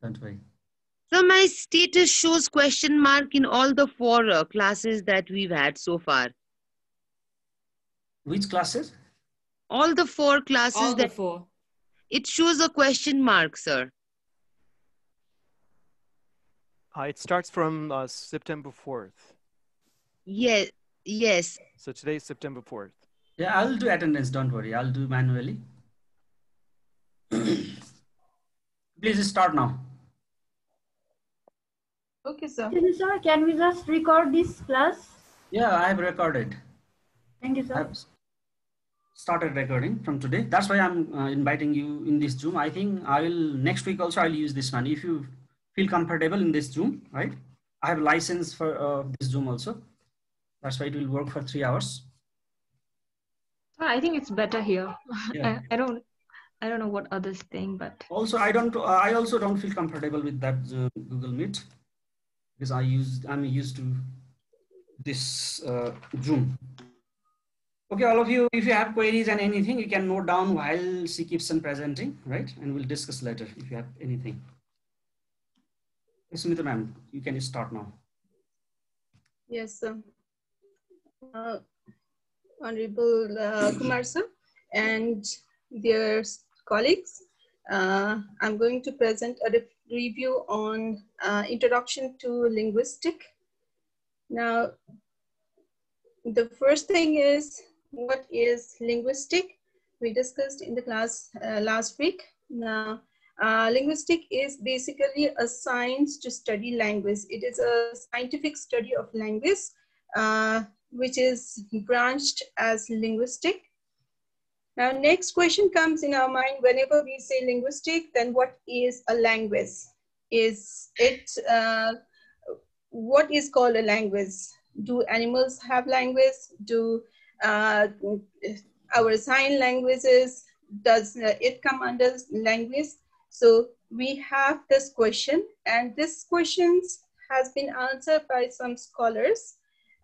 Don't worry. So my status shows question mark in all the 4 classes that we've had so far. Which classes? All the 4 classes All the that 4. it shows a question mark, sir. It starts from September 4th. Yes, yes. So today is September 4th. Yeah, I'll do attendance. Don't worry. I'll do manually. Please start now. Okay, sir. Excuse me, sir, can we just record this class? Yeah, I have recorded. Thank you, I sir. have started recording from today. That's why I'm inviting you in this Zoom. I think I will next week also I'll use this one. If you feel comfortable in this Zoom, right? I have license for this Zoom also. That's why it will work for 3 hours. I think it's better here. Yeah. I don't know what others think, but Also, I also don't feel comfortable with that Google Meet because I'm used to this Zoom. Okay, all of you, if you have queries and anything, you can note down while she keeps on presenting, right? And we'll discuss later if you have anything. Sumitra ma'am, you can start now. Yes, sir. Honorable Kumar sir and dear colleagues, I'm going to present a review on Introduction to Linguistics. Now, the first thing is, what is linguistic? We discussed in the class last week. Now, linguistic is basically a science to study language. It is a scientific study of language, which is branched as linguistic. Now, next question comes in our mind whenever we say linguistic, then what is a language? Is it, what is called a language? Do animals have language? Do our sign languages, does it come under language? So we have this question, and this question has been answered by some scholars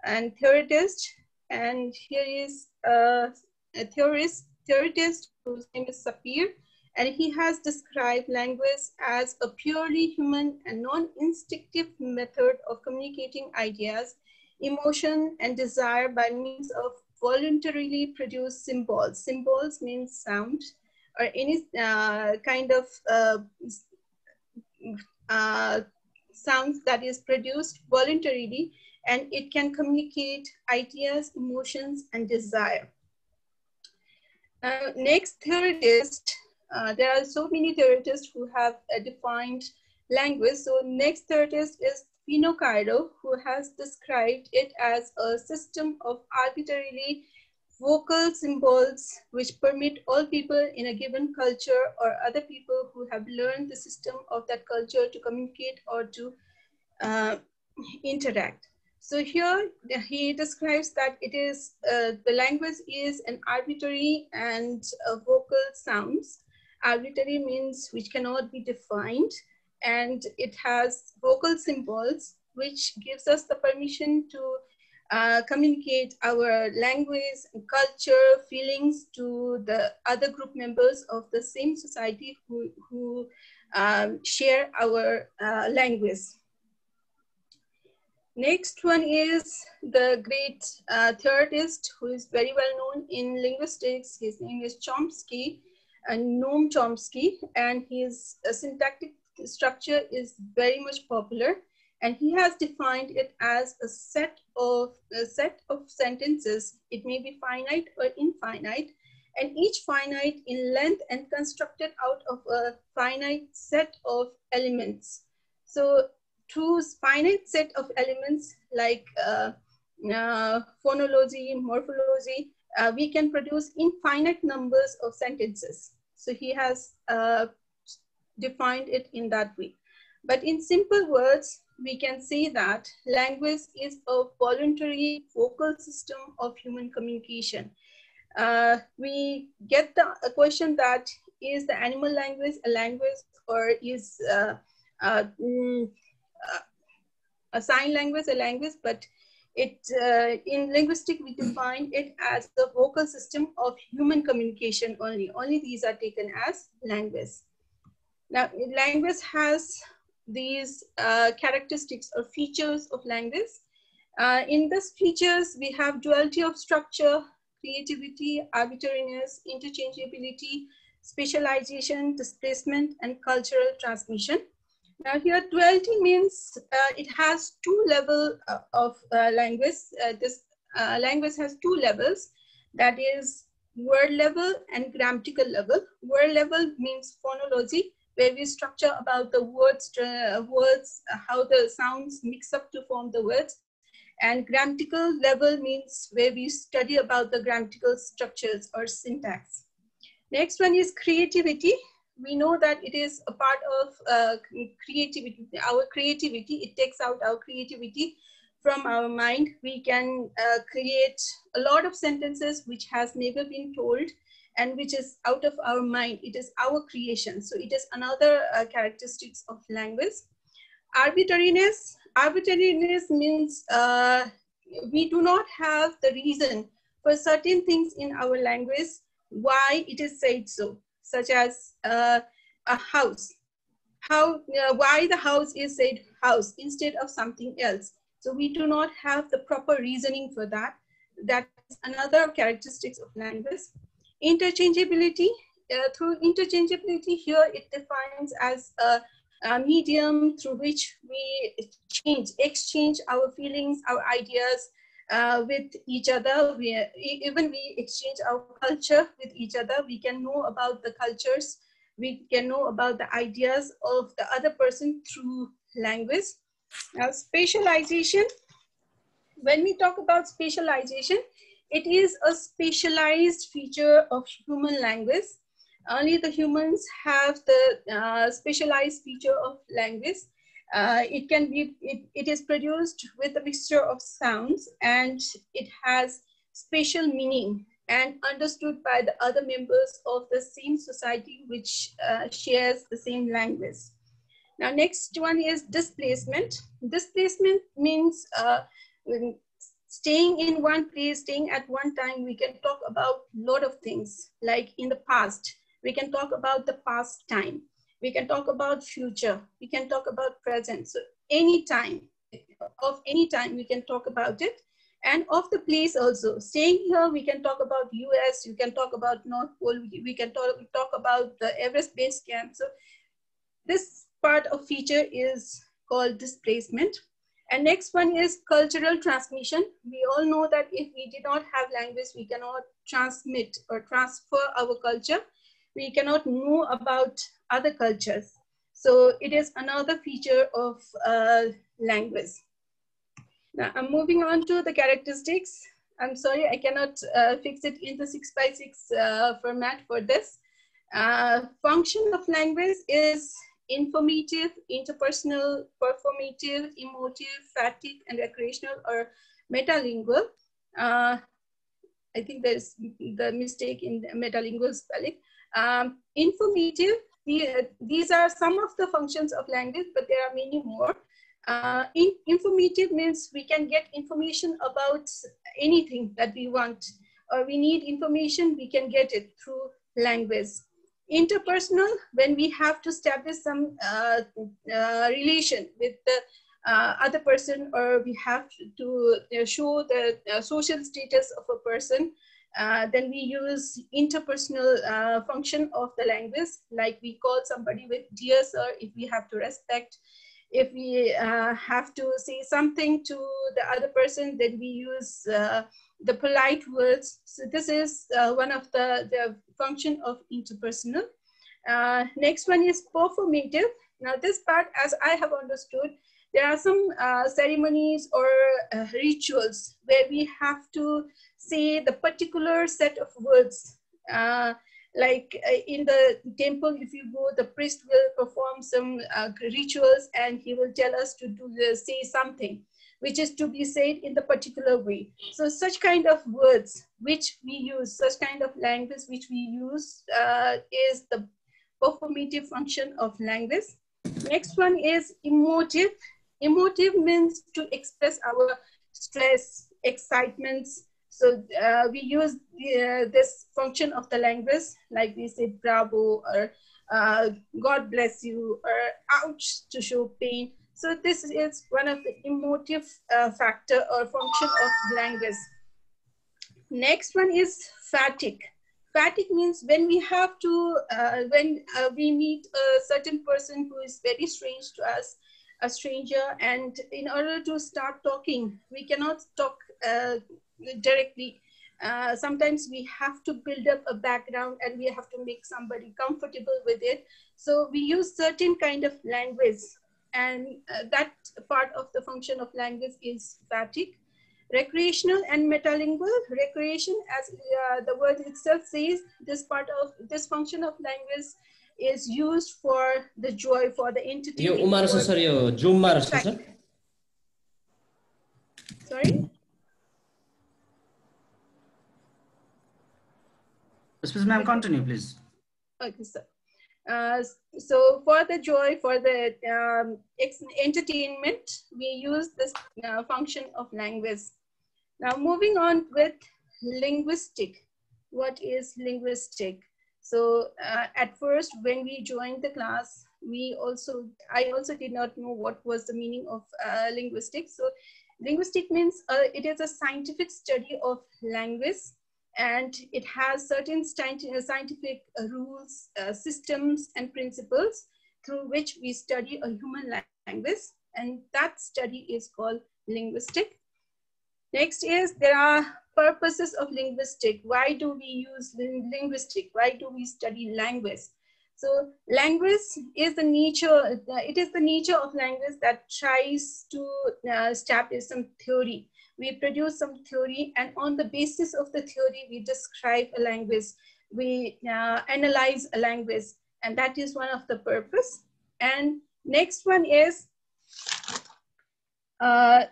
and theorists. And here is a theoretist whose name is Sapir, and he has described language as a purely human and non-instinctive method of communicating ideas, emotion, and desire by means of voluntarily produced symbols. Symbols means sound or any kind of sounds that is produced voluntarily, and it can communicate ideas, emotions, and desire. Next theorist, there are so many theorists who have defined language. So next theorist is Pino Cairo, who has described it as a system of arbitrarily vocal symbols which permit all people in a given culture or other people who have learned the system of that culture to communicate or to interact. So here he describes that it is the language is an arbitrary and vocal sounds. Arbitrary means which cannot be defined, and it has vocal symbols which gives us the permission to communicate our language, culture, feelings to the other group members of the same society who share our language. Next one is the great theorist who is very well known in linguistics. His name is Chomsky, Noam Chomsky, and his syntactic structure is very much popular. And he has defined it as a set of sentences. It may be finite or infinite, and each finite in length and constructed out of a finite set of elements. So through finite set of elements like phonology, morphology, we can produce infinite numbers of sentences. So he has defined it in that way. But in simple words, we can say that language is a voluntary vocal system of human communication. We get the question that is the animal language a language, or is a sign language a language? But it in linguistics we define it as the vocal system of human communication only. Only these are taken as language. Now, language has these characteristics or features of language. In these features, we have duality of structure, creativity, arbitrariness, interchangeability, specialization, displacement, and cultural transmission. Now here, duality means it has two levels of language. This language has two levels, that is word level and grammatical level. Word level means phonology, where we structure about the words, how the sounds mix up to form the words. And grammatical level means where we study about the grammatical structures or syntax. Next one is creativity. We know that it is a part of creativity, our creativity. It takes out our creativity from our mind. We can create a lot of sentences which has never been told and which is out of our mind. It is our creation. So it is another characteristics of language. Arbitrariness. Arbitrariness means we do not have the reason for certain things in our language why it is said so, such as a house. Why the house is said house instead of something else. So we do not have the proper reasoning for that. That is another characteristics of language. Interchangeability. Through interchangeability here, it defines as a medium through which we exchange our feelings, our ideas with each other. Even we exchange our culture with each other. We can know about the cultures. We can know about the ideas of the other person through language. Now, spatialization. When we talk about spatialization, it is a specialized feature of human language. Only the humans have the specialized feature of language. It is produced with a mixture of sounds, and it has spatial meaning and understood by the other members of the same society which shares the same language. Now, next one is displacement. Displacement means staying in one place, staying at one time. We can talk about a lot of things, like in the past. We can talk about the past time. We can talk about future. We can talk about present. So any time, of any time, we can talk about it. And of the place also. Staying here, we can talk about US, you can talk about North Pole, we can talk about the Everest Base Camp. So this part of feature is called displacement. And next one is cultural transmission. We all know that if we did not have language, we cannot transmit or transfer our culture. We cannot know about other cultures. So it is another feature of language. Now I'm moving on to the characteristics. I'm sorry, I cannot fix it in the 6x6 format for this. Function of language is informative, interpersonal, performative, emotive, fatigue, and recreational or metalingual. I think there's the mistake in the metalingual spelling. Informative, these are some of the functions of language, but there are many more. Informative means we can get information about anything that we want, or we need information, we can get it through language. Interpersonal, when we have to establish some relation with the other person, or we have to show the social status of a person, then we use interpersonal function of the language, like we call somebody with dear sir if we have to respect. If we have to say something to the other person, then we use the polite words. So this is one of the function of interpersonal. Next one is performative. Now this part, as I have understood, there are some ceremonies or rituals where we have to say the particular set of words. Like in the temple, if you go, the priest will perform some rituals and he will tell us to say something which is to be said in the particular way. So such kind of words which we use, such kind of language which we use is the performative function of language. Next one is emotive. Emotive means to express our stress, excitements. So we use this function of the language, like we say bravo, or God bless you, or ouch, to show pain. So this is one of the emotive factor or function of language. Next one is fatigue. Fatigue means when we have to, when we meet a certain person who is very strange to us, a stranger, and in order to start talking, we cannot talk directly. Sometimes we have to build up a background and we have to make somebody comfortable with it. So we use certain kind of language, and that part of the function of language is fatigue. Recreational and metalingual. Recreation, as the word itself says, this part of this function of language is used for the joy, for the entertainment. Yo, Umar sir, yo, Zoom mar sir. Sorry? Excuse me, ma'am, continue, please. Okay, sir. So for the joy, for the entertainment, we use this function of language. Now moving on with linguistic. What is linguistic? So at first, when we joined the class, I also did not know what was the meaning of linguistics. So linguistic means it is a scientific study of language, and it has certain scientific rules, systems, and principles through which we study a human language, and that study is called linguistic. Next is, there are purposes of linguistic. Why do we use linguistic? Why do we study language? So language is the nature, it is the nature of language that tries to establish some theory. We produce some theory, and on the basis of the theory, we describe a language. We analyze a language, and that is one of the purpose. And next one is the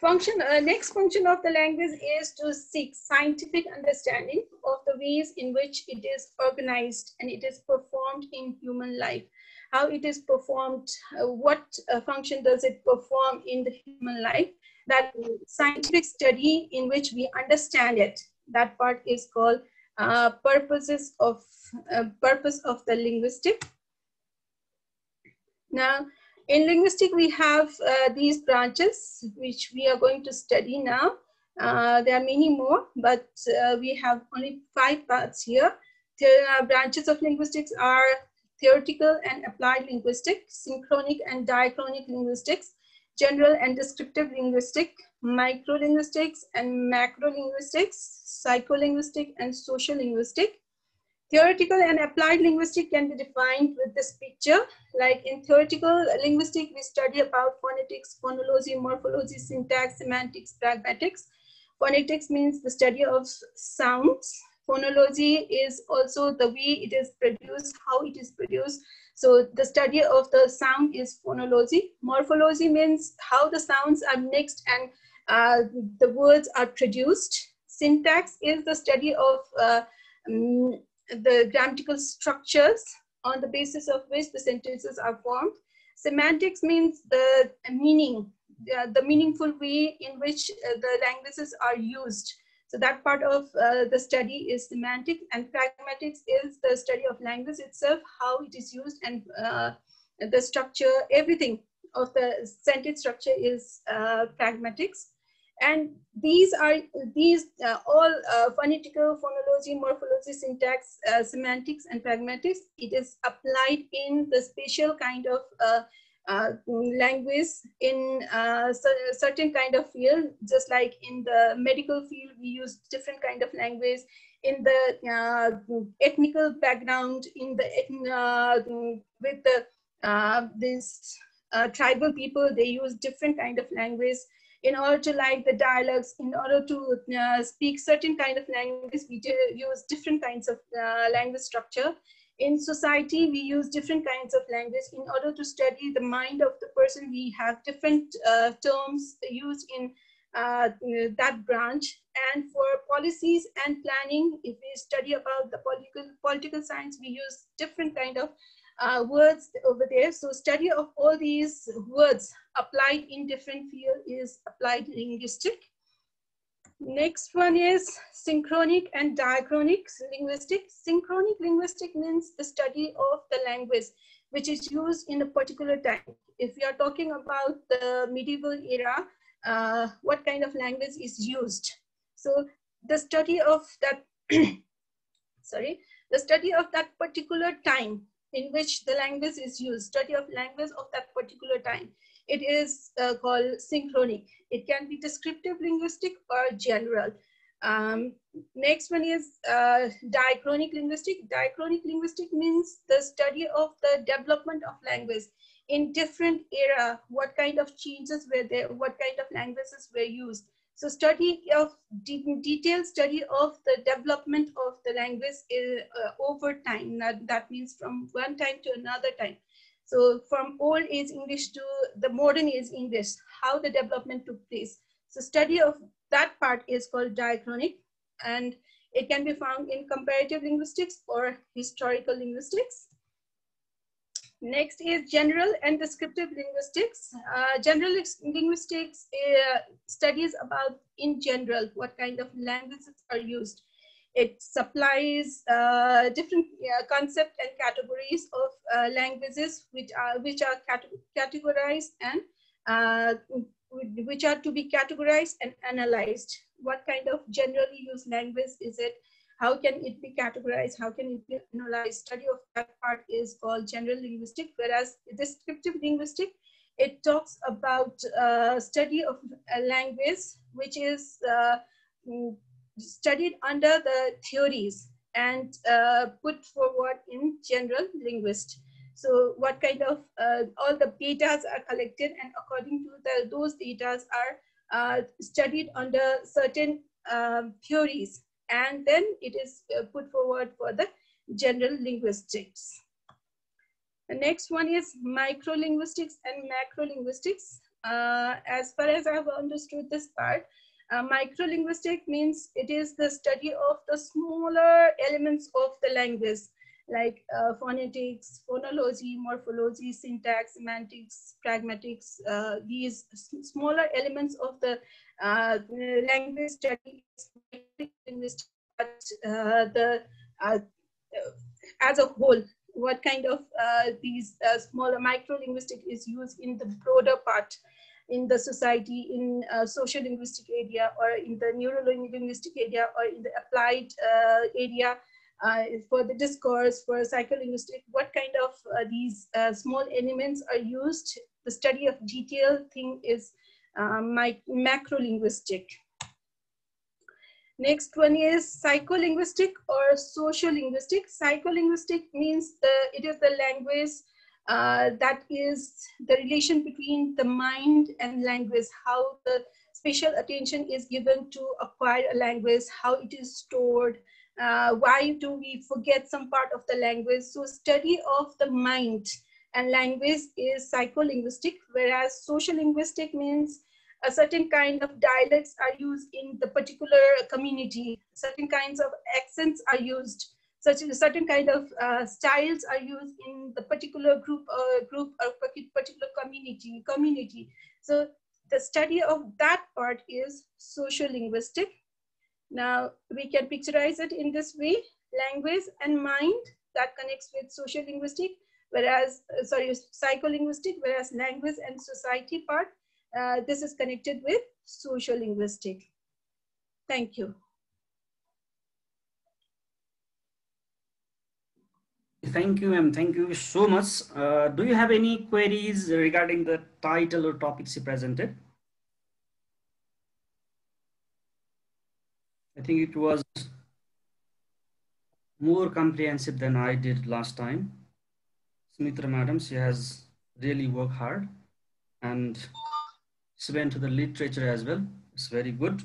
function. Next function of the language is to seek scientific understanding of the ways in which it is organized and it is performed in human life. How it is performed, what function does it perform in the human life? That scientific study in which we understand it, that part is called purpose of the linguistic. Now, in linguistic, we have these branches which we are going to study now. There are many more, but we have only 5 parts here. The branches of linguistics are theoretical and applied linguistics, synchronic and diachronic linguistics, general and descriptive linguistics, microlinguistics and macrolinguistics, psycholinguistic and sociolinguistic. Theoretical and applied linguistics can be defined with this picture. Like in theoretical linguistics, we study about phonetics, phonology, morphology, syntax, semantics, pragmatics. Phonetics means the study of sounds. Phonology is also the way it is produced, how it is produced. So the study of the sound is phonology. Morphology means how the sounds are mixed and the words are produced. Syntax is the study of the grammatical structures on the basis of which the sentences are formed. Semantics means the meaning, the meaningful way in which the languages are used. So that part of the study is semantic, and pragmatics is the study of language itself, how it is used, and the structure, everything of the sentence structure is pragmatics. And these are all phonetical, phonology, morphology, syntax, semantics, and pragmatics. It is applied in the special kind of language in certain kind of field, just like in the medical field, we use different kind of language. In the ethnical background, in the with the this tribal people, they use different kind of language. In order to like the dialogues, in order to speak certain kind of language, we use different kinds of language structure. In society, we use different kinds of language. In order to study the mind of the person, we have different terms used in that branch. And for policies and planning, if we study about the political science, we use different kind of words over there. So study of all these words applied in different fields is applied linguistic. Next one is synchronic and diachronic linguistics. Synchronic linguistics means the study of the language which is used in a particular time. If we are talking about the medieval era, what kind of language is used? So the study of that, the study of that particular time in which the language is used, study of language of that particular time. It is called synchronic. It can be descriptive linguistic or general. Next one is diachronic linguistic. Diachronic linguistic means the study of the development of language in different era. What kind of changes were there? What kind of languages were used? So study of detailed study of the development of the language over time. That means from one time to another time. So from old age English to the modern age English, how the development took place. So study of that part is called diachronic, and it can be found in comparative linguistics or historical linguistics. Next is general and descriptive linguistics. General linguistics studies about in general what kind of languages are used. It supplies different concepts and categories of languages which are categorized and which are to be categorized and analyzed. What kind of generally used language is it? How can it be categorized? How can it be analyzed? Study of that part is called general linguistic, whereas descriptive linguistic, it talks about study of a language which is studied under the theories and put forward in general linguist. So what kind of all the data are collected, and according to those data are studied under certain theories, and then it is put forward for the general linguistics. The next one is microlinguistics and macrolinguistics. As far as I have understood this part, microlinguistic means it is the study of the smaller elements of the language, like phonetics, phonology, morphology, syntax, semantics, pragmatics. These smaller elements of the language study is linguistic, but as a whole, what kind of these smaller microlinguistic is used in the broader part in the society, in sociolinguistic area, or in the neurolinguistic area, or in the applied area, for the discourse, for psycholinguistic, what kind of these small elements are used. The study of detailed thing is macrolinguistic. Next one is psycholinguistic or sociolinguistic. Psycholinguistic means it is the language that is the relation between the mind and language, how the special attention is given to acquire a language, how it is stored, why do we forget some part of the language. So study of the mind and language is psycholinguistic, whereas sociolinguistic means a certain kind of dialects are used in the particular community, certain kinds of accents are used, certain kind of styles are used in the particular group or particular community. So the study of that part is sociolinguistic. Now we can picturize it in this way: language and mind, that connects with sociolinguistic, whereas psycholinguistic, whereas language and society part, this is connected with sociolinguistic. Thank you. Thank you, ma'am. Thank you so much. Do you have any queries regarding the title or topics you presented? I think it was more comprehensive than I did last time. Smitra madam, she has really worked hard, and she went to the literature as well. It's very good.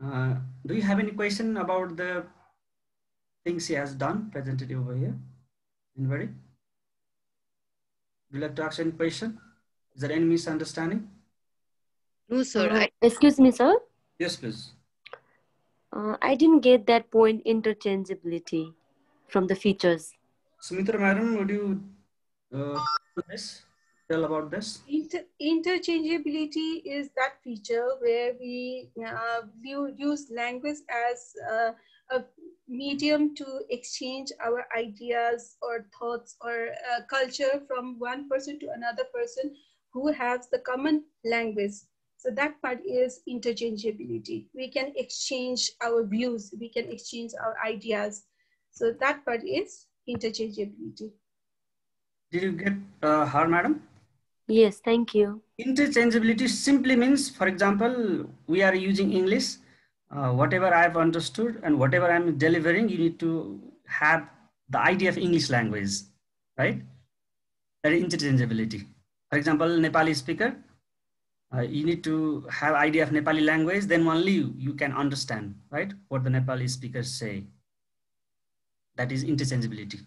Do you have any question about the things she has done, presented over here? Anybody? Would you like to ask any question? Is there any misunderstanding? No, sir. Excuse me, sir. Yes, please. I didn't get that point, interchangeability from the features. Sumitra madam, would you do this? tell about this? Interchangeability is that feature where we use language as a medium to exchange our ideas or thoughts or culture from one person to another person who has the common language. So that part is interchangeability. We can exchange our views, we can exchange our ideas. So that part is interchangeability. Did you get her, madam? Yes, thank you. Interchangeability simply means, for example, we are using English. Whatever I have understood and whatever I'm delivering, you need to have the idea of English language, right? That is interchangeability. For example, Nepali speaker, you need to have idea of Nepali language, then only you can understand, right? What the Nepali speakers say. That is interchangeability.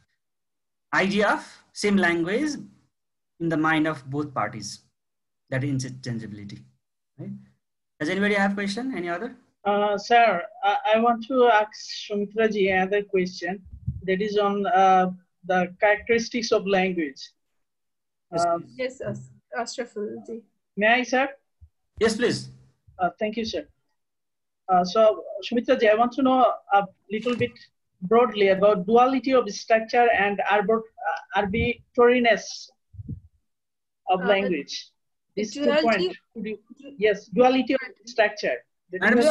Idea of same language in the mind of both parties. That is interchangeability, right? Does anybody have question? Any other? Sir, I want to ask Sumitraji another question that is on the characteristics of language. Yes, Ashrafulji. May I, sir? Yes, please. Thank you, sir. So, Sumitraji, I want to know a little bit broadly about duality of structure and arbitrariness of language. These 2 points. Yes, duality of structure. Madam,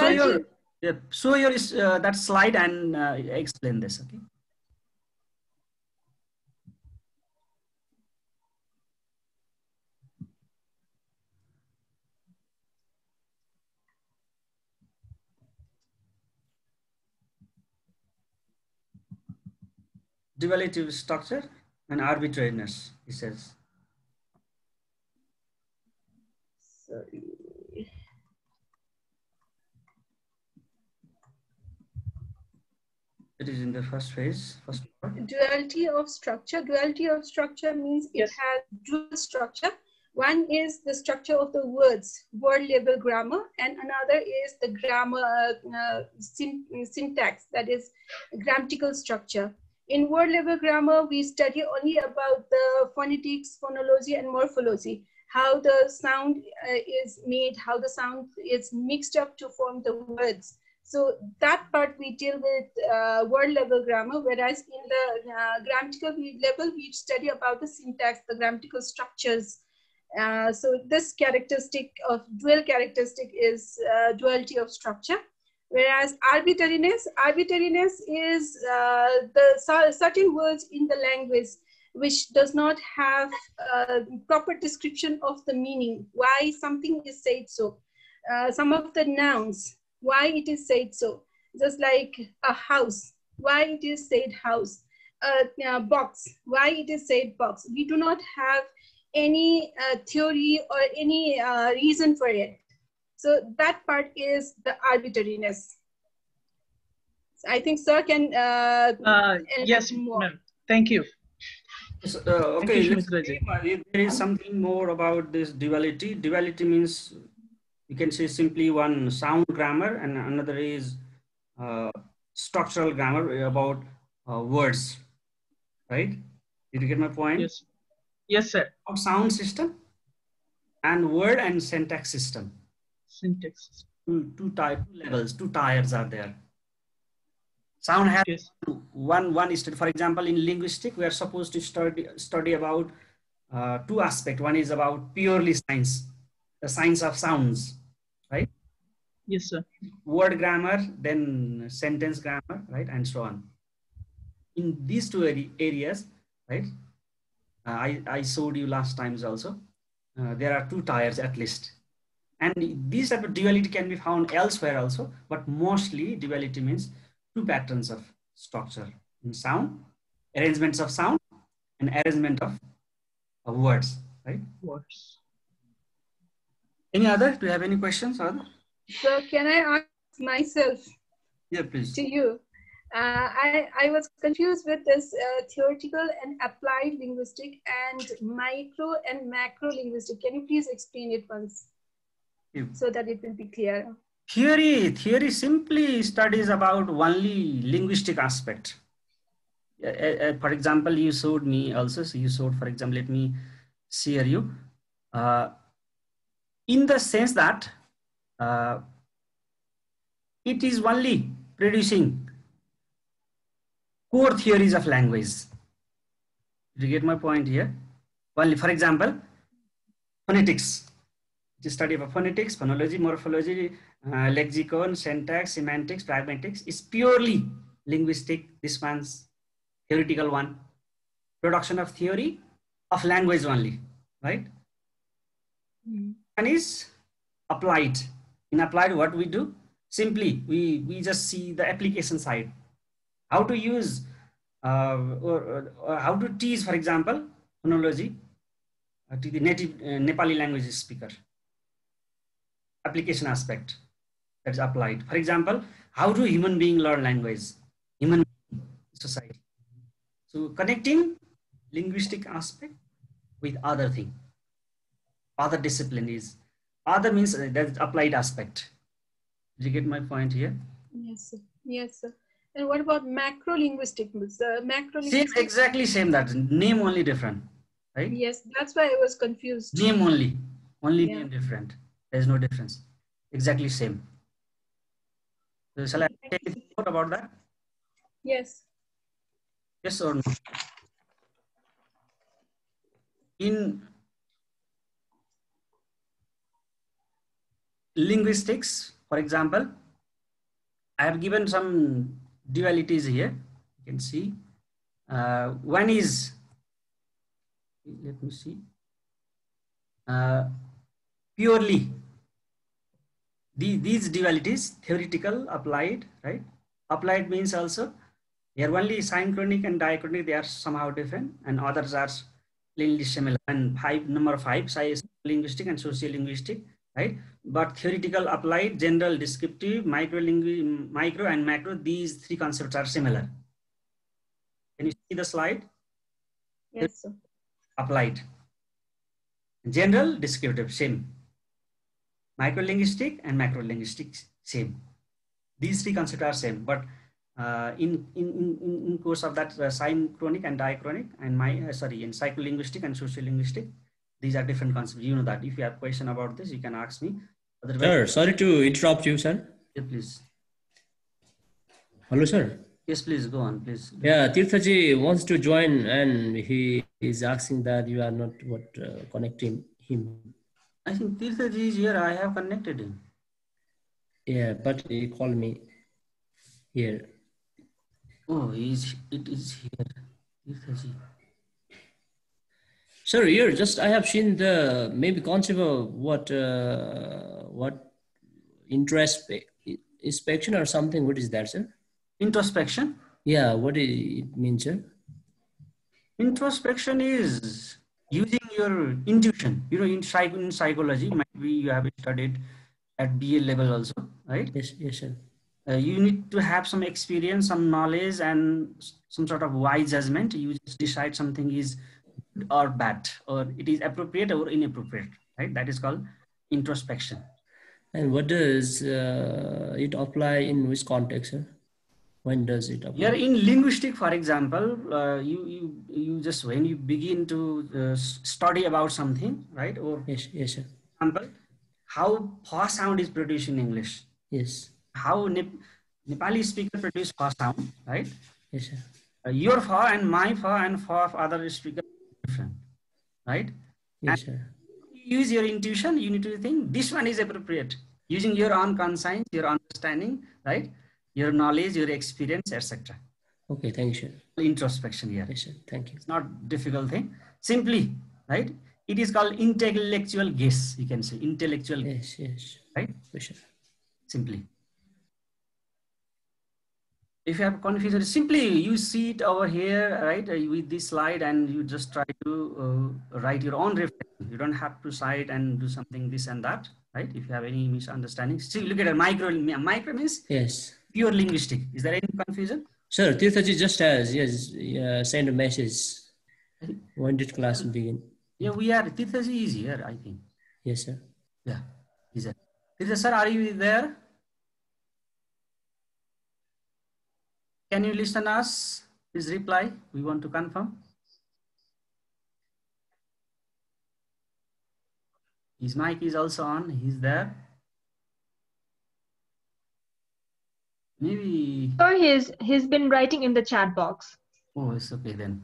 show your that slide and explain this, okay? Duality of structure and arbitrariness, he says. Sorry. It is in the first phase. Duality of structure. Duality of structure means it has dual structure. One is the structure of the words, word level grammar, and another is the grammar syntax, that is grammatical structure. In word level grammar, we study only about the phonetics, phonology, and morphology, how the sound is made, how the sound is mixed up to form the words. So that part we deal with word level grammar, whereas in the grammatical level, we study about the syntax, the grammatical structures. So this characteristic of dual characteristic is duality of structure. Whereas arbitrariness is the certain words in the language which does not have proper description of the meaning, why something is said so. Some of the nouns, why it is said so. Just like a house, why it is said house. A box, why it is said box. We do not have any theory or any reason for it. So that part is the arbitrariness. I think sir can yes, ma'am. Thank you. So, okay, let's see if there is something more about this duality. Duality means you can say simply one sound grammar and another is structural grammar about words, right? Did you get my point? Yes. Yes, sir. Sound system and word and syntax system. Syntax. Two levels, 2 tiers are there. Sound has one is, for example, in linguistics, we are supposed to study about 2 aspects. One is about purely science, the science of sounds, right? Yes, sir. Word grammar, then sentence grammar, right? And so on. In these 2 areas, right? I showed you last times also. There are 2 tiers at least. And these type of duality can be found elsewhere also, but mostly duality means 2 patterns of structure in sound, arrangements of sound and arrangement of words, right? Words. Any other? Do you have any questions? So can I ask myself? Yeah, please. To you. I was confused with this theoretical and applied linguistic and micro and macro linguistic. Can you please explain it once so that it will be clear? Theory simply studies about only linguistic aspect. For example, you showed me also, so you showed, for example, let me share you in the sense that it is only producing core theories of language. Do you get my point here? Only, for example, phonetics. The study of phonetics, phonology, morphology, lexicon, syntax, semantics, pragmatics is purely linguistic. This one's theoretical one. Production of theory of language only, right? One is applied. In applied, what we do? Simply, we just see the application side. How to use or how to teach, for example, phonology to the native Nepali language speaker. Application aspect that is applied. For example, how do human beings learn language? Human society. So connecting linguistic aspect with other thing, other discipline is, other means that's applied aspect. Did you get my point here? Yes, sir. Yes, sir. And what about macro linguistic? Same, exactly same. That name only different, right? Yes, that's why I was confused. Name only Yeah. name different. There's no difference. Exactly same. So shall I say anything more about that? Yes. Yes or no? In linguistics, for example, I have given some dualities here. You can see. One is, let me see, purely these dualities, theoretical, applied, right? Applied means also they are only synchronic and diachronic, they are somehow different, and others are plainly similar. And number five, linguistic and sociolinguistic, right? But theoretical, applied, general, descriptive, micro and macro, these three concepts are similar. Can you see the slide? Yes, sir. Applied. General, descriptive, same. Microlinguistic and macrolinguistics, same. These three concepts are same, but in course of that synchronic and diachronic and in psycholinguistic and sociolinguistic, these are different concepts. You know that. If you have question about this, you can ask me. Otherwise, Sir, sorry to interrupt you, sir. yeah, please. Hello, sir. Yes, please go on, please. Yeah, Tirthaji wants to join and he is asking that you are not connecting him. I think Tirthaji is here. I have connected him. Yeah, but he called me here. Oh, it is here. Tirthaji. Sir, here just I have seen the maybe concept of what inspection or something. What is that, sir? Introspection. Yeah, what it means, sir? Introspection is using your intuition. You know, in psychology, maybe you have studied at BA level also, right? Yes, yes, sir. You need to have some experience, some knowledge, and some sort of wise judgment. You just decide something is good or bad, or it is appropriate or inappropriate, right? That is called introspection. And what does it apply in which context, sir? When does it apply? Yeah, in linguistic, for example, you just when you begin to study about something, right? Or yes, yes, sir. For example, how fa sound is produced in English. Yes. How Nepali speaker produce fa sound, right? Yes, sir. Your fa and my fa and fa of other speaker are different, right? Yes, sir. Use your intuition. You need to think this one is appropriate using your own conscience, your understanding, right? Your knowledge, your experience, etc. Okay, thank you, sir. Introspection here. Yes, sir. Thank you. It's not difficult thing. Simply, right? It is called intellectual guess. You can say intellectual. Yes, yes. Right? Yes, sir. Simply. If you have confusion, simply you see it over here, right? With this slide, and you just try to write your own reflection. You don't have to cite and do something this and that, right? If you have any misunderstanding, see, look at a micro. Micro means yes, pure linguistic. Is there any confusion? Sir, Tirthaji just has send a message. When did class begin? Yeah, we are. Tirthaji is here, I think. Yes, sir. Yeah, he's there. Tirtha sir, are you there? Can you listen us? Please reply. We want to confirm. His mic is also on. He's there. Maybe. So he's been writing in the chat box. Oh, it's okay then.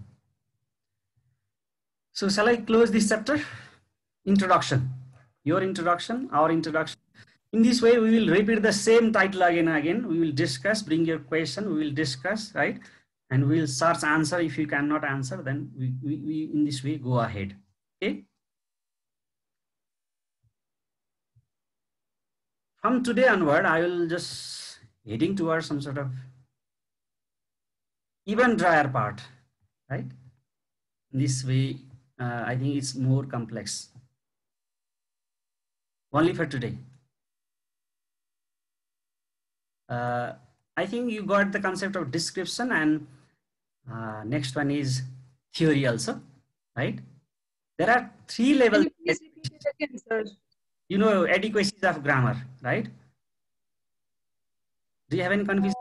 So shall I close this chapter? Introduction. Your introduction, our introduction. In this way, we will repeat the same title again and again. We will discuss, bring your question, we will discuss, right? And we will search answer. If you cannot answer, then we in this way go ahead. Okay. From today onward, I will just heading towards some sort of even drier part, right? This way, I think it's more complex. Only for today. I think you got the concept of description, and next one is theory also, right? There are 3 levels. Can you please repeat it again, sir? You know, adequacies of grammar, right? Do you have any confusion?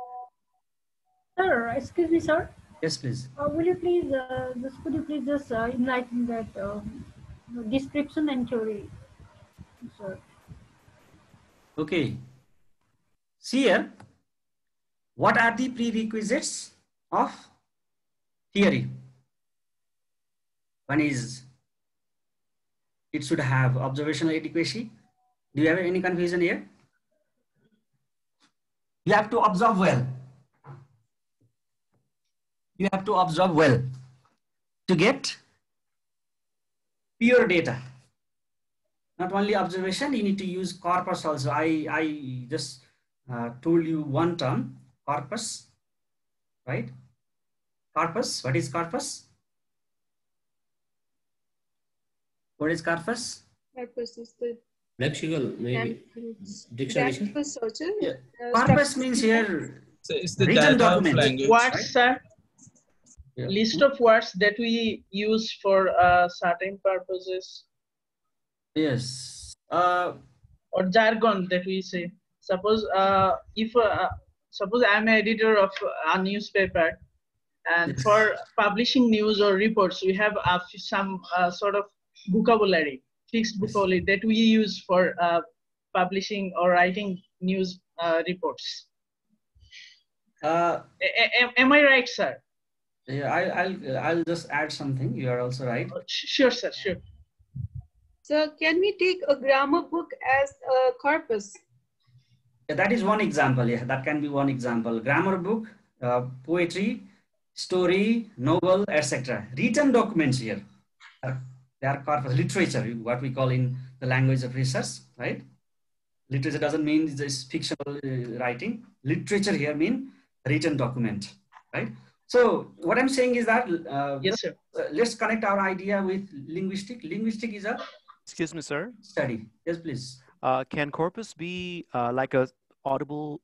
Sir, excuse me, sir. Yes, please. Will you please could you please just enlighten that description and theory, sir? Okay. See here, what are the prerequisites of theory? One is it should have observational adequacy. Do you have any confusion here? You have to observe well. You have to observe well to get pure data. Not only observation, you need to use corpus also. I just told you one term, corpus, right? Corpus, what is corpus? What is corpus? Corpus is the Lexical, maybe. Dictionary. graphical structure. Yeah. Corpus means here So it's the written data of document. language, Words, right? sir. Yeah. List of words that we use for certain purposes, Yes. or jargon that we say. Suppose suppose I'm an editor of a newspaper, and Yes. for publishing news or reports, we have some sort of vocabulary, fixed vocabulary that we use for publishing or writing news reports. Am I right, sir? Yeah, I'll just add something. You are also right. Sure, sir. Sure. So can we take a grammar book as a corpus? Yeah, that is one example. Yeah, that can be one example. Grammar book, poetry, story, novel, etc. Written documents here. They are corpus. Literature, what we call in the language of research, right? Literature doesn't mean just fictional writing. Literature here means written document, right? So what I'm saying is that Yes, sir. Let's connect our idea with linguistic. Linguistic is a Excuse me, sir. study. Yes, please. Can corpus be like a audible,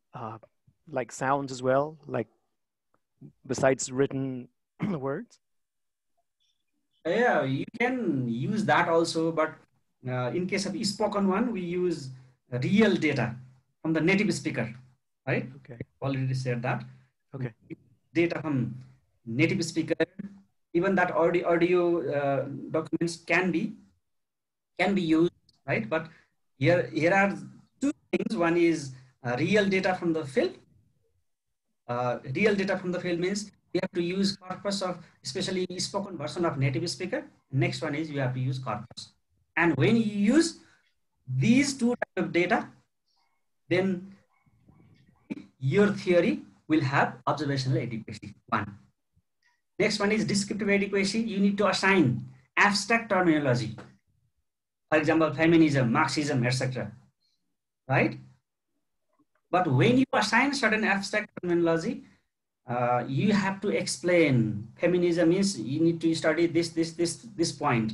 like sounds as well, like besides written words? Yeah, you can use that also, but in case of spoken one, we use real data from the native speaker, right? Okay. Already said that. Okay. Data from native speaker, even that audio documents can be used, right? But here are 2 things. One is real data from the field. Real data from the field means you have to use corpus of especially spoken version of native speaker. Next one is you have to use corpus. And when you use these 2 types of data, then your theory will have observational adequacy. 1. Next one is descriptive adequacy. You need to assign abstract terminology. For example, feminism, Marxism, etc. Right? But when you assign certain abstract terminology, you have to explain. Feminism means you need to study this point.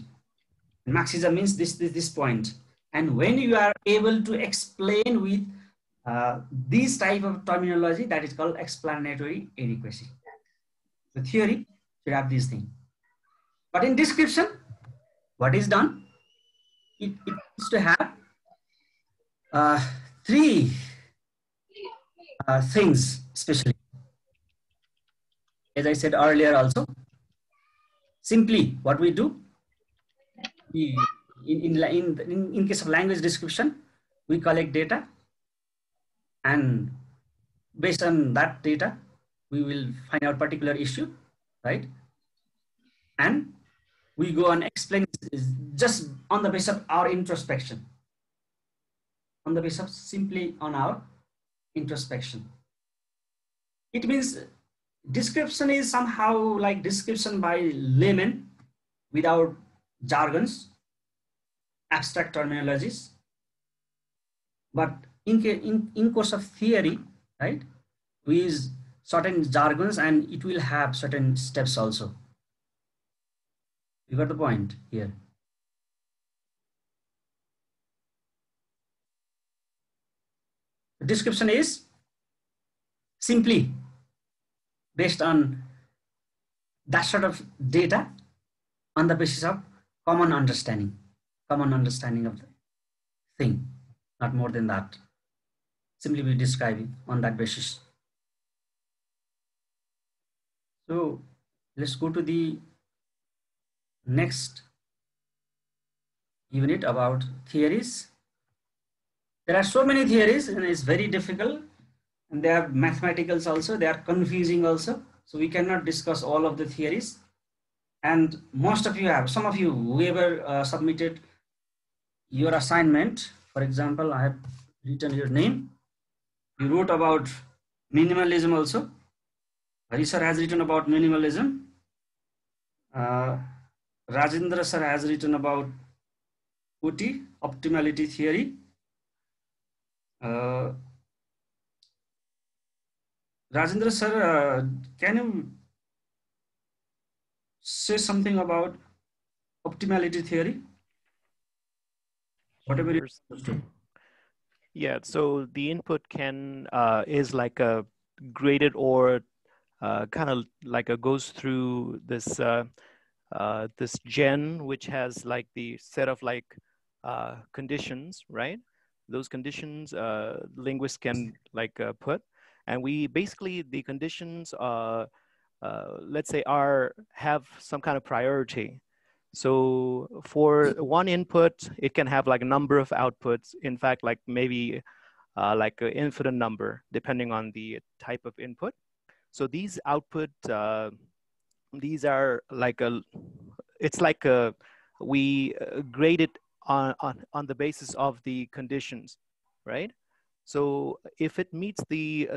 Marxism means this point. And when you are able to explain with this type of terminology, that is called explanatory adequacy. The theory should have these things. But in description, what is done? It needs to have 3 things, especially. As I said earlier also, simply what we do, we in case of language description, we collect data, and based on that data, we will find out particular issue, right? And we go and explain just on the basis of our introspection, on the basis of simply on our introspection. It means description is somehow like description by layman without jargons, abstract terminologies. But in course of theory, right, we use certain jargons and it will have certain steps also. You got the point here. The description is simply based on that sort of data on the basis of common understanding of the thing, not more than that. Simply we describing on that basis. So let's go to the next unit about theories. There are so many theories and it's very difficult, and they are mathematicals also, they are confusing also. So we cannot discuss all of the theories. And most of you have, some of you, whoever submitted your assignment, for example, I have written your name. You wrote about minimalism also. Hari sir has written about minimalism. Rajendra sir has written about OT, optimality theory. Rajendra sir, can you say something about optimality theory? Whatever you understood. Yeah, so the input can is like a graded or kind of like a goes through this this gen, which has like the set of like conditions, right? Those conditions linguists can like put, and we basically the conditions let's say have some kind of priority. So for one input, it can have like a number of outputs. In fact, like maybe like an infinite number, depending on the type of input. So these output, these are like it's like we grade it on the basis of the conditions, right? So if it meets the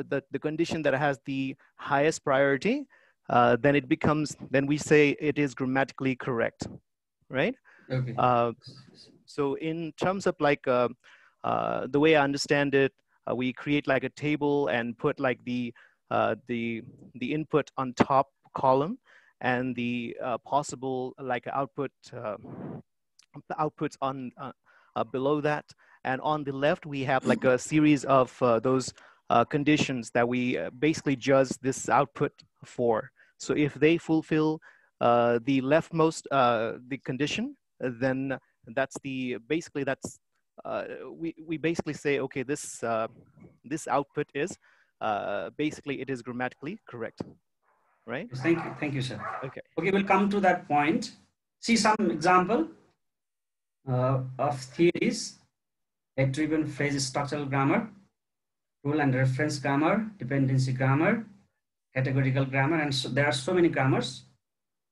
condition that has the highest priority, then it becomes, then we say it is grammatically correct, right? Okay. So in terms of like the way I understand it, we create like a table and put like the input on top column and the possible like outputs on below that. And on the left, we have like a series of those conditions that we basically judge this output for. So if they fulfill the leftmost the condition, then that's the basically that's we basically say, okay, this this output is basically it is grammatically correct, right? Thank you, sir. Okay. Okay, we'll come to that point. See some example of theories: head-driven phrase structural grammar, rule and reference grammar, dependency grammar, categorical grammar, and so there are so many grammars.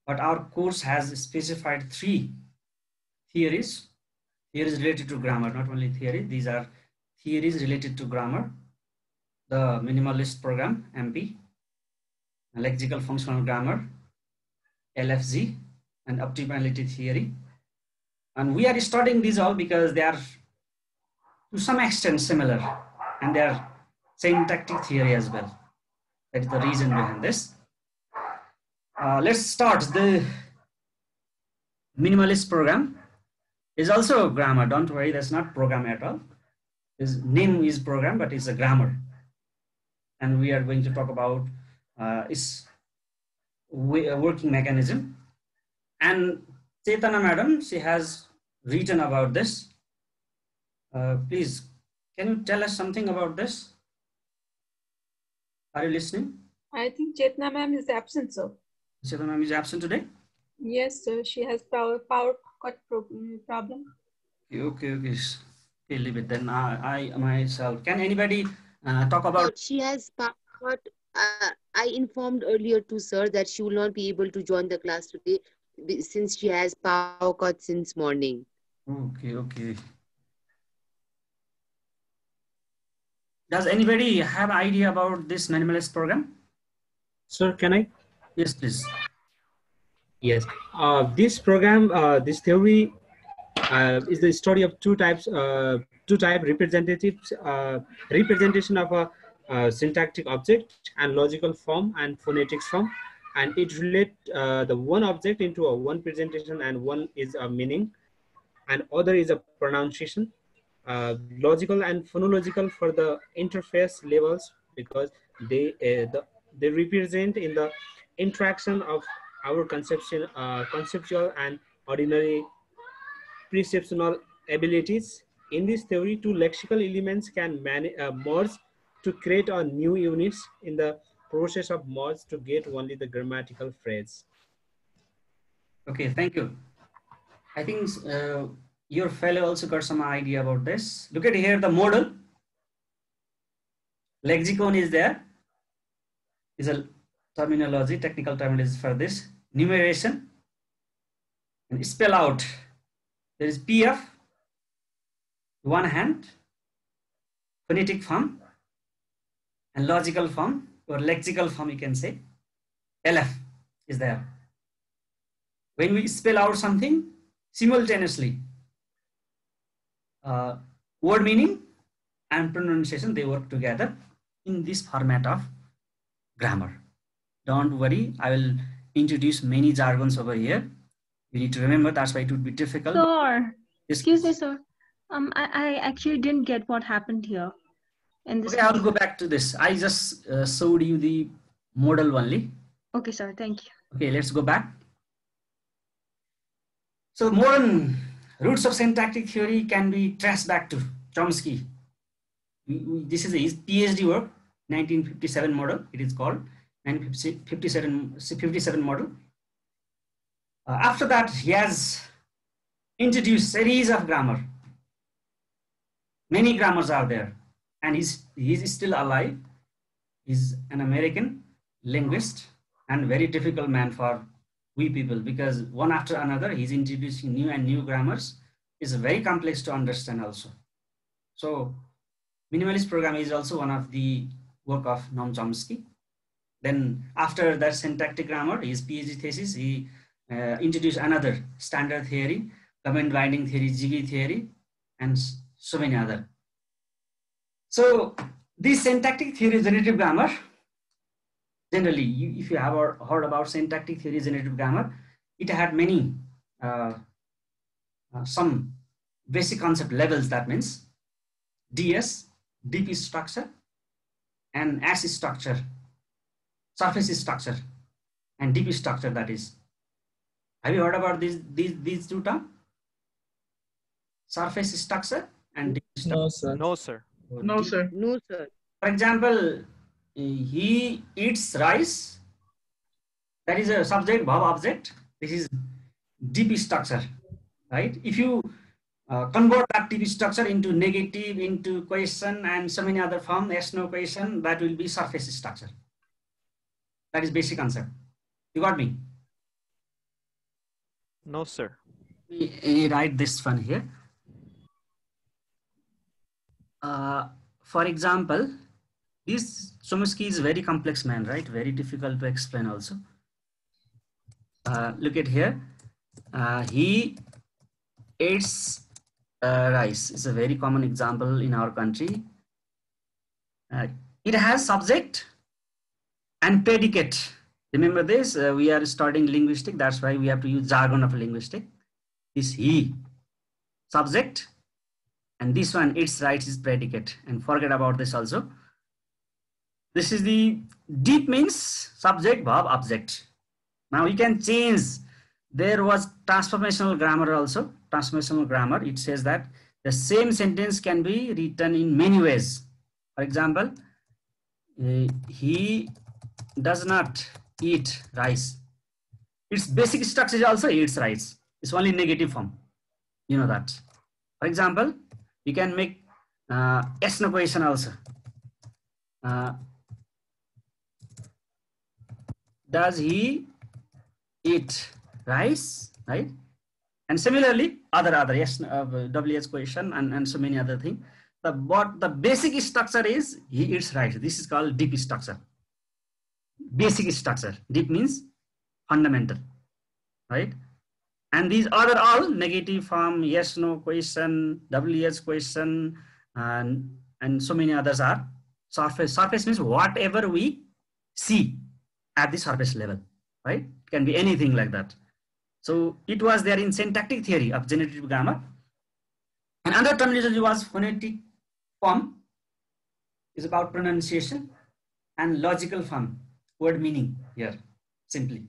But our course has specified 3 theories related to grammar, not only theory. These are theories related to grammar: the Minimalist Program, MP, lexical functional grammar, LFG, and optimality theory. And we are studying these all because they are to some extent similar, and they are syntactic theory as well. That is the reason behind this. Let's start. The Minimalist Program is also grammar. Don't worry, that's not program at all. His name is program, but it's a grammar. And we are going to talk about its working mechanism. And Chetana madam, she has written about this. Please, can you tell us something about this? Are you listening? I think Chetna ma'am is absent, sir. Chetana ma'am is absent today? Yes, sir. She has power cut problem. Okay. Okay, leave it then. I myself. Can anybody talk about? But she has, but I informed earlier to sir that she will not be able to join the class today since she has power cut since morning. Okay. Does anybody have idea about this minimalist program? Sir, can I? Yes, please. Yes. This program, this theory is the study of two type representatives, representation of a syntactic object and logical form and phonetics form, and it relate the one object into a one presentation, and one is a meaning and other is a pronunciation. Logical and phonological for the interface levels, because they represent in the interaction of our conceptual and ordinary perceptual abilities. In this theory, two lexical elements can merge to create a new units. In the process of merge to get only the grammatical phrase. Okay, thank you. I think your fellow also got some idea about this. Look at here, the modal. Lexicon is there. Is a terminology, technical terminology for this. Numeration and spell out. There is PF, one hand, phonetic form, and logical form or lexical form, you can say. LF is there. When we spell out something simultaneously, word meaning and pronunciation, they work together in this format of grammar. Don't worry, I will introduce many jargons over here. You need to remember, that's why it would be difficult. Sir, excuse me, sir. I actually didn't get what happened here. In this okay, I'll go back to this. I just showed you the model only. Okay, sir, thank you. Okay, let's go back. So modern roots of syntactic theory can be traced back to Chomsky. This is his PhD work, 1957 model, it is called, 1957 model. After that, he has introduced series of grammar. Many grammars are there, and he's still alive. He's an American linguist and very difficult man for we people, because one after another he's introducing new and new grammars. Is very complex to understand also. So Minimalist Program is also one of the work of Noam Chomsky. Then after that syntactic grammar, his PhD thesis, he introduced another standard theory, comment binding theory, GB theory, and so many other. So this syntactic theory, generative grammar, generally, if you have heard about syntactic theory, generative grammar, it had many, some basic concept levels. That means DS, DP structure, and S structure, surface structure, and DP structure, that is. Have you heard about these two terms? Surface structure and DP structure? No, sir. No, sir. No, sir. No, sir. For example, he eats rice. That is a subject, verb, object. This is DP structure, right? If you convert that DP structure into negative, into question, and so many other forms, yes, no question, that will be surface structure. That is basic concept. You got me? No, sir. Let me write this one here. For example, this Chomsky is a very complex man, right? Very difficult to explain also. Look at here. He eats rice. It's a very common example in our country. It has subject and predicate. Remember this? We are studying linguistics. That's why we have to use jargon of linguistics. This he, subject, and this one, its rights, is predicate. And forget about this also. This is the deep means subject, verb, object. Now you can change. There was transformational grammar also. Transformational grammar, it says that the same sentence can be written in many ways. For example, he does not eat rice. Its basic structure is also eats rice. It's only negative form. You know that. For example, you can make yes no question also. Does he eat rice, right? And similarly, other yes WH question and so many other things. The basic structure is he eats rice. This is called deep structure. Basic structure. Deep means fundamental, right? And these are all negative form, yes no question, WH question, and so many others are surface. Surface means whatever we see at the surface level, right? It can be anything like that. So it was there in syntactic theory of generative grammar. And another terminology was phonetic form, is about pronunciation, and logical form, word meaning here, simply.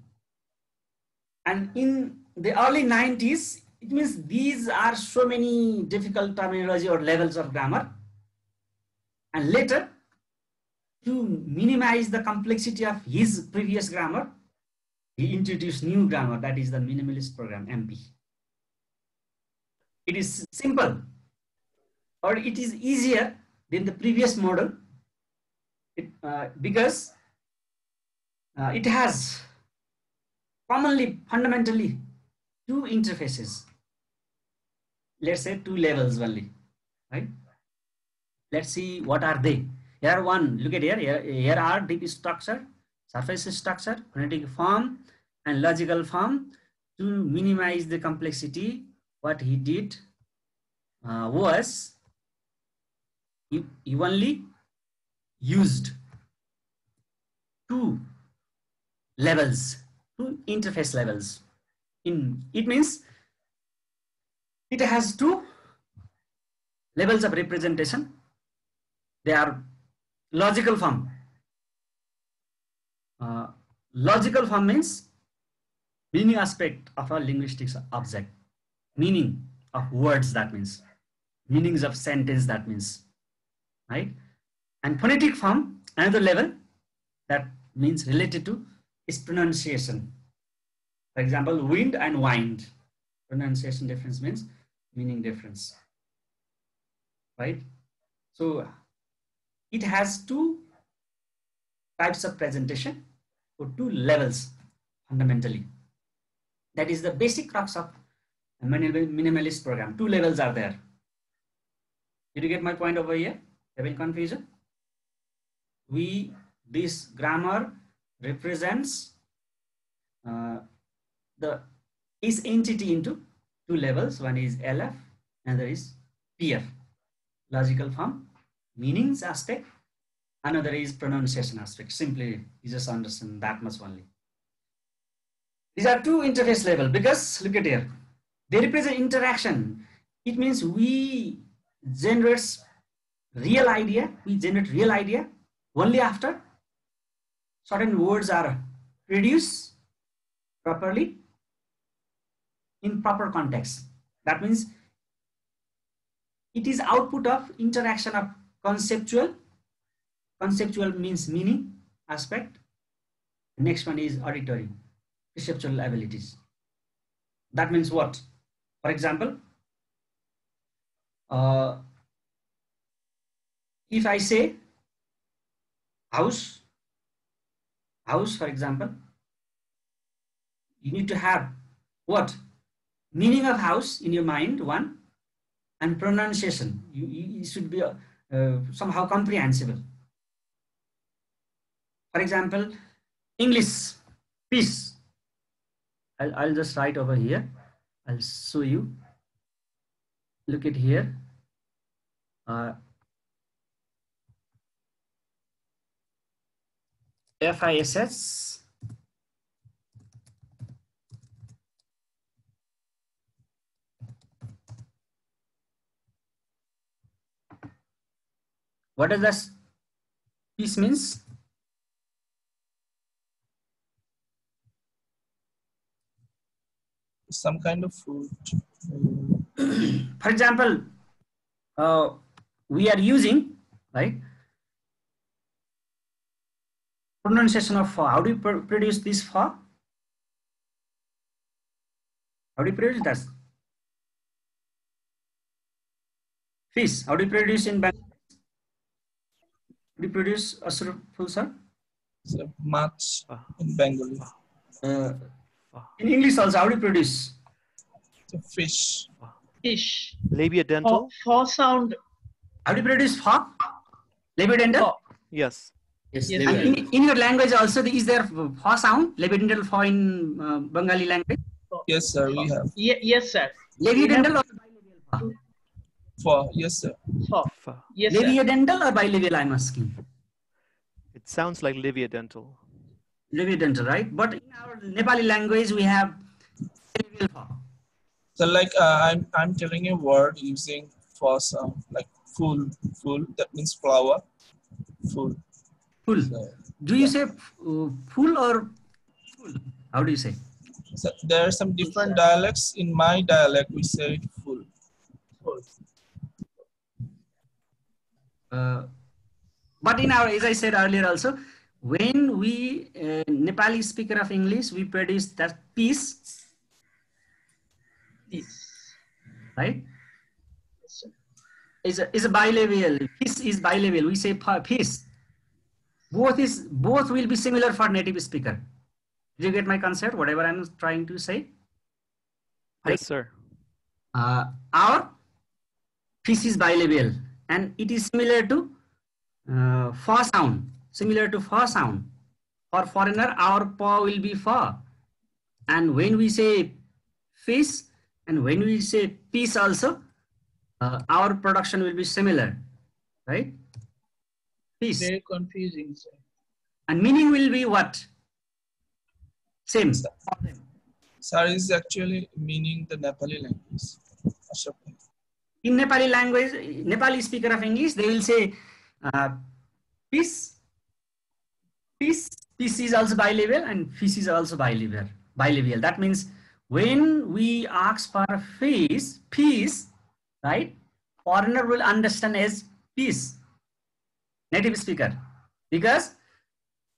And in the early 90s, it means these are so many difficult terminology or levels of grammar. And later, to minimize the complexity of his previous grammar, he introduced new grammar, that is the Minimalist Program, MP. It is simple, or it is easier than the previous model, because it has fundamentally two interfaces. Let's say two levels only, right? Let's see what are they. Here one, look at here. Here are deep structure, surface structure, phonetic form, and logical form. To minimize the complexity, what he did was he only used two levels, two interface levels. It means it has two levels of representation. They are logical form. Logical form means meaning aspect of a linguistics object. Meaning of words, that means. Meanings of sentence, that means. Right? And phonetic form, another level that means related to is pronunciation. For example, wind and wind. Pronunciation difference means meaning difference. Right? So it has two types of presentation or two levels fundamentally. That is the basic crux of a minimalist program. Two levels are there. Did you get my point over here? Having confusion? This grammar represents this entity into two levels. One is LF, another is PF. Logical form, meanings aspect, another is pronunciation aspect. Simply, you just understand that much only. These are two interface level because look at here. They represent interaction. It means we generate real idea. We generate real idea only after certain words are produced properly in proper context. That means it is output of interaction of conceptual. Conceptual means meaning aspect. The next one is auditory, perceptual abilities. That means what? For example, if I say house, for example, you need to have what? Meaning of house in your mind, one, and pronunciation. You should be somehow comprehensible. For example, English, peace. I'll just write over here. I'll show you. Look at here. FISS. What does that peace means? Some kind of food. For example, we are using, right, pronunciation of fa. How do you produce this fa? How do you produce that? Fish. How do you produce in Bengali? How do you produce Asraful sir? So much in Bengali. In English also, how do you produce? So fish. Fish. Labia dental. For sound. How do you produce for? Labiodental? Yes. Yes, Yes, labia. In your language also, is there for sound? Labiodental for in Bengali language? Yes, sir. We have. Yes, sir. Labiodental or bilabial? For yes, sir. For. Yes, sir. Labiodental or bilabial, I'm asking. It sounds like labia dental. Labiodental, right? But in our Nepali language, we have bilabial for. So like I'm telling a word using for sound like full. That means flower. Full. Full. So, Do you say full or full? How do you say? so there are some different dialects. In my dialect, we say it full. But in our, as I said earlier also, when we Nepali speaker of English, we produce that piece, right? Is a bilabial. Piece is bilabial. We say piece. Both will be similar for native speaker. Did you get my concept? Whatever I'm trying to say. Right? Yes, sir. Our piece is bilabial, and it is similar to fa sound. Similar to fa sound. For foreigner, our pa will be fa. And when we say fish and when we say piece also, our production will be similar, right? Piece. Very confusing, sir. And meaning will be what? Same. Sir is actually meaning the Nepali language. In Nepali language, Nepali speaker of English, they will say piece. Piece is also bilabial and fish is also bilabial. That means when we ask for fish, piece, right? Foreigner will understand as piece. Native speaker, because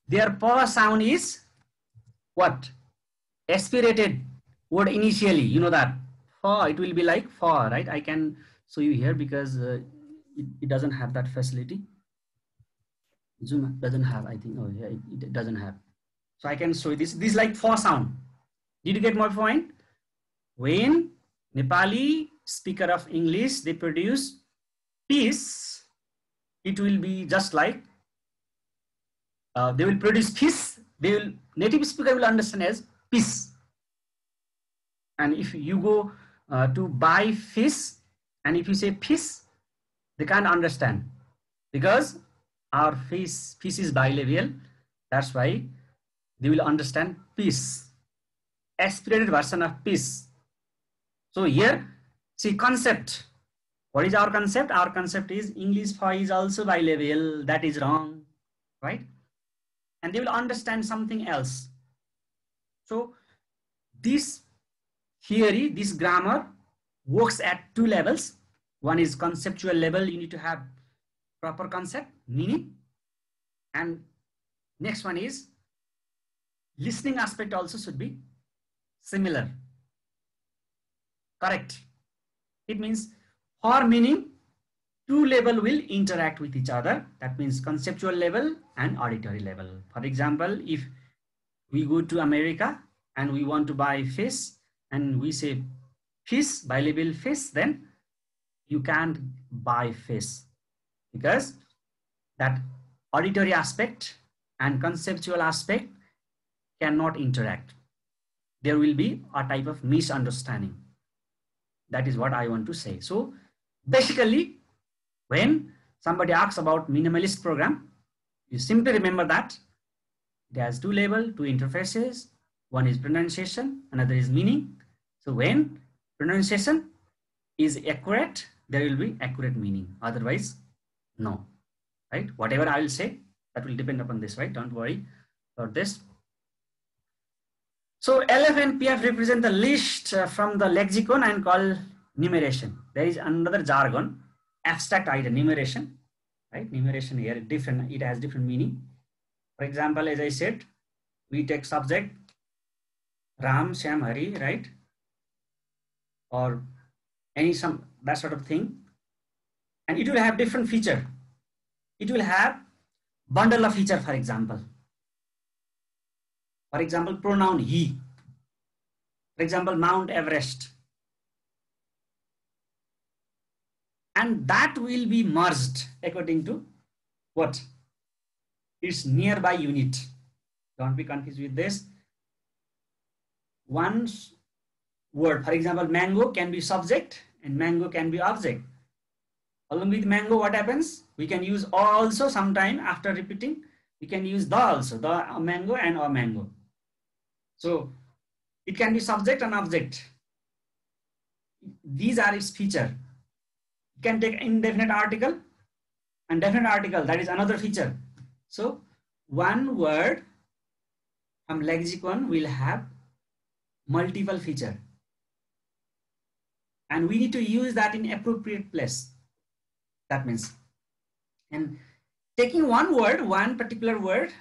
their pa sound is what? Aspirated word initially, you know that. Fa, it will be like fa, right? I can show you here because it doesn't have that facility. Zoom doesn't have, I think. Oh yeah, it doesn't have. So I can show you this. This is like fa sound. Did you get my point? When Nepali speaker of English, they produce piece, it will be just like they will produce fish. Native speaker will understand as piece. And if you go to buy fish, and if you say fish, they can't understand because our fish is bilabial. That's why they will understand piece, aspirated version of piece. So here, see concept. What is our concept? Our concept is English fa is also bilabial. That is wrong, right? And they will understand something else. So this theory, this grammar works at two levels. One is conceptual level. You need to have proper concept, meaning. And next one is listening aspect also should be similar. Correct. It means for meaning, two level will interact with each other. That means conceptual level and auditory level. For example, if we go to America and we want to buy fish and we say fish, bilabial fish, then you can't buy fish because that auditory aspect and conceptual aspect cannot interact. There will be a type of misunderstanding. That is what I want to say. So basically, when somebody asks about minimalist program, you simply remember that it has two levels, two interfaces. One is pronunciation, another is meaning. So when pronunciation is accurate, there will be accurate meaning. Otherwise, no. Right? Whatever I will say, that will depend upon this, right? Don't worry about this. So LF and PF represent the list from the lexicon and called numeration. There is another jargon, abstract idea, numeration, right? Numeration here different, it has different meaning. For example, as I said, we take subject Ram, Shyam, Hari, right? Or any that sort of thing. and it will have different feature. It will have bundle of feature, for example. For example, pronoun he. For example, Mount Everest. And that will be merged according to what? Its nearby unit. Don't be confused with this. One word, for example, mango can be subject and mango can be object. Along with mango, what happens? We can use also sometime after repeating. We can use the also, the mango and a mango. So it can be subject and object. These are its feature. You can take indefinite article and definite article. That is another feature. So one word from lexicon will have multiple feature. And we need to use that in appropriate place. That means, and taking one word, one particular word,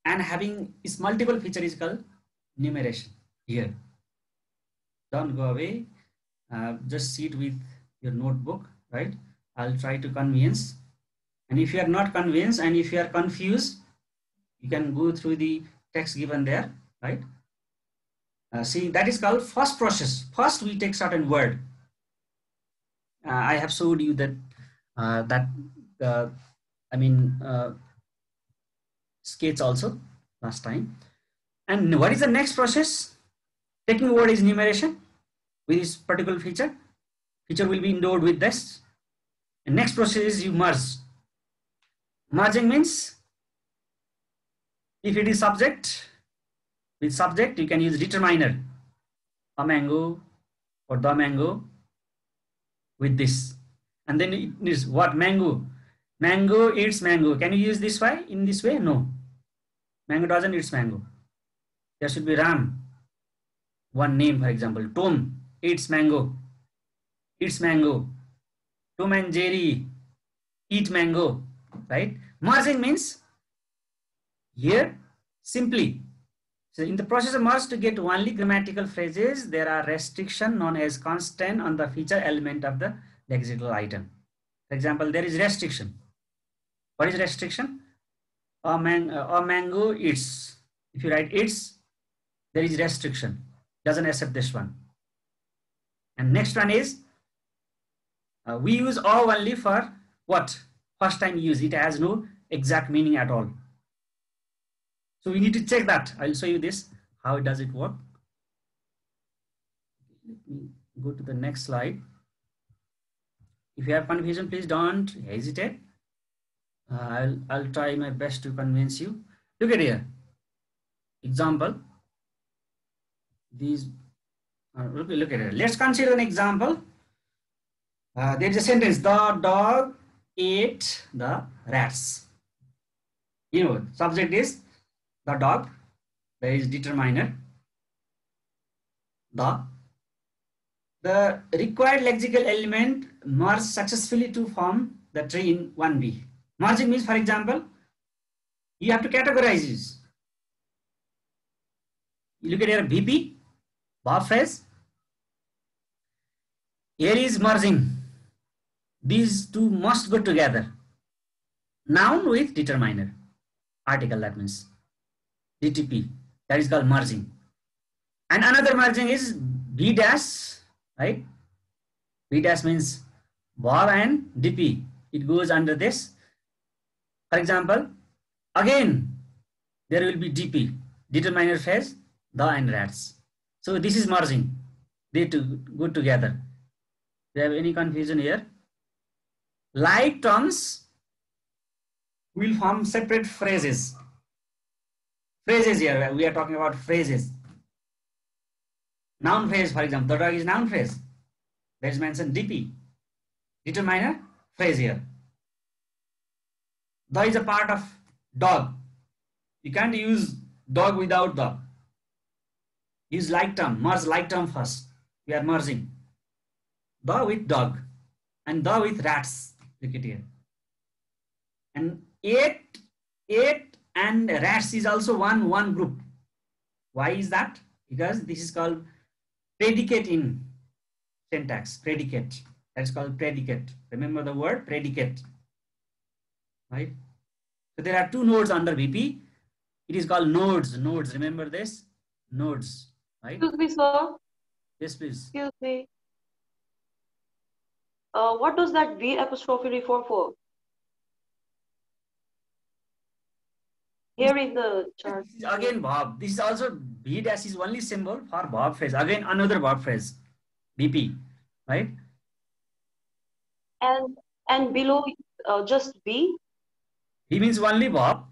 and having its multiple feature is called numeration here. Don't go away. Just sit with your notebook, right? I'll try to convince. And if you are not convinced and if you are confused, you can go through the text given there, right? See, that is called first process. First, we take certain word. I have showed you that sketch also last time. And what is the next process? Taking word is numeration with this particular feature. Feature will be endowed with this. And next process is you merge. Merging means if it is subject, with subject you can use determiner, a mango or the mango with this. And then it is what? Mango. Mango eats mango. Can you use this way? In this way? No. Mango doesn't eat mango. There should be Ram. One name, for example. Tom eats mango. Eats mango. Tom and Jerry eat mango. Right? Merging means here simply. So in the process of merge, to get only grammatical phrases, there are restrictions known as constant on the feature element of the lexical item. For example, there is restriction. What is restriction? A mango eats. If you write eats, there is restriction. Doesn't accept this one. And next one is we use all only for what? First time use. It has no exact meaning at all. So we need to check that. I'll show you this. How does it work? Let me go to the next slide. If you have confusion, please don't hesitate. I'll try my best to convince you. Look at here. Example. These. Look at it. Let's consider an example. There is a sentence. The dog ate the rats. You know, subject is the dog. There is determiner. The required lexical element merged successfully to form the tree in 1B. Merging means, for example, you have to categorize this. You look at your BP, verb phrase. Here is merging. These two must go together. Noun with determiner. Article, that means DTP. That is called merging. And another merging is B dash, right? B dash means verb and DP. It goes under this. For example, again, there will be DP, determiner phrase, the and rats. So this is merging. They two go together. Do you have any confusion here? Like terms will form separate phrases. Phrases here, we are talking about phrases. Noun phrase, for example, the dog is noun phrase. That is mentioned DP. Determiner phrase here. The is a part of dog. You can't use dog without the. Use like term, merge like term first. We are merging. The with dog and the with rats. Look at here. And ate and rats is also one group. Why is that? Because this is called predicate in syntax. Predicate. That's called predicate. Remember the word predicate, right? So there are two nodes under VP. It is called nodes. Nodes. Remember this? Nodes, right? Excuse me, sir. Yes, please. Excuse me. What does that V apostrophe refer for? Here in the chart. This is again verb. This is also V dash is only symbol for verb phrase. Again another verb phrase, BP, right? And below just V. V means only verb.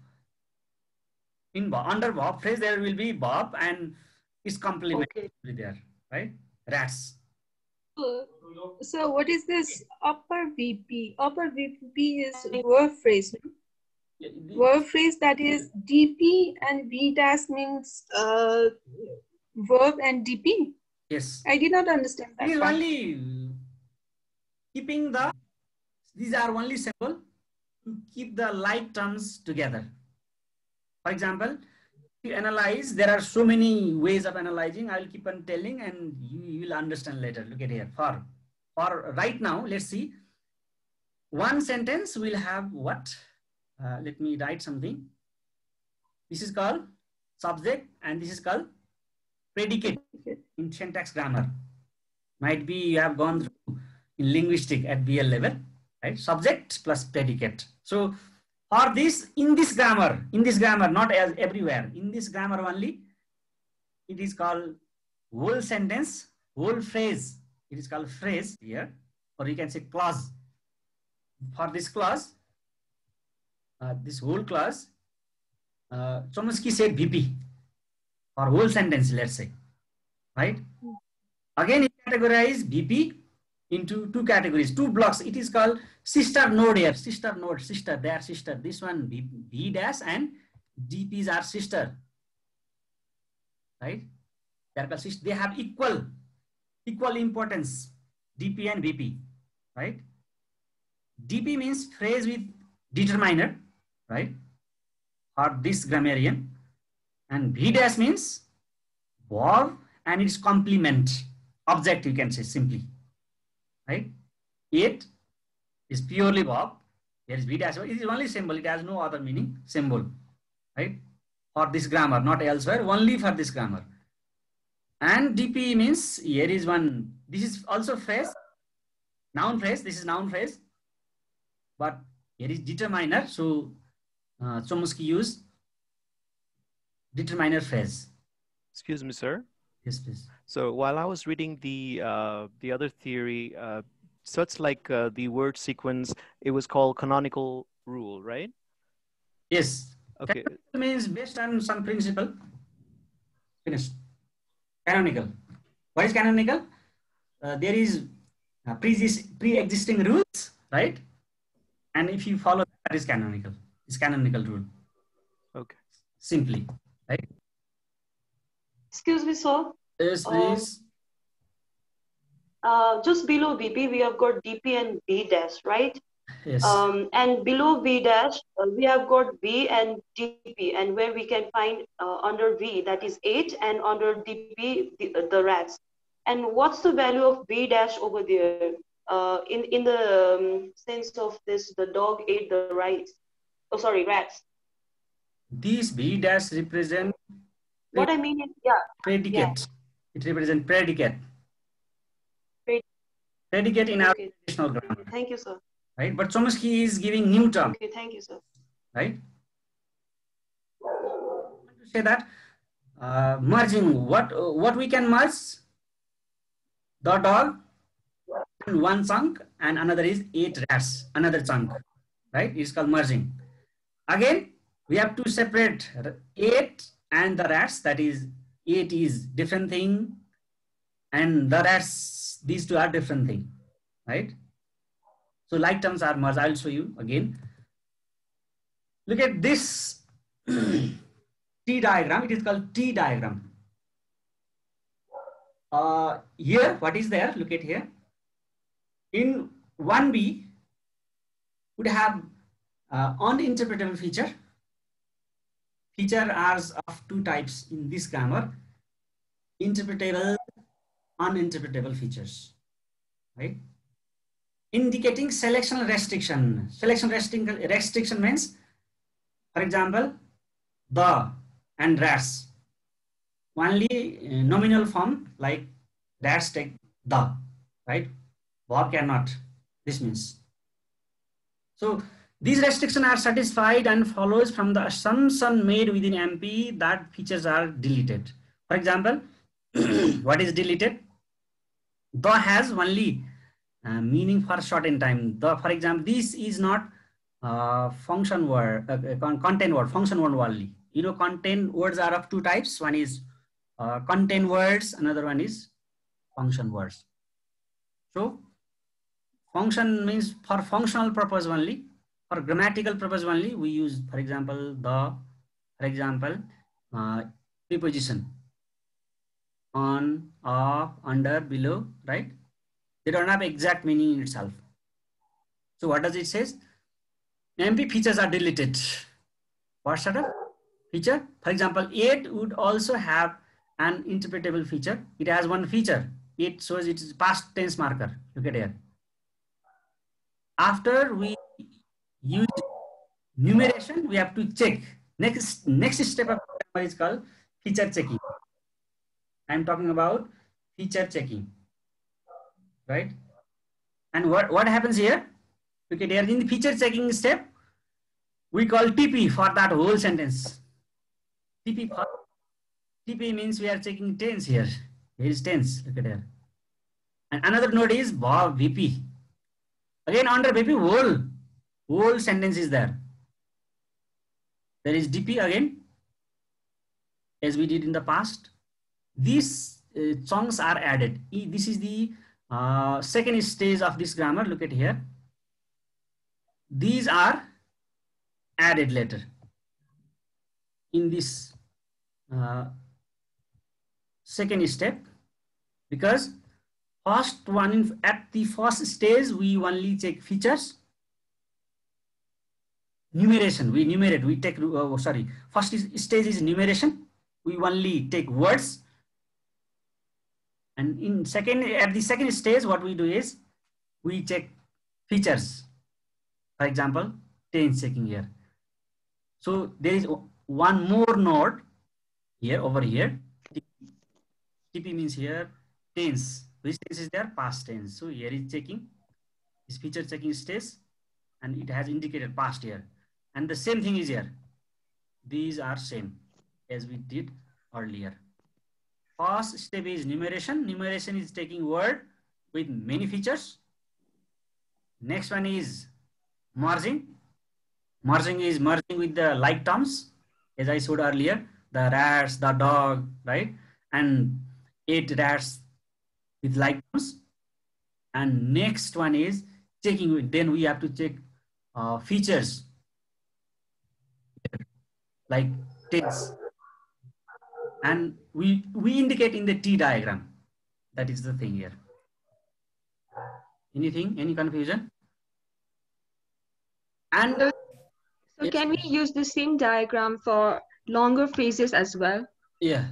Under verb phrase there will be verb and its complement will be there, right? Rats. So what is this upper VP? Upper VP is verb phrase. Verb phrase that is DP and V dash means verb and DP. Yes. I did not understand that. It is only keeping the, these are only symbol to keep the like terms together. For example, to analyze, there are so many ways of analyzing. I will keep on telling and you will understand later. Look at here. For right now, let's see. One sentence will have what? Let me write something. This is called subject and this is called predicate in syntax grammar. Might be you have gone through in linguistic at BL level, right? Subject plus predicate. So for this, in this grammar, not as everywhere, in this grammar only, it is called whole sentence, whole phrase. It is called phrase here, or you can say clause. For this clause, this whole clause, Chomsky said VP for whole sentence, let's say, right? Again, he categorized VP into two categories, two blocks. It is called sister node here, sister node, sister, they are sister. This one V dash and DPs are sister, right? They are called sister. They have equal importance, DP and VP, right? DP means phrase with determiner, right? For this grammarian, and V dash means verb and its complement, object you can say simply, right? It is purely verb. There is V dash. It is only symbol. It has no other meaning. Symbol, right? For this grammar, not elsewhere. Only for this grammar. And DP means here is one. This is also phrase, noun phrase. This is noun phrase, but here is determiner. So Chomsky used determiner phrase. Excuse me, sir. Yes, please. So while I was reading the other theory, so it's like the word sequence, it was called canonical rule, right? Yes. Okay. Canonical means based on some principle. Finished. Canonical. What is canonical? There is pre-existing rules, right? And if you follow that is canonical. It's canonical rule. Okay. Simply, right? Excuse me, sir. Yes, please. Just below VP, we have got DP and V dash, right? Yes. And below V dash, we have got V and DP, and where we can find under V, that is 8, and under DP, the rats. And what's the value of V dash over there? In the sense of this, the dog ate the rice. Oh, sorry, rats. These V dash represent what I mean is, yeah, predicate. Yeah. It represents predicate. Predicate in our traditional grammar. Thank you, sir. Right, but Chomsky is giving new term. Okay, thank you, sir. Right. To say that merging what we can merge, the dog and one chunk and another is 8 rats, another chunk, right? It's called merging. Again, we have to separate 8 and the rats, that is 8 is different thing and the rats, these two are different thing, right? So like terms are merged. I'll show you again. Look at this T diagram. It is called T diagram. Here, what is there? Look at here. In 1B, would have uninterpretable feature. Feature are of two types in this grammar: interpretable, uninterpretable features, right? indicating selection restriction. Selection restriction means, for example, the and rats. Only nominal form like rats take the, right? Verb cannot. This means. So these restrictions are satisfied and follows from the assumption made within MP that features are deleted. For example, what is deleted? The has only meaning for shortened time. The, for example, this is not function word, content word, function word only. You know, content words are of two types. One is content words, another one is function words. So function means for functional purpose only. For grammatical purpose only, we use, for example, the, for example, preposition on, off, under, below, right? They don't have exact meaning in itself. So what does it say? MP features are deleted. What sort of feature? For example, 8 would also have an interpretable feature. It has one feature. It shows it is past tense marker. Look at here. After we use numeration, we have to check. Next step of grammar is called feature checking. I'm talking about feature checking, right? And what happens here? Look at here, in the feature checking step, we call TP for that whole sentence. TP means we are checking tense here. Here is tense. Look at here. And another node is VP. Again, under VP, whole sentence is there. There is DP again, as we did in the past. These chunks are added. This is the second stage of this grammar. Look at here. These are added later in this second step, because first one, at the first stage, we only check features. Numeration, we numerate, we take, first stage is numeration. We only take words. And at the second stage, what we do is we check features. For example, tense checking here. So there is one more node here, over here. TP means here tense. Which tense is there? Past tense. So here is checking. This feature checking stage, and it has indicated past here. And the same thing is here. These are same as we did earlier. First step is numeration. Numeration is taking word with many features. Next one is merging. Merging is merging with the like terms, as I showed earlier. The rats, the dog, right? And 8 rats with like terms. And next one is checking. Then we have to check features like tense. And we indicate in the T diagram. That is the thing here. Anything? Any confusion? And so can we use the same diagram for longer phrases as well? Yeah.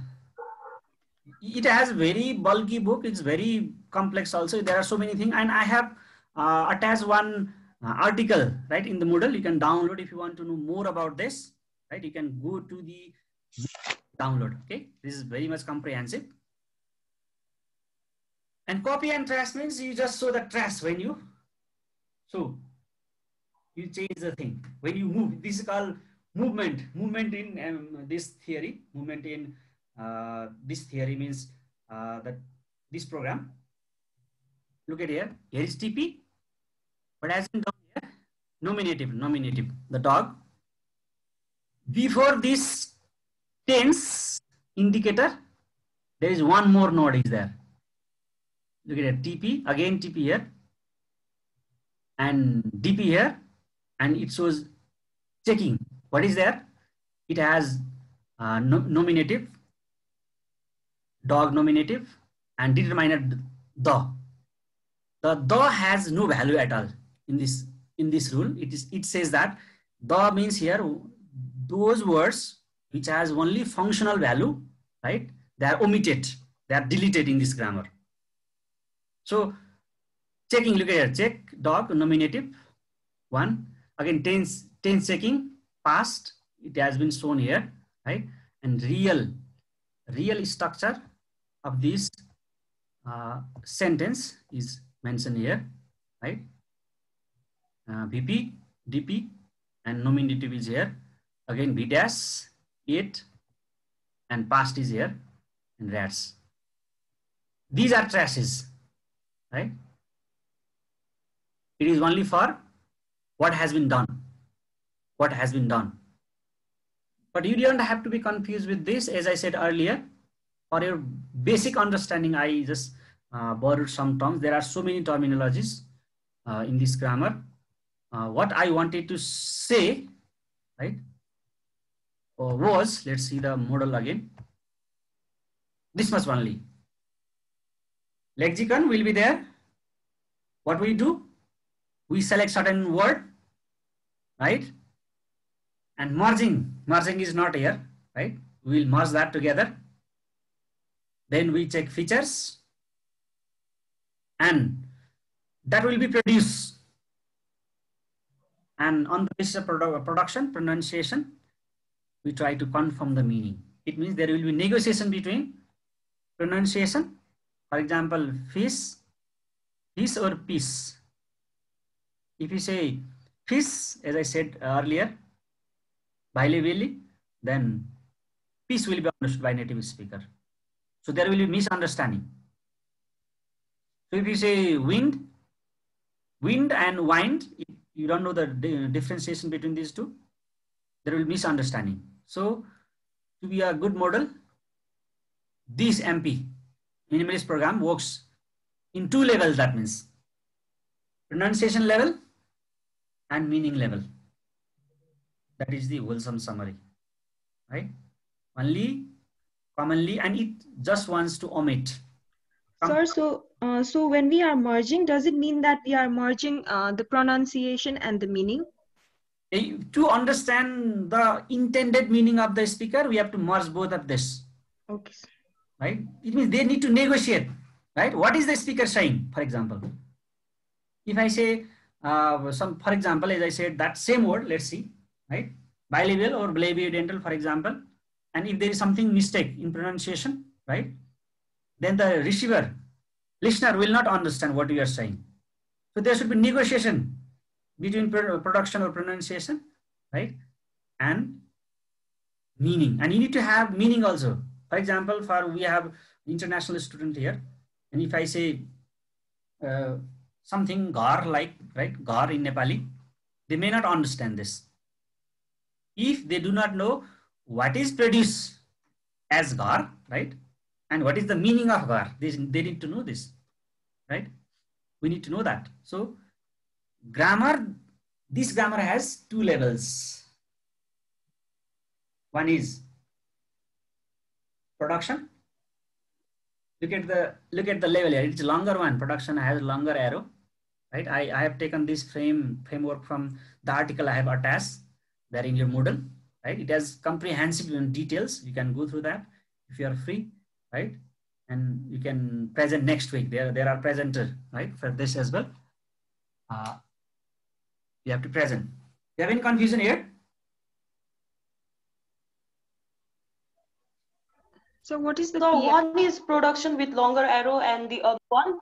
It has very bulky book. It's very complex also. There are so many things. And I have attached one article, right, in the Moodle. You can download if you want to know more about this, right? You can go to the download. Okay. This is very much comprehensive. And copy and trace means you just show the trace when you, so you change the thing. When you move, this is called movement. Movement in this theory, movement in this theory means that this program. Look at here. Here is TP. But as in down here, nominative, the dog. Before this tense indicator, there is one more node is there. Look at it, TP, again TP here, and DP here, and it shows checking. What is there? It has nominative, dog nominative, and determiner the. The has no value at all in this rule. It says that the means here those words which has only functional value, right? They are omitted, they are deleted in this grammar. So Checking, look at here, check, dog, nominative, 1. Again, tense checking, past, it has been shown here, right? And real structure of this sentence is mentioned here, right? VP, DP, and nominative is here. Again, V dash, 8, and past is here, and rats. These are trashes, right? It is only for what has been done. What has been done. But you don't have to be confused with this. As I said earlier, for your basic understanding, I just borrowed some terms. There are so many terminologies in this grammar. What I wanted to say, right, was, let's see the model again. This much only. Lexicon will be there. What we do? We select certain word, right? And merging is not here, right? We will merge that together. Then we check features, and that will be produced. And on the basis of production, pronunciation, we try to confirm the meaning. It means there will be negotiation between pronunciation. For example, fish or peace. If you say fish, as I said earlier, bilaterally, then peace will be understood by native speaker. So there will be misunderstanding. So if you say wind and wind, if you don't know the differentiation between these two, there will be misunderstanding. So to be a good model, this MP, Minimalist Program, works in 2 levels. That means pronunciation level and meaning level. That is the wholesome summary, right? Only commonly, and it just wants to omit. Sir, so when we are merging, does it mean that we are merging the pronunciation and the meaning? To understand the intended meaning of the speaker, we have to merge both of this. Okay. Right? It means they need to negotiate, right? What is the speaker saying, for example? If I say for example, as I said, that same word, let's see, right? Bilabial or labiodental, for example. And if there is something mistake in pronunciation, right? Then the listener will not understand what you are saying. So there should be negotiation between production or pronunciation, right? And meaning. And you need to have meaning also. For example, we have international student here. And if I say something gar like, right? Gar in Nepali, they may not understand this. If they do not know what is produced as gar, right? And what is the meaning of gar? They need to know this, right? We need to know that. So this grammar has 2 levels. One is production. Look at the level here. It's a longer one. Production has longer arrow, right? I have taken this framework from the article I have attached there in your Moodle, right? It has comprehensive details. You can go through that if you are free, right? And you can present next week. There are presenters, right, for this as well. You have to present. You have any confusion here? So what is the So one is production with longer arrow and the other one?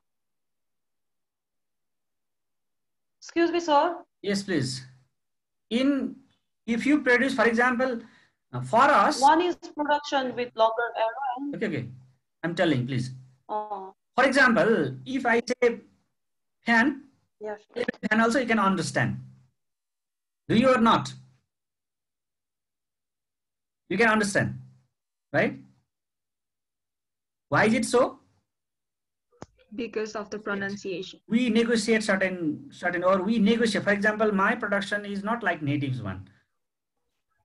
Excuse me, sir. Yes, please. If you produce, for example, for us. One is production with longer arrow. And... Okay. I'm telling, please. Oh. For example, if I say fan, yes, fan also you can understand. Do you or not? You can understand, right? Why is it so? Because of the pronunciation. We negotiate certain, or we negotiate. For example, my production is not like natives one.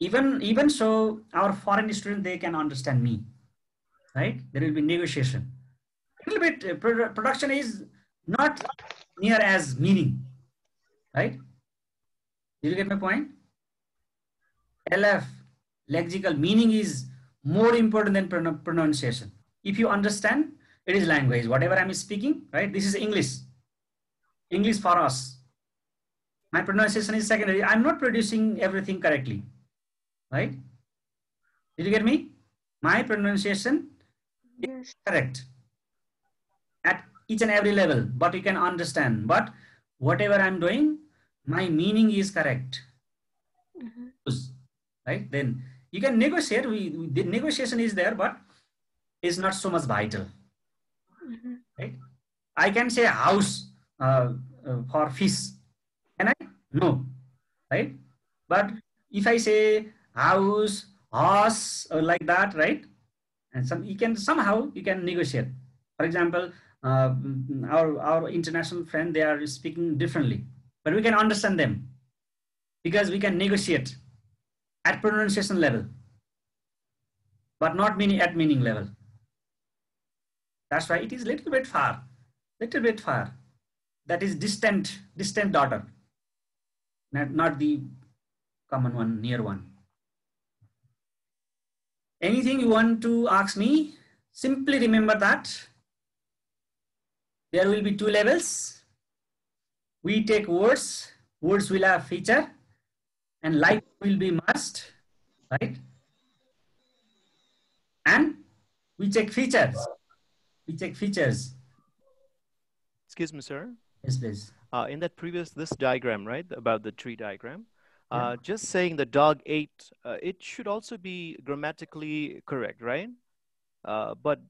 Even so, our foreign students, they can understand me, right? There will be negotiation. A little bit, production is not near as meaning, right? Did you get my point? LF, lexical meaning is more important than pronunciation. If you understand, it is language. Whatever I'm speaking, right? This is English. English for us. My pronunciation is secondary. I'm not producing everything correctly, right? Did you get me? My pronunciation is correct at each and every level, but you can understand. But whatever I'm doing, my meaning is correct. Right? Then you can negotiate. The negotiation is there, but it's not so much vital. Right? I can say house for fish. Can I? No. Right? But if I say house, horse, or like that, right? And you can negotiate. For example, our international friend, they are speaking differently, but we can understand them because we can negotiate at pronunciation level, but not at meaning level. That's why it is little bit far. That is distant daughter, not the common one, near one. Anything you want to ask me, simply remember that there will be two levels. We take words will have feature, and life will be must, right? And we check features. Excuse me, sir. Yes, please. In that this diagram, right, about the tree diagram, just saying the dog ate, it should also be grammatically correct, right? But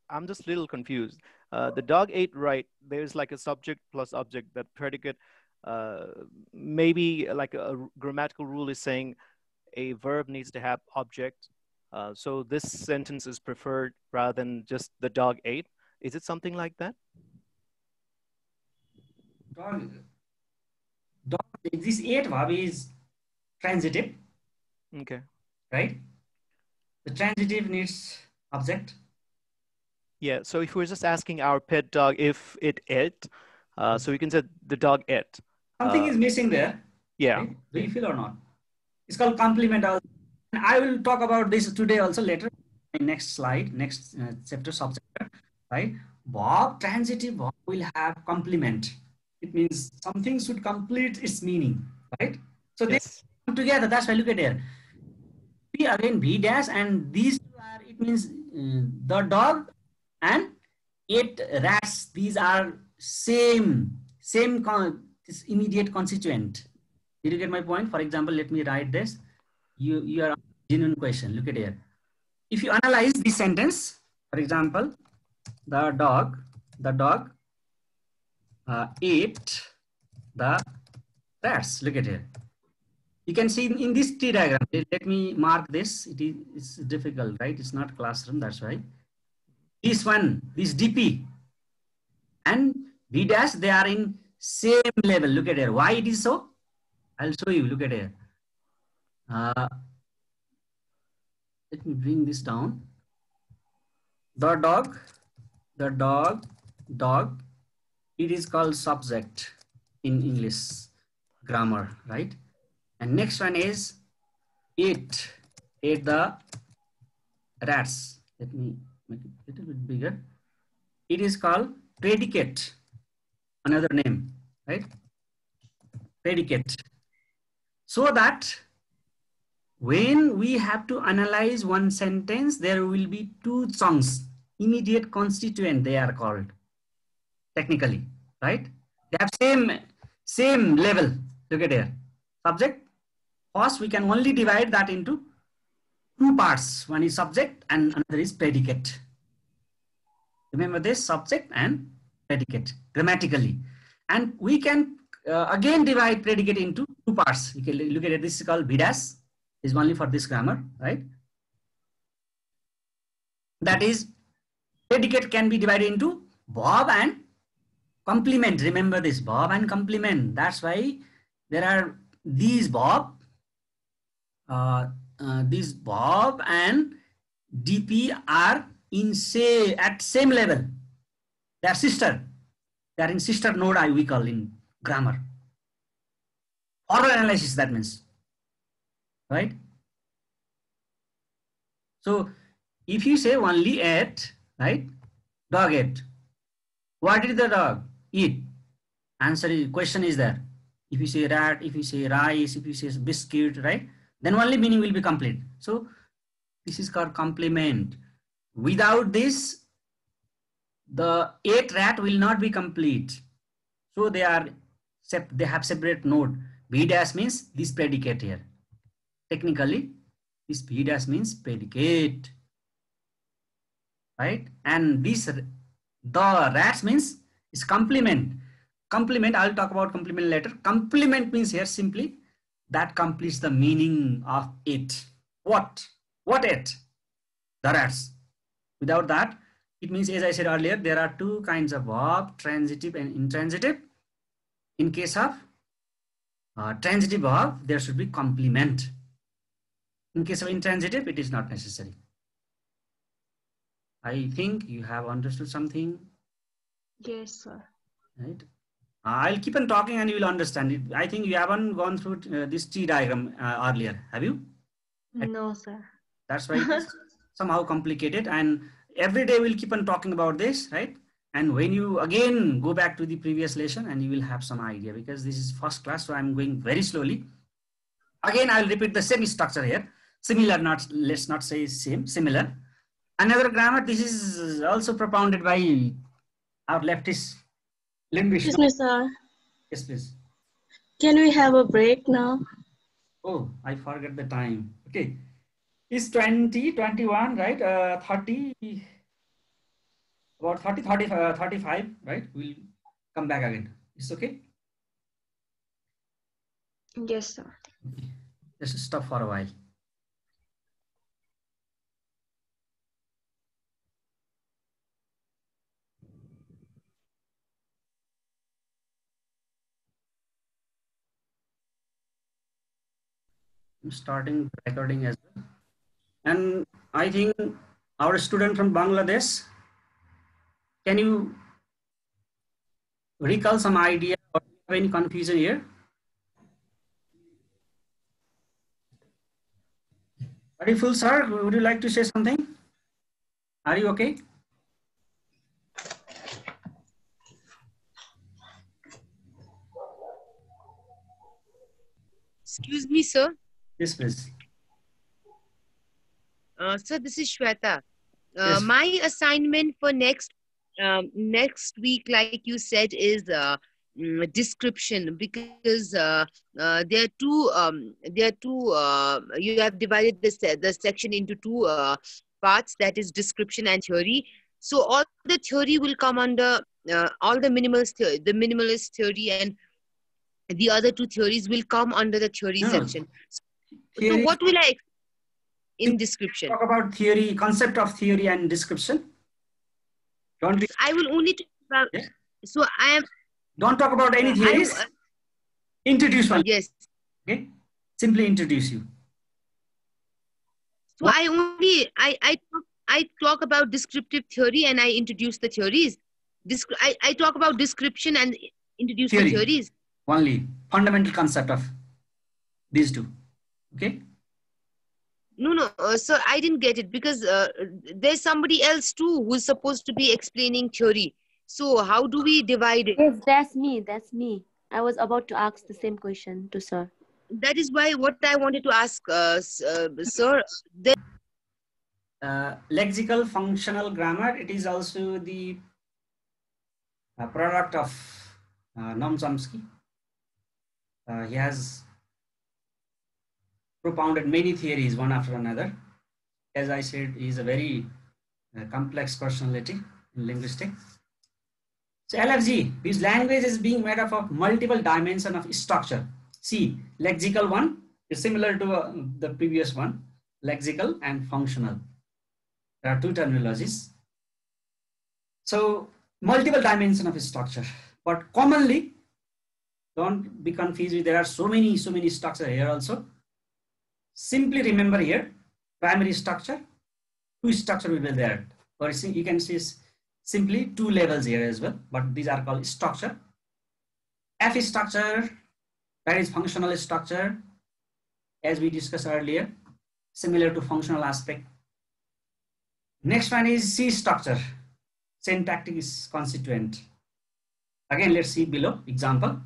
I'm just a little confused. The dog ate, right, there's like a subject plus object, that predicate. Maybe like a grammatical rule is saying a verb needs to have object. So this sentence is preferred rather than just the dog ate. Is it something like that? This ate verb is transitive. Okay. Right? The transitive needs object. Yeah, so if we're just asking our pet dog if it ate, so we can say the dog ate. Something is missing there. Yeah. Right? Do you feel or not? It's called complement. And I will talk about this today also later. In next slide, next chapter, subchapter, right? Verb, transitive verb will have complement. It means something should complete its meaning, right? So they come together. That's why look at here. P again B dash, and these two are, it means the dog and 8 rats. These are same this immediate constituent. Did you get my point? For example, let me write this. You are genuine question. Look at here. If you analyze this sentence, for example, the dog ate the rats. Look at here. You can see in this tree diagram. Let me mark this. It's difficult, right? It's not classroom. That's why. This one, this DP and B dash, they are in same level. Look at here. Why it is so? I'll show you. Look at here. Let me bring this down. The dog, it is called subject in English grammar, right? And next one is ate the rats. Let me make it a little bit bigger. It is called predicate, another name, right? Predicate. So that when we have to analyze one sentence, there will be two chunks, immediate constituent they are called, technically, right? They have same level. Look at here. Subject. First, we can only divide that into two parts. One is subject and another is predicate. Remember this, subject and predicate grammatically. And we can again divide predicate into two parts. You can look at it. This is called B dash. Is only for this grammar, right? That is, predicate can be divided into verb and complement. Remember this, verb and complement. That's why there are these verb and DP are at same level. They are sister. They are in sister node, we call in grammar. Oral analysis, that means. Right? So if you say only ate, right? Dog ate. What did the dog eat? Answer is, question is there. If you say rat, if you say rice, if you say biscuit, right? Then only meaning will be complete. So this is called complement. Without this, the ate rat will not be complete. So they have separate node. B dash means this predicate here. Technically, this B dash means predicate, right? And this the rats means is complement. Complement, I'll talk about complement later. Complement means here simply that completes the meaning of it. What it? The rats. Without that, it means, as I said earlier, there are two kinds of verb, transitive and intransitive. In case of transitive verb, there should be complement. In case of intransitive, it is not necessary. I think you have understood something. Yes, sir. Right. I'll keep on talking and you will understand it. I think you haven't gone through this tree diagram earlier, have you? No, sir. That's why it's somehow complicated, and every day we'll keep on talking about this, right? And when you again go back to the previous lesson, and you will have some idea, because this is first class, so I'm going very slowly. Again, I'll repeat the same structure here. Similar, let's not say same, similar. Another grammar, this is also propounded by our leftist linguist. Excuse me, sir. Yes, please. Can we have a break now? Oh, I forgot the time. Okay. It's 20, 21, right? 30, about 30, 35, right? We'll come back again. It's okay? Yes, sir. Just stop for a while. I'm starting recording as well. And I think our student from Bangladesh, can you recall some idea or have any confusion here? Are you full, sir? Would you like to say something? Are you okay? Excuse me, sir. Yes, please. Sir, this is Shweta. Yes. My assignment for next week, like you said, is description, because there are two. You have divided the section into two parts, that is description and theory. So all the theory will come under all the minimalist theory, and the other two theories will come under the theory section. Theory, so what will I in description? Talk about theory, concept of theory and description. Don't we? I will only talk about. Yeah. So I am. Don't talk about any theories. Introduce one. Yes. Okay. Simply introduce you. So what? I talk about descriptive theory and I introduce the theories. I talk about description and introduce the theories. Only fundamental concept of these two. Okay. No, sir, I didn't get it, because there's somebody else too who's supposed to be explaining theory. So how do we divide it? Yes, that's me. That's me. I was about to ask the same question to sir. That is why what I wanted to ask, sir. Lexical functional grammar. It is also the product of Noam Chomsky. He has propounded many theories one after another. As I said, he is a very complex personality in linguistics. So LFG, this language is being made up of multiple dimensions of structure. See, lexical one is similar to the previous one, lexical and functional. There are two terminologies. So multiple dimensions of structure, but commonly, don't be confused with, there are so many structures here also. Simply remember here, primary structure, two structure will be there. Or you can see simply two levels here as well, but these are called structure. F structure, that is functional structure, as we discussed earlier, similar to functional aspect. Next one is C structure, syntactic is constituent. Again, let's see below example.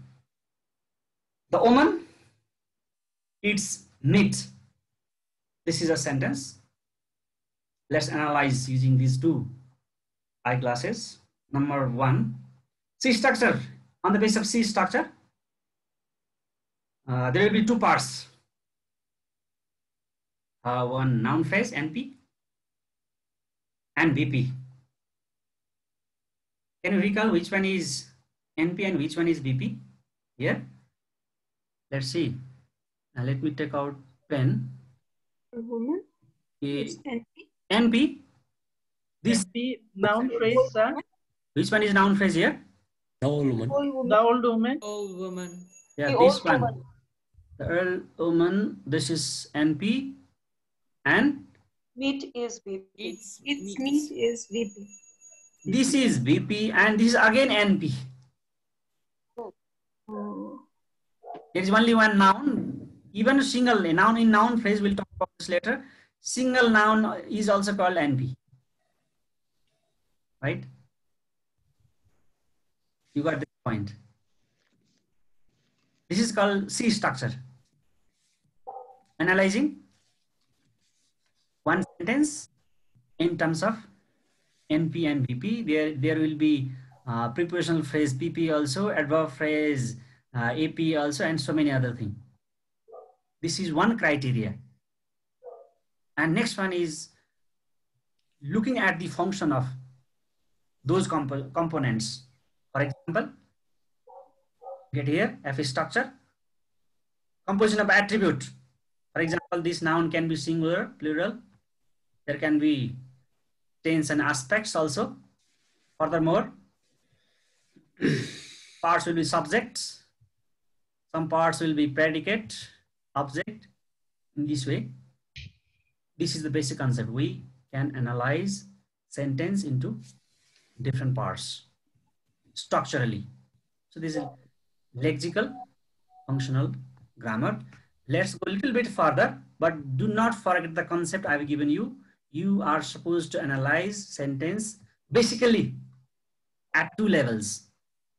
The woman eats meat. This is a sentence. Let's analyze using these two eyeglasses. Number one, C structure. On the basis of C structure, there will be two parts. One noun phrase, NP, and VP. Can you recall which one is NP and which one is VP? Here, let's see. Let me take out pen. A woman. It's NP. NP. This NP noun phrase, sir. Which one is noun phrase here? The old woman. The old woman. Old woman. Yeah, The this old one. woman. The old woman. This is NP, and Meat is VP. Its meat is VP. this is VP, and this is again NP. Oh. There is only one noun. Even a single noun in noun phrase, we'll talk about this later. Single noun is also called NP. Right? You got this point. This is called C structure. Analyzing one sentence in terms of NP and VP. There will be prepositional phrase PP also, adverb phrase AP also, and so many other things. This is one criteria. And next one is looking at the function of those components. For example, get here F structure, composition of attribute. For example, this noun can be singular, plural. There can be tense and aspects also. Furthermore, parts will be subjects. Some parts will be predicate, object. In this way, this is the basic concept. We can analyze sentence into different parts structurally. So this is lexical, functional grammar. Let's go a little bit further, but do not forget the concept I've given you. You are supposed to analyze sentence basically at two levels.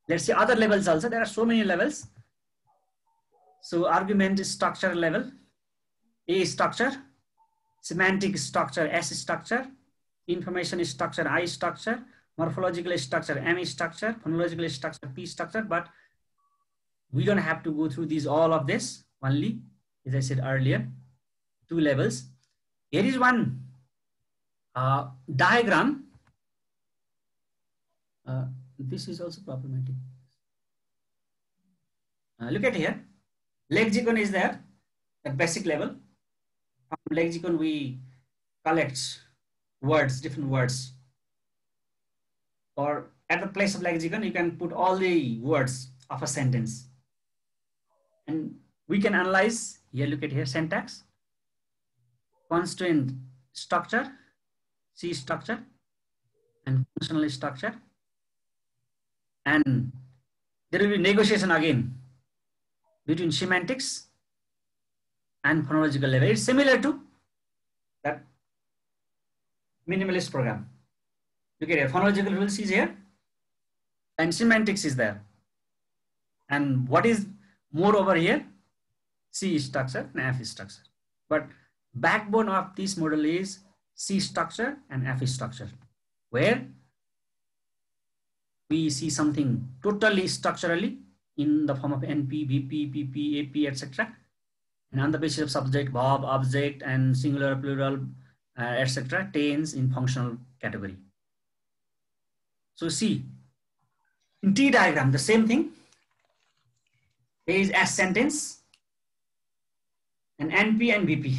Let's see other levels also. There are so many levels. So argument structure level, A structure, semantic structure, S structure, information structure, I structure, morphological structure, M structure, phonological structure, P structure. But we don't have to go through these, all of this, only, as I said earlier, two levels. Here is one diagram. This is also problematic. Look at here. Lexicon is there at basic level. From lexicon, we collect words, different words. Or at the place of lexicon, you can put all the words of a sentence. And we can analyze, here, look at here, syntax, constraint structure, C structure, and functional structure. And there will be negotiation again between semantics and phonological level. It's similar to that minimalist program. Look at here, phonological rules is here and semantics is there. And what is more over here? C structure and F structure. But backbone of this model is C structure and F structure, where we see something totally structurally in the form of NP, VP, PP, AP, etc. And on the basis of subject, verb, object, and singular, plural, etc. tense in functional category. So see, in T diagram, the same thing. There is S sentence and NP and VP.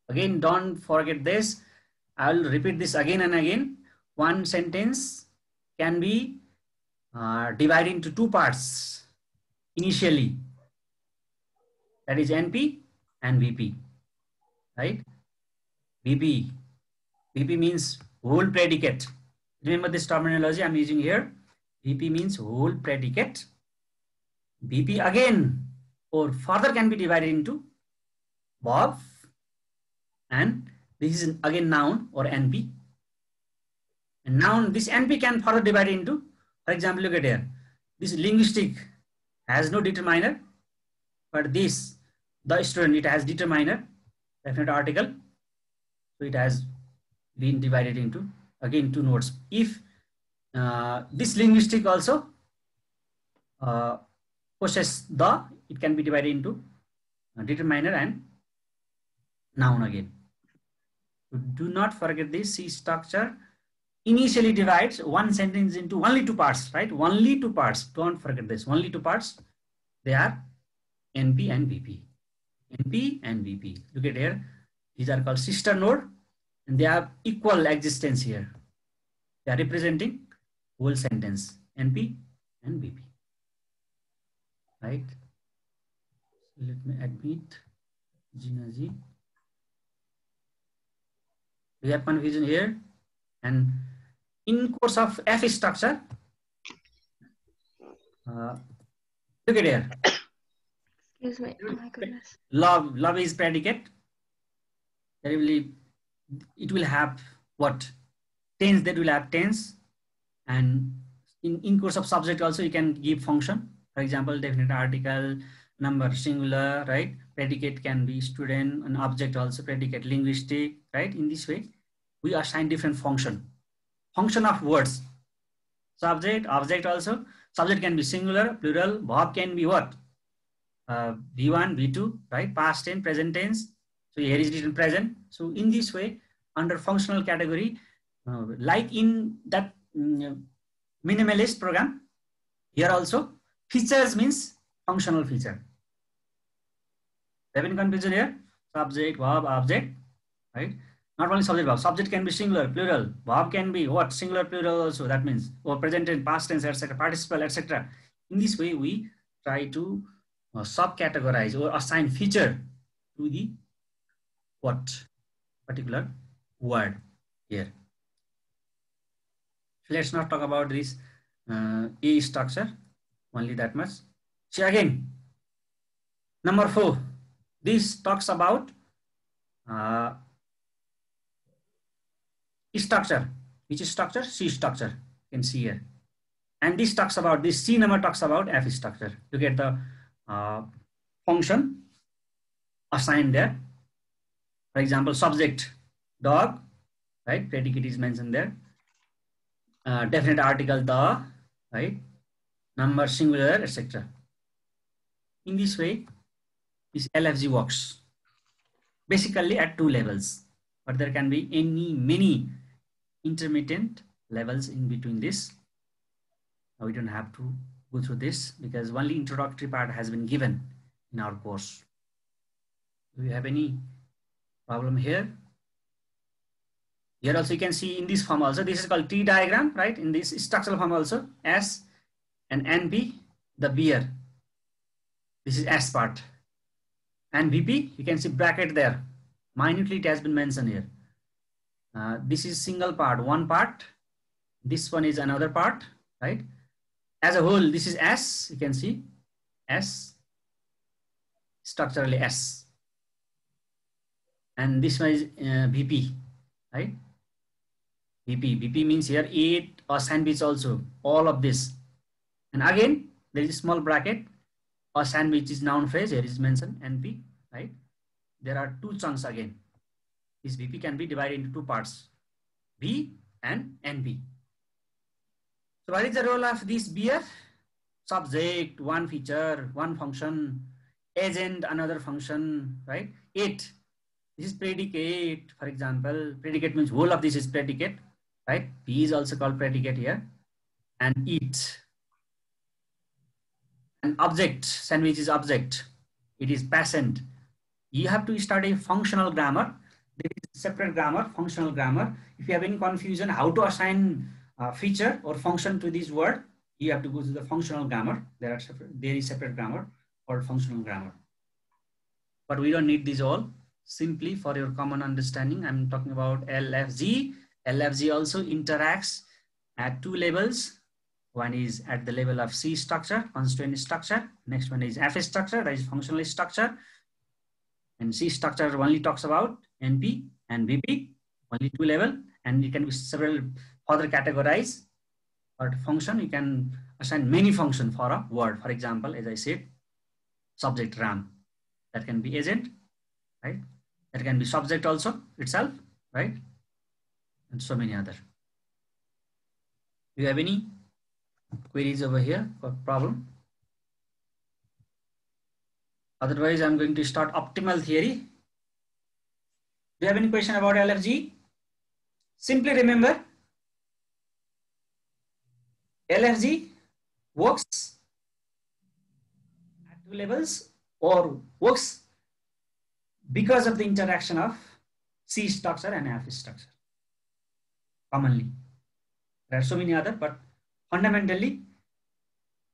Again, don't forget this. I will repeat this again and again. One sentence can be divided into two parts initially. That is NP and VP, right? VP. VP means whole predicate. Remember this terminology I'm using here. VP means whole predicate. VP again or further can be divided into verb, and this is again noun or NP. And noun, this NP can further divide into For example, look at here. This linguistic has no determiner, but this, the student, it has determiner, definite article. So it has been divided into, again, two nodes. If this linguistic also possess the, it can be divided into determiner and noun again. So do not forget this. C structure initially divides one sentence into only two parts, right? Only two parts. Don't forget this. Only two parts. They are NP and VP. NP and VP. Look at here. These are called sister node, and they have equal existence here. They are representing whole sentence. NP and VP. Right? So let me admit Gina Ji. We have confusion here, and in course of F structure, look at here. Excuse me. Oh my goodness. Love is predicate. It will have what? Tense, that will have tense. And in course of subject also, you can give function. For example, definite article, number singular, right? Predicate can be student, and object also predicate linguistic, right? In this way, we assign different function of words. Subject, object also. Subject can be singular, plural. Verb can be what? V1, V2, right? Past tense, present tense. So here is written present. So in this way, under functional category, like in that minimalist program, here also features means functional feature. Have any confusion here? Subject, verb, object, right? Not only subject, verb. Subject can be singular, plural. Verb can be what? Singular, plural also. That means or present tense, past tense, etc. Participle, etc. In this way, we try to subcategorize or assign feature to the what particular word here. Let's not talk about this A structure, only that much. So again, number 4, this talks about structure. Which is structure? C structure. You can see here. And this talks about, this C number talks about F structure. You get the function assigned there. For example, subject, dog, right? Predicate is mentioned there. Definite article, the, right? Number, singular, etc. In this way, this LFG works. Basically at 2 levels, but there can be many intermittent levels in between this. Now we don't have to go through this because only introductory part has been given in our course. Do you have any problem here? Here also you can see in this form also, this is called T diagram, right? In this structural form also, S and NP, the beer. This is S part. And VP, you can see bracket there. Minutely it has been mentioned here. This is single part, one part. This one is another part, right? As a whole, this is S, you can see S, structurally S. And this one is VP, right? VP means here 8 or sandwich also, all of this. And again, there is a small bracket or sandwich is noun phrase, here is mentioned NP, right? There are 2 chunks again. This VP can be divided into 2 parts, V and NP. So what is the role of this beer? Subject, one feature, one function, agent, another function, right? 8. This is predicate, for example. Predicate means whole of this is predicate, right? P is also called predicate here. And eat. And object, sandwich is object. It is present. You have to study functional grammar. There is separate grammar, functional grammar. If you have any confusion how to assign feature or function to this word, you have to go to the functional grammar. There is separate grammar called functional grammar. But we don't need these all. Simply for your common understanding, I'm talking about LFG. LFG also interacts at 2 levels. One is at the level of C structure, constituent structure. Next one is F structure, that is functional structure. And C structure only talks about NP and VP, only 2 level. And it can be several further categorized. But function, you can assign many function for a word. For example, as I said, subject RAM. That can be agent, right? That can be subject also itself, right? And so many other. Do you have any queries over here or problem? Otherwise, I'm going to start optimal theory. Do you have any question about LFG? Simply remember, LFG works at two levels or works because of the interaction of C structure and F structure. Commonly, there are so many other, but fundamentally,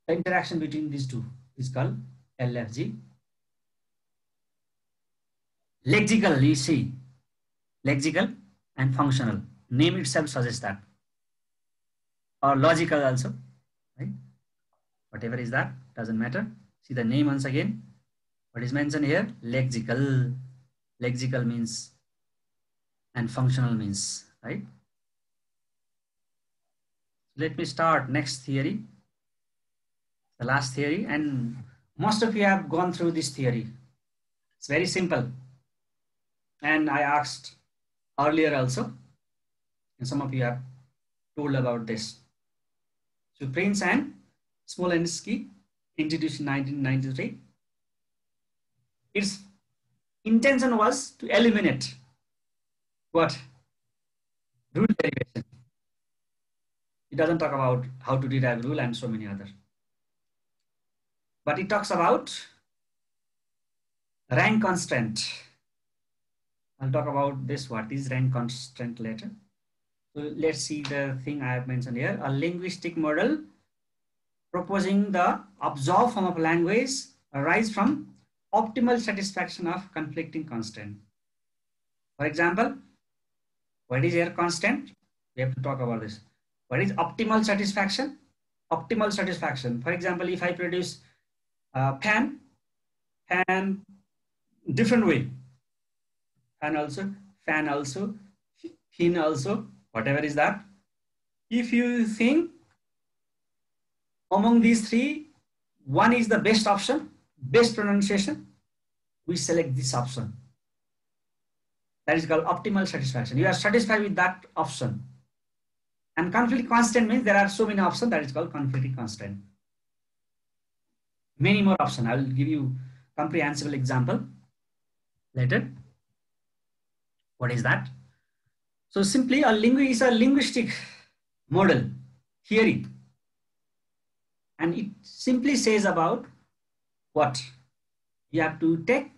the interaction between these two is called LFG. Lexical, you see, lexical and functional. Name itself suggests that. Or logical also, right? Whatever is that, doesn't matter. See the name once again. What is mentioned here? Lexical. Lexical means and functional means, right? Let me start next theory. The last theory, and most of you have gone through this theory. It's very simple. And I asked earlier also, and some of you have told about this. So Prince and Smolensky introduced in 1993. Its intention was to eliminate what? Rule derivation. It doesn't talk about how to derive rule and so many other. But it talks about rank constraint. I'll talk about this, what is rank constraint later. So let's see the thing I have mentioned here. A linguistic model proposing the observed form of language arise from optimal satisfaction of conflicting constraint. For example, what is here constant? We have to talk about this. What is optimal satisfaction? Optimal satisfaction. For example, if I produce fan different way, fan also, fin also, whatever is that. If you think among these three, one is the best option, best pronunciation, we select this option. That is called optimal satisfaction. You are satisfied with that option. And conflict constant means there are so many options, that is called conflicting constraint. Many more options. I will give you comprehensible example later. What is that? So simply a linguistic model theory. And it simply says about what? You have to take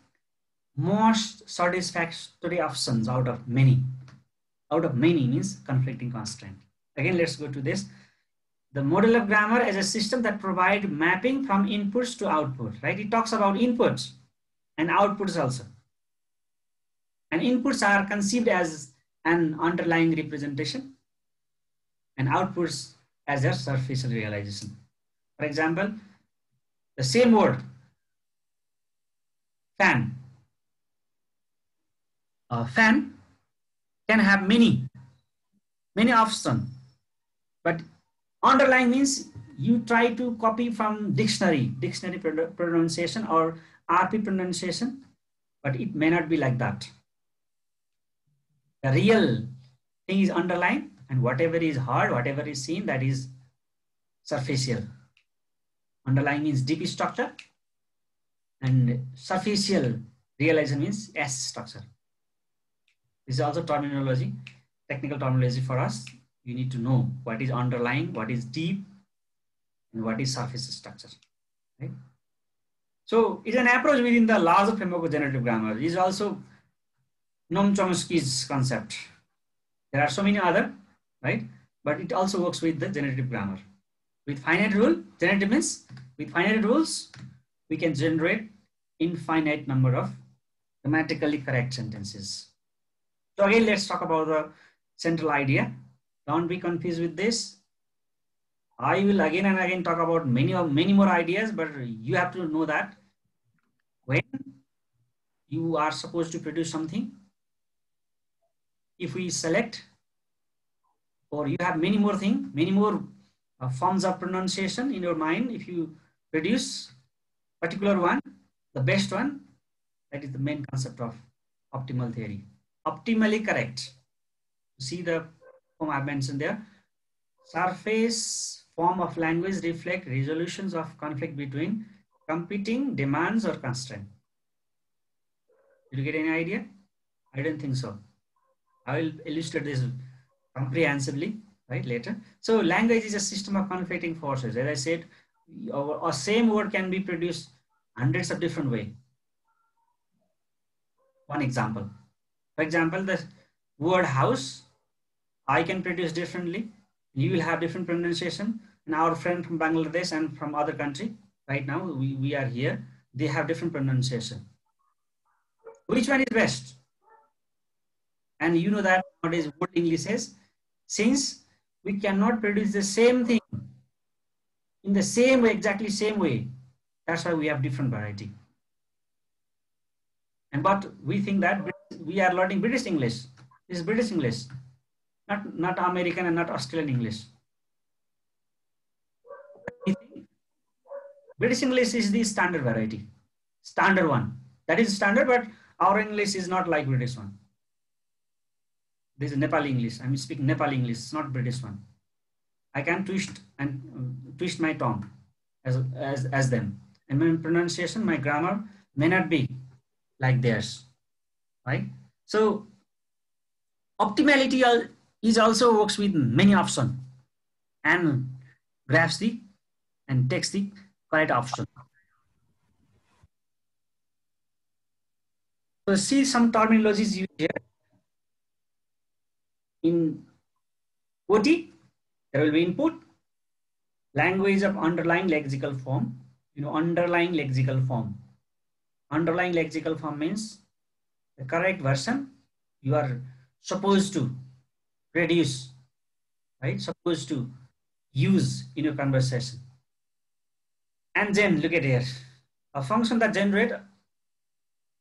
most satisfactory options out of many. Out of many means conflicting constraint. Again, let's go to this. The model of grammar as a system that provides mapping from inputs to output, right? It talks about inputs and outputs also. And inputs are conceived as an underlying representation and outputs as a surface realization. For example, the same word, fan. Fan can have many options, but underlying means you try to copy from dictionary pronunciation or RP pronunciation, but it may not be like that. The real thing is underlying, and whatever is heard, whatever is seen, that is surfacial. Underlying means DP structure, and surfacial realization means S structure. This is also terminology, technical terminology for us. You need to know what is underlying, what is deep, and what is surface structure. Right? So it's an approach within the larger framework of generative grammar. It is also Noam Chomsky's concept. There are so many other, right? But it also works with the generative grammar. With finite rule, generative means with finite rules, we can generate infinite number of grammatically correct sentences. So again, let's talk about the central idea. Don't be confused with this. I will again and again talk about many more ideas, but you have to know that when you are supposed to produce something, if we select, or you have many more things, many more forms of pronunciation in your mind. If you produce particular one, the best one, that is the main concept of optimal theory. Optimally correct. See the form I mentioned there. Surface form of language reflect resolutions of conflict between competing demands or constraint. Did you get any idea? I don't think so. I will illustrate this comprehensively, right, later. So language is a system of conflicting forces. As I said, a same word can be produced hundreds of different ways. One example. For example, the word house, I can produce differently. You will have different pronunciation. And our friend from Bangladesh and from other country, right now, we are here, they have different pronunciation. Which one is best? And you know that nowadays what English says, since we cannot produce the same thing in the same way, exactly same way, that's why we have different variety. And but we think that we are learning British English. This is British English, not American and not Australian English. British English is the standard variety, standard one. That is standard, but our English is not like British one. This is Nepali English. I'm speaking Nepali English, it's not British one. I can twist my tongue as them. And my pronunciation, my grammar may not be like theirs, right? So optimality is also works with many options and grabs the and takes the correct option. So see some terminologies used here. In OT, there will be input, language of underlying lexical form. Underlying lexical form. Underlying lexical form means the correct version you are supposed to produce, right? Supposed to use in your conversation. And then look at here, a function that generates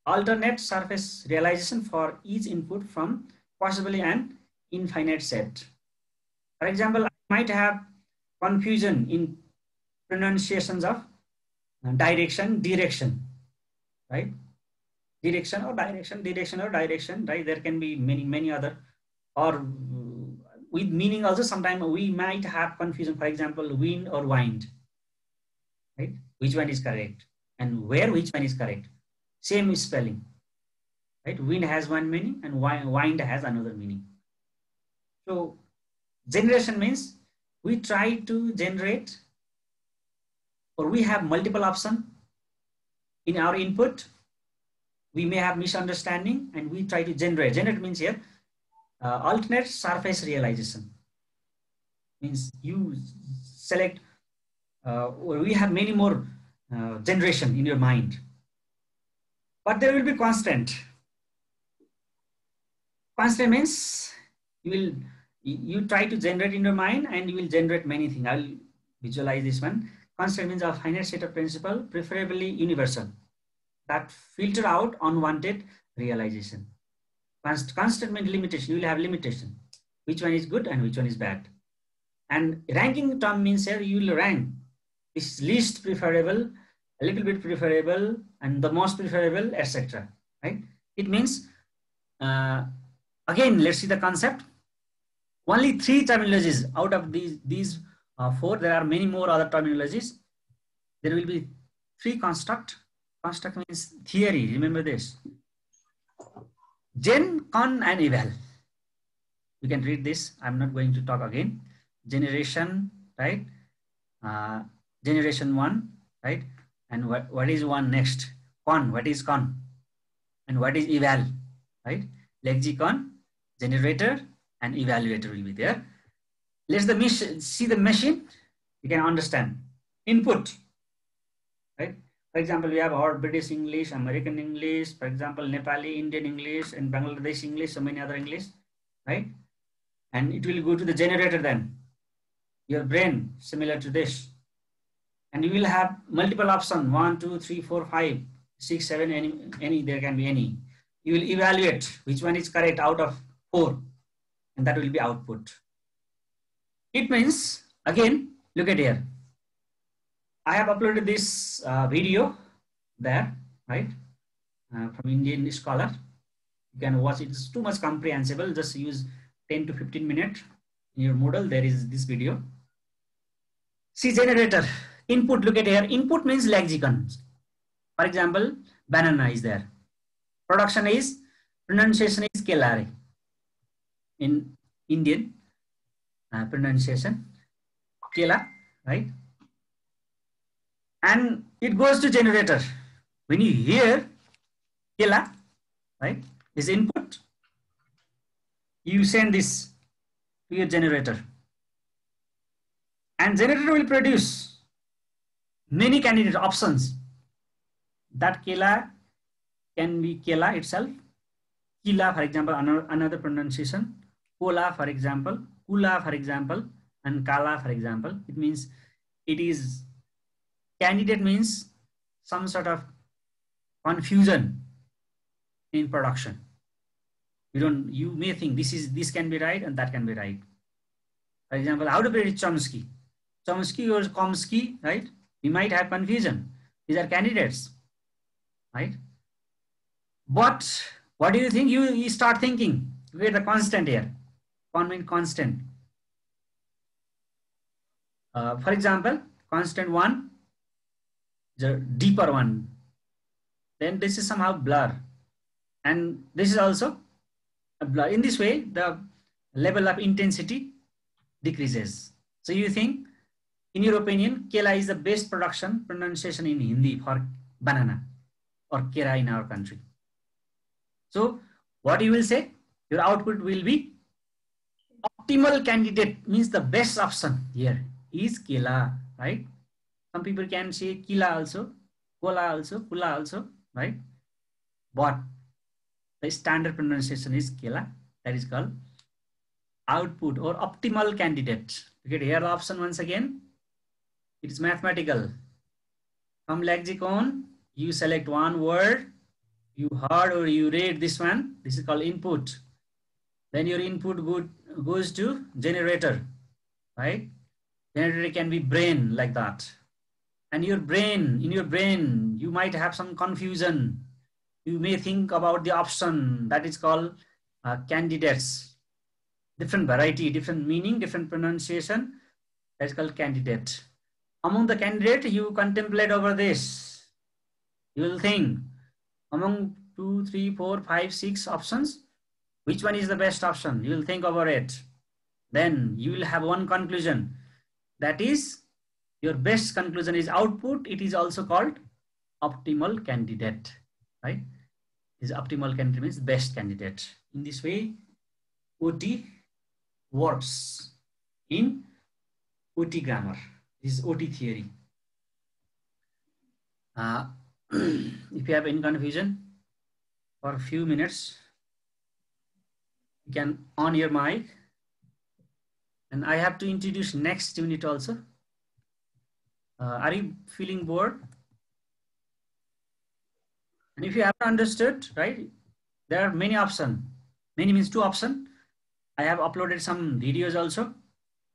alternate surface realization for each input from possibly an infinite set. For example, I might have confusion in pronunciations of direction, right? Direction or direction, right? There can be many other, or with meaning also sometimes we might have confusion. For example, wind or wind, right? Which one is correct? And where which one is correct? Same spelling, right? Wind has one meaning and wind has another meaning. So generation means we try to generate, or we have multiple options in our input. We may have misunderstanding and we try to generate. Generate means here alternate surface realization. Means you select, or we have many more generation in your mind. But there will be constant. Constant means you try to generate in your mind and you will generate many things. I'll visualize this one. Constant means a finite set of principles, preferably universal, that filter out unwanted realization. Constant means limitation. You will have limitation. Which one is good and which one is bad. And ranking term means here you will rank. This is least preferable, a little bit preferable, and the most preferable, etc. Right? It means, again, let's see the concept. Only 3 terminologies out of these 4. There are many more other terminologies. There will be 3 construct. Construct means theory. Remember this. Gen, con, and eval. You can read this. I'm not going to talk again. Generation, right? Generation 1, right? And what is 1 next? Con, what is con? And what is eval, right? Lexicon, generator, and evaluator will be there. Let's see the machine. You can understand. Input, right? For example, we have our British English, American English, for example, Nepali, Indian English, and Bangladesh English, so many other English, right? And it will go to the generator then. Your brain, similar to this. And you will have multiple options, 1, 2, 3, 4, 5, 6, 7, any, there can be any. You will evaluate which one is correct out of 4, and that will be output. It means, again, Look at here. I have uploaded this video there, right? From Indian scholar. You can watch it. It's too much comprehensible. Just use 10 to 15 minutes in your Moodle. There is this video. See generator. Input, look at here. Input means lexicon. For example, banana is there. Production is, pronunciation is kelare. In Indian pronunciation, kela, right? And it goes to generator. When you hear kela, right, this input, you send this to your generator. And generator will produce many candidate options. That kela can be kela itself. Kila, for example, another pronunciation. Kola, for example. Kula, for example. And kala, for example. It means it is candidate means some sort of confusion in production. You may think this can be right and that can be right. For example, how to predict Chomsky? Chomsky or Chomsky, right? We might have confusion. These are candidates, right? But what do you think? You start thinking. Look at the constant here. Con means constant. For example, constant 1, the deeper one. Then this is somehow blur. And this is also a blur. In this way, the level of intensity decreases. So you think, in your opinion, Kela is the best pronunciation in Hindi for banana or Kera in our country. So what you will say? Your output will be optimal candidate, means the best option here is Kela, right? Some people can say Kila also, Kola also, Kula also, right? But the standard pronunciation is Kela. That is called output or optimal candidate. Okay, here the option once again. It is mathematical. From lexicon, you select one word, you heard or you read this one. This is called input. Then your input goes to generator, right? Generator can be brain like that. And in your brain, you might have some confusion. You may think about the option that is called candidates. Different variety, different meaning, different pronunciation. That's called candidate. Among the candidate, you contemplate over this. You will think among 2, 3, 4, 5, 6 options, which one is the best option? You will think over it. Then you will have one conclusion. That is, your best conclusion is output. It is also called optimal candidate, right? This optimal candidate means best candidate. In this way, OT works in OT grammar. This is OT theory. If you have any confusion, for a few minutes, you can on your mic. And I have to introduce next unit also. Are you feeling bored? And if you haven't understood, right, there are many options. Many means 2 options. I have uploaded some videos also.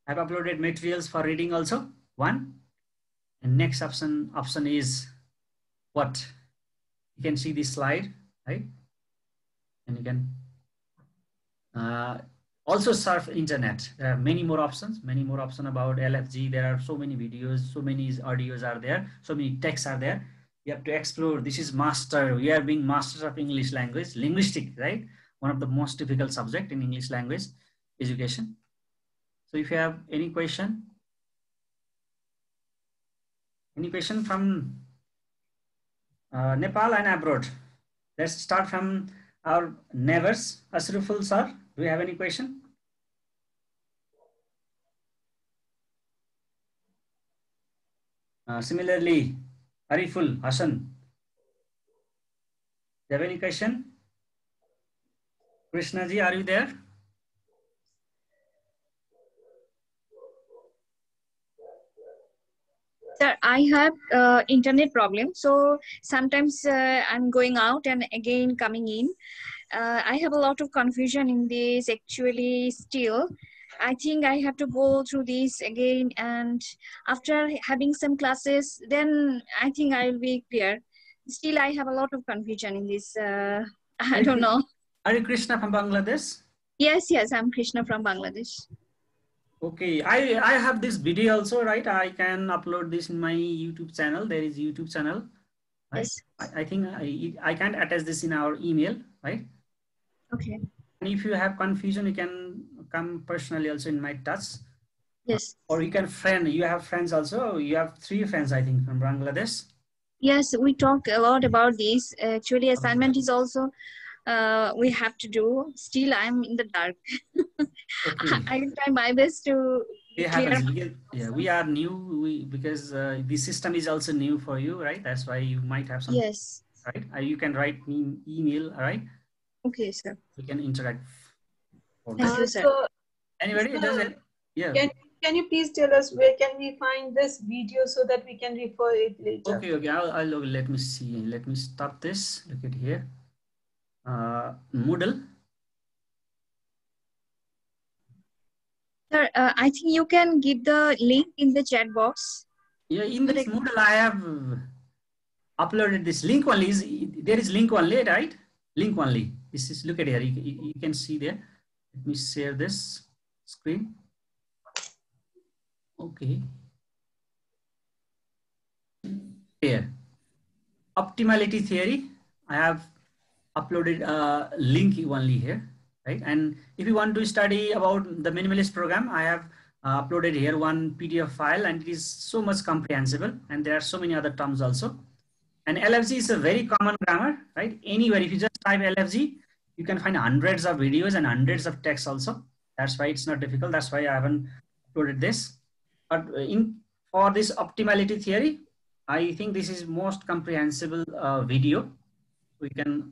I have uploaded materials for reading also. 1. And next option is what? You can see this slide, right? And you can also surf internet. There are many more options about LFG. There are so many videos, so many audios are there, so many texts are there. You have to explore. This is master. We are being masters of English language, linguistics, right? One of the most difficult subject in English language education. So if you have any question from Nepal and abroad, let's start from our neighbors. Asruful sir, do you have any question? Similarly, Ariful, Hassan, do you have any question? Krishna ji, are you there? Sir, I have internet problem. So sometimes I'm going out and again coming in. I have a lot of confusion in this actually still. I think I have to go through this again, and after having some classes, then I think I will be clear. Still, I have a lot of confusion in this. I don't know. Are you Krishna from Bangladesh? Yes, yes, I'm Krishna from Bangladesh. Okay, I have this video also, right? I can upload this in my YouTube channel. There is YouTube channel, right? Yes. I think I can't attach this in our email, right? Okay. And if you have confusion, you can come personally also in my touch. Yes. Or you can friend. You have friends also. You have 3 friends, I think, from Bangladesh. Yes, we talked a lot about this. Actually, assignment is also we have to do. Still, I'm in the dark. Okay. I will try my best to It clear. happens because we are new. Because the system is also new for you, right? That's why you might have some. Yes. Right. You can write me email, right? Okay, sir. We can interact. Thank you, sir. So, Anybody? It doesn't. Yeah. Can you please tell us where can we find this video so that we can refer it later? Okay. Okay. I'll let me see. Let me stop this. Look at here. Moodle. Sir, I think you can give the link in the chat box. Yeah, in this Moodle, I have uploaded this link only. There is link only, right? Link only. This is, look at here. You can see there. Let me share this screen. Okay. Here. Optimality theory. I have uploaded a link only here. Right? And if you want to study about the minimalist program, I have uploaded here one PDF file, and it is so much comprehensible, and there are so many other terms also. And LFG is a very common grammar, right? Anywhere, if you just type LFG, you can find hundreds of videos and hundreds of texts also. That's why it's not difficult. That's why I haven't uploaded this. But for this optimality theory, I think this is most comprehensible video. We can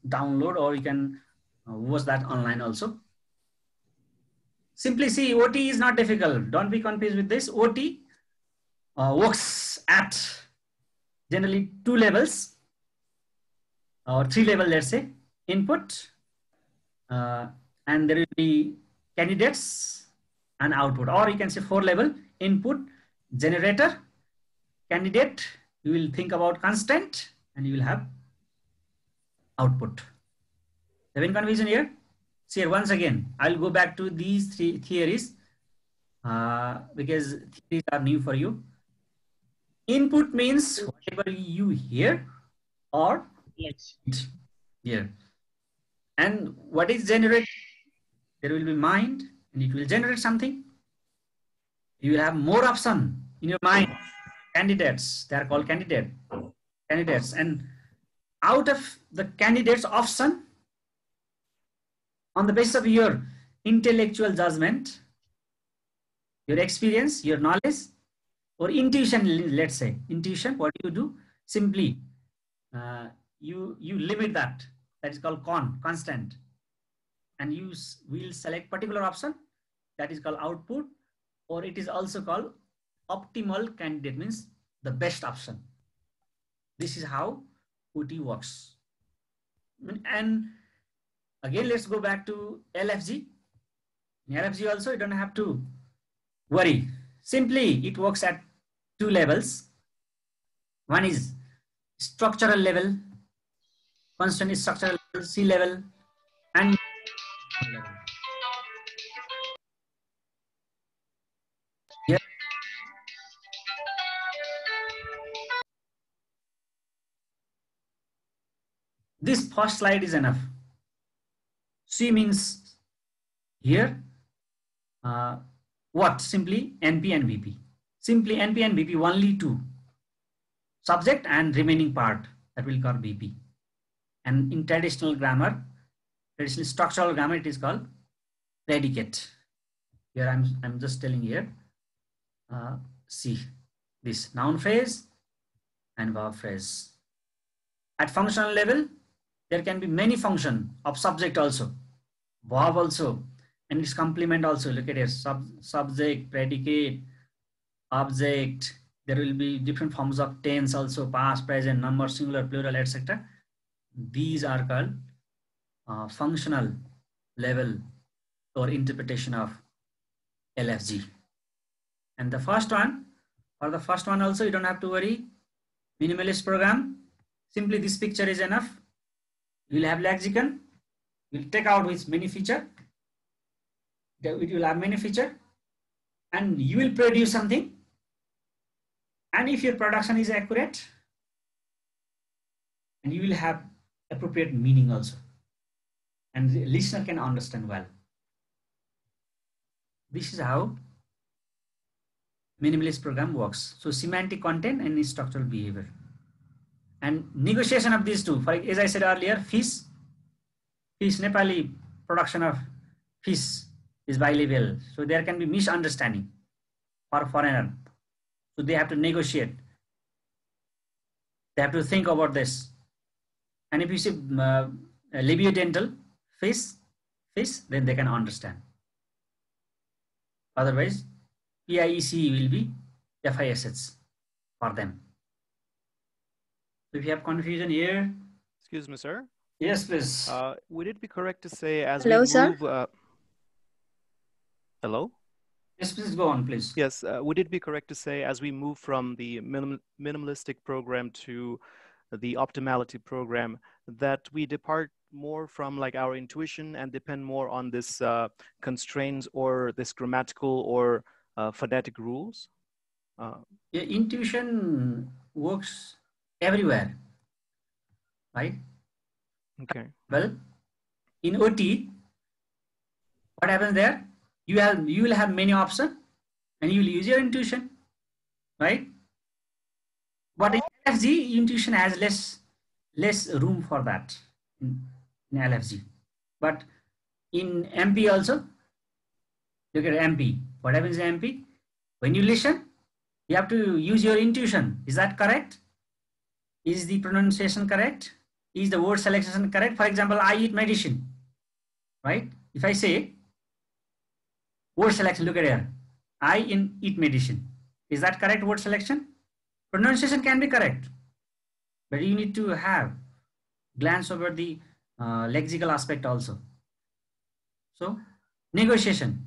download, or you can watch that online also. Simply see, OT is not difficult. Don't be confused with this. OT works at generally 2 levels or 3 levels, let's say. Input, and there will be candidates and output, or you can say 4 level: input, generator, candidate. You will think about constant, and you will have output. Have any confusion here? See here, once again, I'll go back to these 3 theories because theories are new for you. Input means whatever you hear or hear. And what is generated? There will be mind, and it will generate something. You will have more option in your mind. Candidates, they are called candidates. And out of the candidates option, on the basis of your intellectual judgment, your experience, your knowledge, or intuition, let's say. Intuition, what do you do? Simply, you limit that. That is called constant. And you will select particular option. That is called output, or it is also called optimal candidate, means the best option. This is how OT works. And again, let's go back to LFG. In LFG also, you don't have to worry. Simply, it works at 2 levels. One is structural level, constant is structural level, C level, and level. Here. This first slide is enough. C means here, what? Simply NP and VP. Simply NP and VP, only 2. Subject and remaining part, that will call VP. And in traditional grammar, traditional structural grammar, it is called predicate. Here I'm just telling here, see this noun phrase and verb phrase. At functional level, there can be many functions of subject also, verb also, and its complement also. Look at here, subject, predicate, object. There will be different forms of tense also, past, present, number, singular, plural, etc. These are called functional level or interpretation of LFG. And the first one, for the first one also, you don't have to worry. Minimalist program, simply this picture is enough. You will have lexicon, you will take out with many feature. It will have many feature, and you will produce something. And if your production is accurate, and you will have appropriate meaning also, and the listener can understand well. This is how minimalist program works. So semantic content and structural behavior. And negotiation of these two, for, as I said earlier, fish Nepali production of fish is bilingual. So there can be misunderstanding for foreigner. So they have to negotiate. They have to think about this. And if you say labiodental fish, then they can understand. Otherwise, PIEC will be FISH for them. So if you have confusion here. Excuse me, sir. Yes, please. Would it be correct to say as Hello, we sir? move... hello? Yes, please go on, please. Yes, would it be correct to say as we move from the minimalistic program to the optimality program that we depart more from like our intuition and depend more on this constraints or this grammatical or phonetic rules? Yeah, intuition works everywhere, right? Okay. Well, in OT, what happens there? You will have many options, and you will use your intuition, right? But in LFG, intuition has less room for that in LFG. But in MP also, look at MP. What happens in MP? When you listen, you have to use your intuition. Is that correct? Is the pronunciation correct? Is the word selection correct? For example, I eat medicine, right? If I say word selection, look at here. I eat medicine. Is that correct word selection? Pronunciation can be correct, but you need to have glance over the lexical aspect also. So negotiation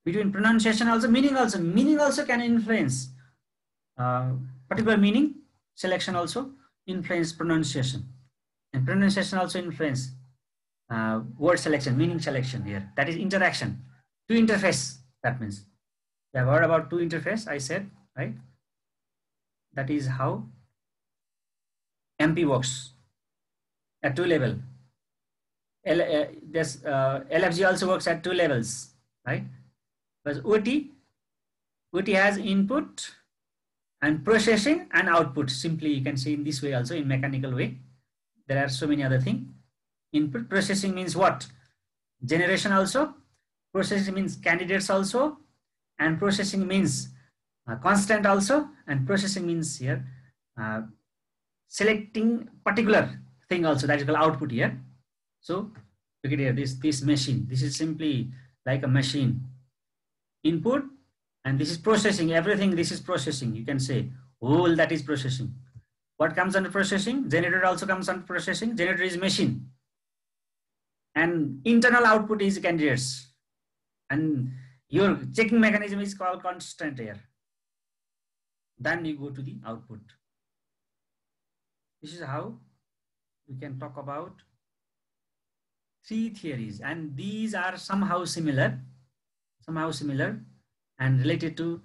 between pronunciation also, meaning also can influence particular meaning. Selection also influence pronunciation, and pronunciation also influence word selection, meaning selection here. That is interaction. Two interface, that means. You have heard about two interface, I said, right? That is how MP works at two level. LFG also works at two levels, right? But OT has input and processing and output. Simply you can say in this way also, in mechanical way. There are so many other things. Input processing means what? Generation also. Processing means candidates also. And processing means constant also. And processing means here selecting particular thing also. That is called output here. So look at here, this machine. This is simply like a machine. Input, and this is processing. Everything this is processing. You can say whole, that is processing. What comes under processing? Generator also comes under processing. Generator is machine. And internal output is candidates. And your checking mechanism is called constant here. Then you go to the output. This is how we can talk about three theories, and these are somehow similar and related to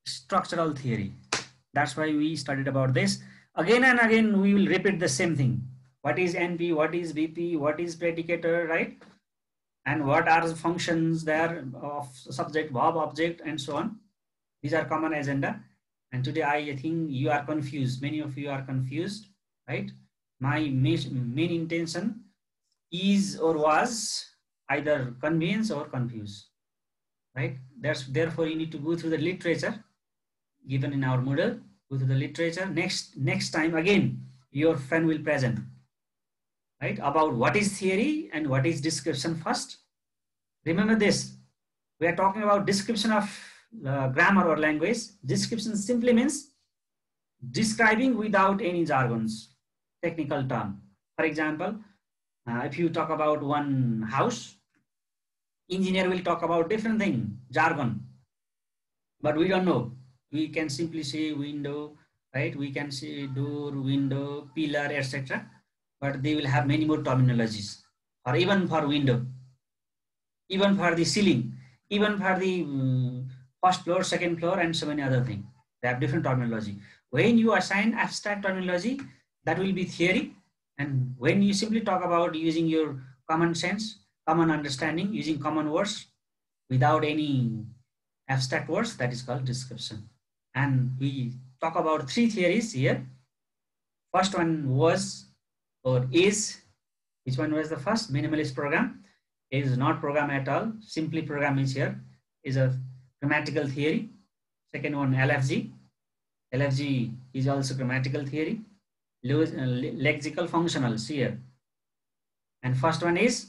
structural theory. That's why we studied about this. Again and again, we will repeat the same thing. What is NP? What is BP? What is predicator, right? And what are the functions there of subject, verb, object, and so on. These are common agenda. And today I think you are confused. Many of you are confused, right? My main intention is or was either convince or confuse, right? Therefore you need to go through the literature given in our model. Go through the literature. Next time again your friend will present, right, about what is theory and what is description first. Remember this, we are talking about description of grammar or language. Description simply means describing without any jargons, technical term. For example, if you talk about one house, Engineer will talk about different thing, jargon, but we don't know. We can simply say window, right? We can say door, window, pillar, etc. But they will have many more terminologies, or even for window, even for the ceiling, even for the first floor, second floor, and so many other things. They have different terminology. When you assign abstract terminology, that will be theory. And when you simply talk about using your common sense, common understanding, using common words without any abstract words, that is called description. And we talk about three theories here. First one was or is, which one was the first? Minimalist program. Is not program at all. Simply program is here, is a grammatical theory. Second one, LFG. LFG is also grammatical theory. Lexical functionals here. And first one is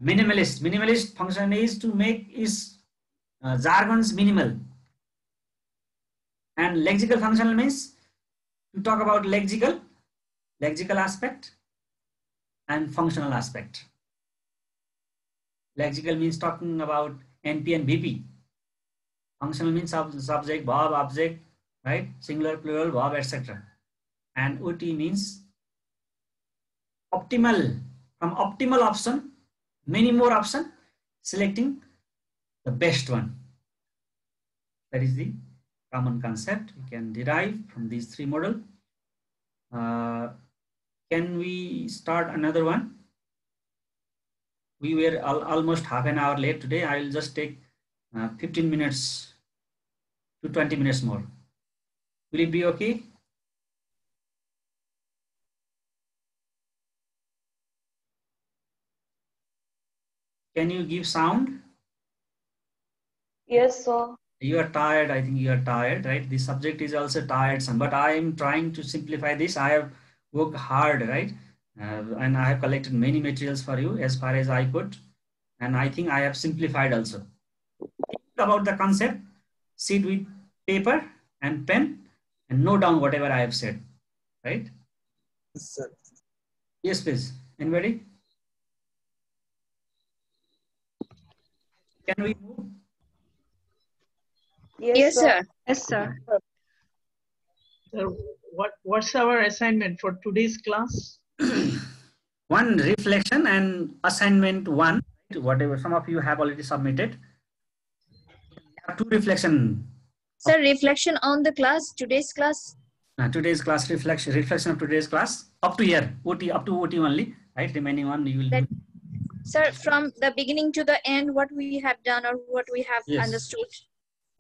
minimalist. Minimalist function is to make jargons minimal. And lexical functional means to talk about lexical aspect and functional aspect. Lexical means talking about NP and BP. Functional means subject, verb, object, right? Singular, plural, verb, etc. And OT means optimal. From optimal option, many more option, selecting the best one. That is the common concept we can derive from these three models. Can we start another one? We were almost half an hour late today. I will just take 15 minutes to 20 minutes more. Will it be okay? Can you give sound? Yes, sir. You are tired. I think you are tired, right? The subject is also tiresome, but I am trying to simplify this. I have worked hard, right? And I have collected many materials for you as far as I could. And I think I have simplified also. Think about the concept, sit with paper and pen and note down whatever I have said, right? Yes, sir. Yes, please. Anybody? Can we move? Yes, sir. Yes, sir. So what's our assignment for today's class? One reflection and assignment one, whatever some of you have already submitted. We have two reflection. Sir, reflection on the class, today's class. Today's class reflection of today's class up to here, OT, up to OT only, right? Remaining one you will do. Sir, from the beginning to the end, what we have done or what we have understood.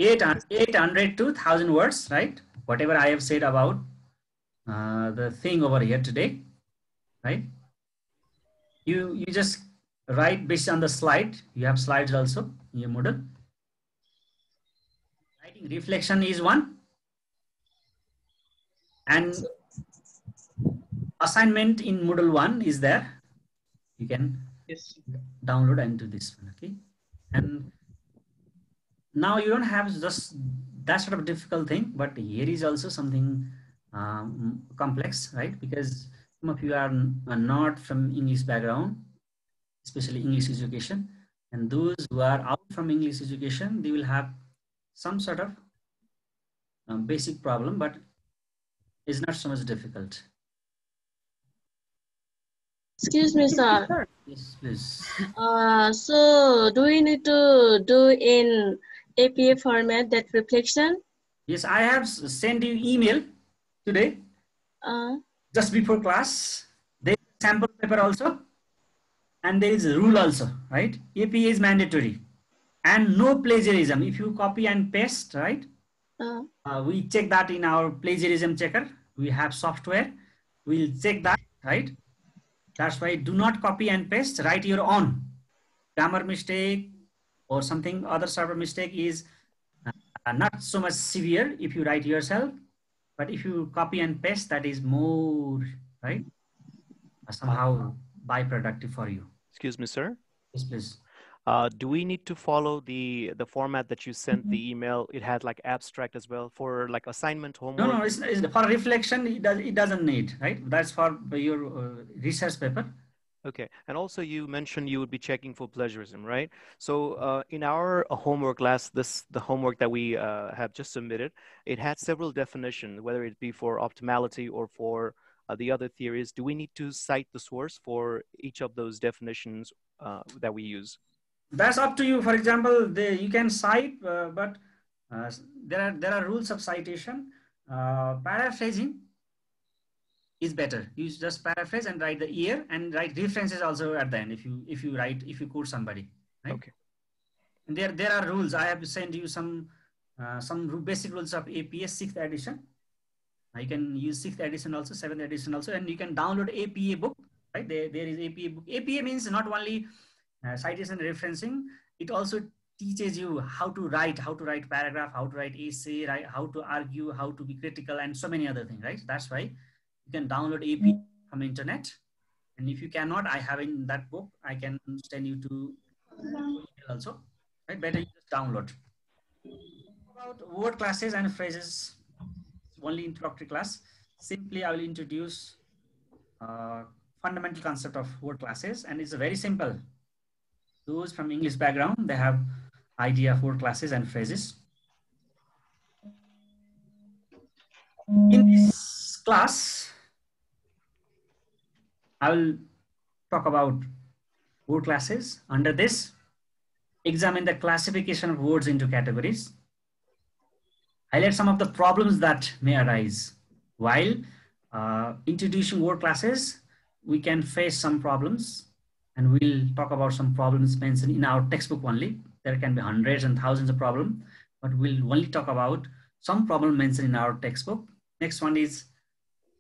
800 to 1000 words, right? Whatever I have said about the thing over here today, right? You just write based on the slide. You have slides also in your model. Writing reflection is one. And assignment in Moodle 1 is there. You can download into this one, okay? And now you don't have just that sort of difficult thing, but here is also something complex, right? Because some of you are not from English background, especially English education. And those who are out from English education, they will have some sort of basic problem, but it's not so much difficult. Excuse me, sir. Yes, please. So do we need to do in APA format that reflection? Yes, I have sent you email today, just before class. There is sample paper also, and there is a rule also, right? APA is mandatory, and no plagiarism. If you copy and paste, right? We check that in our plagiarism checker. We have software. We'll check that, right? That's why do not copy and paste. Write your own. Grammar mistake or something other sort of mistake is not so much severe if you write yourself, but if you copy and paste, that is more, right? Somehow byproductive for you. Excuse me, sir. Yes, please. Do we need to follow the format that you sent the email? It had like abstract as well for like assignment homework. No, it's for reflection. It doesn't need, right? That's for your research paper. Okay, and also you mentioned you would be checking for plagiarism, right? So in our homework class, the homework that we have just submitted, it had several definitions, whether it be for optimality or for the other theories. Do we need to cite the source for each of those definitions that we use? That's up to you. For example, you can cite, but there are rules of citation. Paraphrasing is better. You just paraphrase and write the year and write references also at the end. If you quote somebody, right? Okay. And there are rules. I have sent you some basic rules of APA 6th edition. You can use 6th edition also, 7th edition also, and you can download APA book. Right there is APA book. APA means not only citation referencing. It also teaches you how to write paragraph, how to write essay, right? How to argue, how to be critical, and so many other things. Right? That's why you can download APA from internet. And if you cannot, I have in that book. I can send you to email also. Right? Better you just download. About word classes and phrases. Only introductory class. Simply, I will introduce fundamental concept of word classes, and it's very simple. Those from English background, they have idea of word classes and phrases. In this class, I will talk about word classes. Under this, examine the classification of words into categories. Highlight some of the problems that may arise. While introducing word classes, we can face some problems, and we'll talk about some problems mentioned in our textbook only. There can be hundreds and thousands of problems, but we'll only talk about some problem mentioned in our textbook. Next one is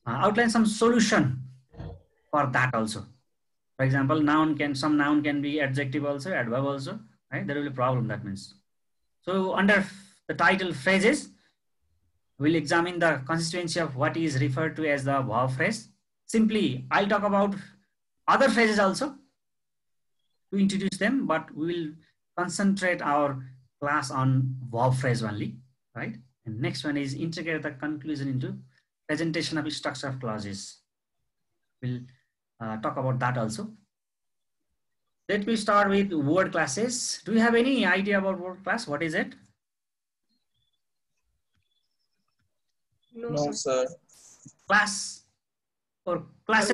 outline some solution for that also. For example, some noun can be adjective also, adverb also, right? There will be a problem, that means. So under the title phrases, we'll examine the constituency of what is referred to as the verb phrase. Simply, I'll talk about other phrases also to introduce them, but we will concentrate our class on verb phrase only, right? And next one is integrate the conclusion into presentation of structure of clauses. We'll talk about that also. Let me start with word classes. Do you have any idea about word class? What is it? No, sir. Class or class.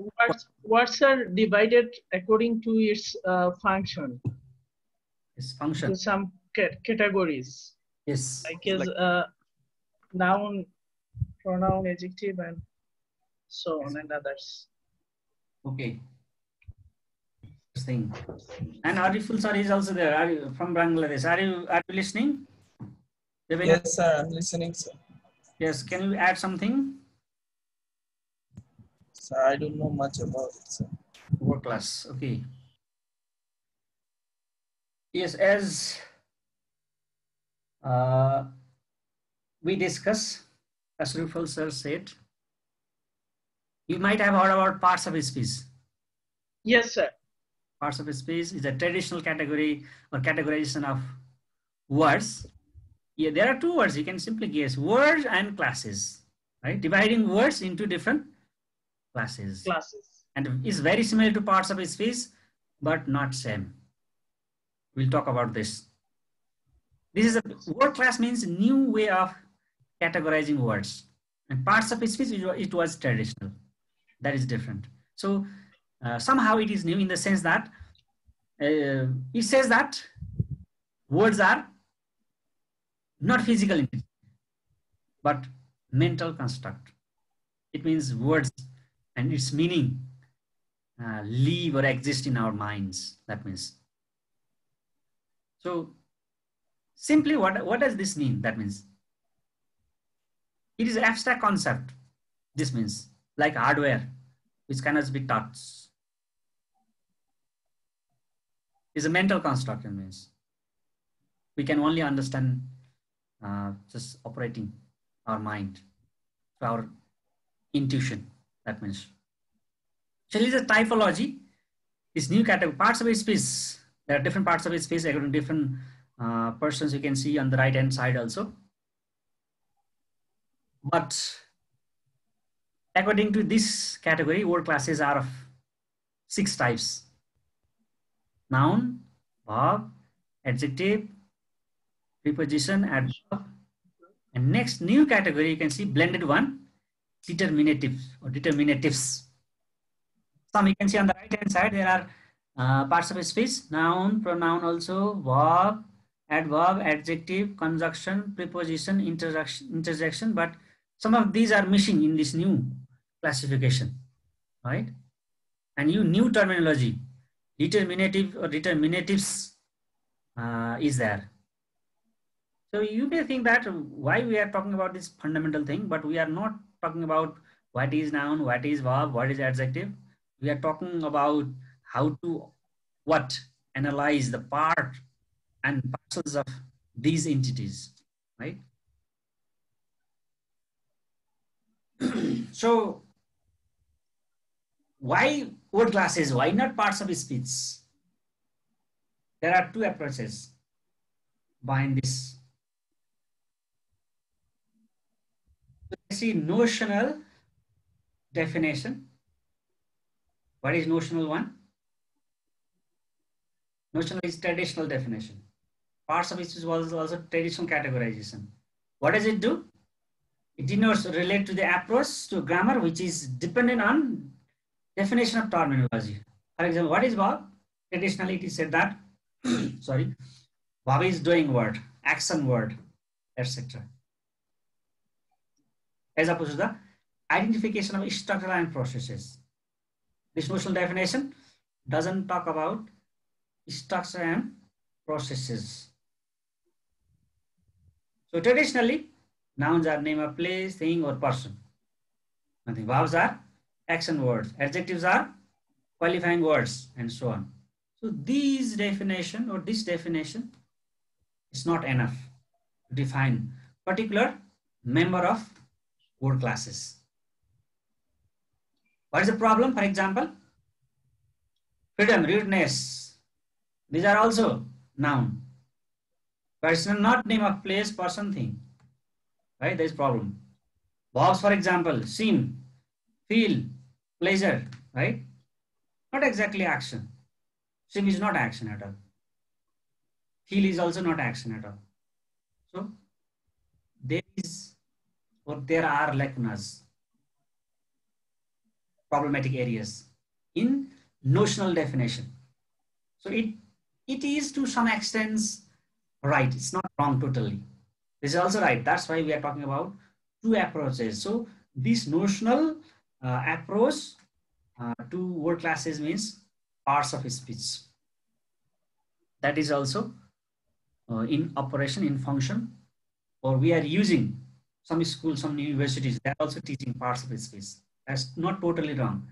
Words are divided according to its function. Its function. To some categories. Yes. Like noun, pronoun, adjective, and so on, and others. Okay. Thing. And Ariful sir is also there. Are you from Bangladesh? Are you listening? Yes, sir. I'm listening, sir. Yes. Can you add something? Sir, I don't know much about it, sir. Word class. Okay. Yes, as we discussed, as Ariful sir said, you might have heard about parts of speech. Yes, sir. Parts of speech is a traditional category or categorization of words. Yeah, there are two words. You can simply guess words and classes, right? Dividing words into different classes. And is very similar to parts of speech, but not same. We'll talk about this. This is a word class means new way of categorizing words. And parts of speech, it was traditional. That is different. So somehow it is new in the sense that it says that words are not physical entity, but mental construct. It means words and its meaning live or exist in our minds. That means. So simply what does this mean? That means it is an abstract concept. This means like hardware, which cannot be touched. Is a mental construct. It means we can only understand just operating our mind, our intuition. That means. So it is a typology. This new category, parts of a speech. There are different parts of a speech according to different persons. You can see on the right hand side also. But according to this category, word classes are of 6 types: noun, verb, adjective, preposition, adverb. And next new category, you can see blended one, determinatives or determinatives. Some you can see on the right hand side, there are parts of speech: noun, pronoun also, verb, adverb, adjective, conjunction, preposition, interjection. But some of these are missing in this new classification, right? And new terminology, determinative or determinatives is there. So you may think that why we are talking about this fundamental thing, but we are not talking about what is noun, what is verb, what is adjective. We are talking about how to analyze the part and parcels of these entities, right? So why word classes? Why not parts of speech? There are two approaches behind this. Let's see notional definition. What is notional one? Notional is traditional definition. Parts of speech was also traditional categorization. What does it do? It denotes relate to the approach to grammar which is dependent on definition of terminology. For example, what is verb? Traditionally it is said that sorry, verb is doing word, action word, etc. As opposed to the identification of structure and processes. This notional definition doesn't talk about structure and processes. So traditionally, nouns are name of place, thing, or person. Nothing. Verbs are action words. Adjectives are qualifying words, and so on. So these definition or this definition is not enough to define particular member of word classes. What is the problem? For example, freedom, rudeness. These are also noun. But it's not name of place, person, thing. Right? There is problem. Verbs, for example, seem, feel, pleasure, right? Not exactly action. Seem is not action at all. Feel is also not action at all. So there is or there are lacunas, problematic areas in notional definition. So it is to some extent right. It's not wrong totally. This is also right. That's why we are talking about two approaches. So this notional approach to word classes means parts of speech. That is also in operation, in function, or we are using some schools, some universities, they are also teaching parts of speech. That's not totally wrong.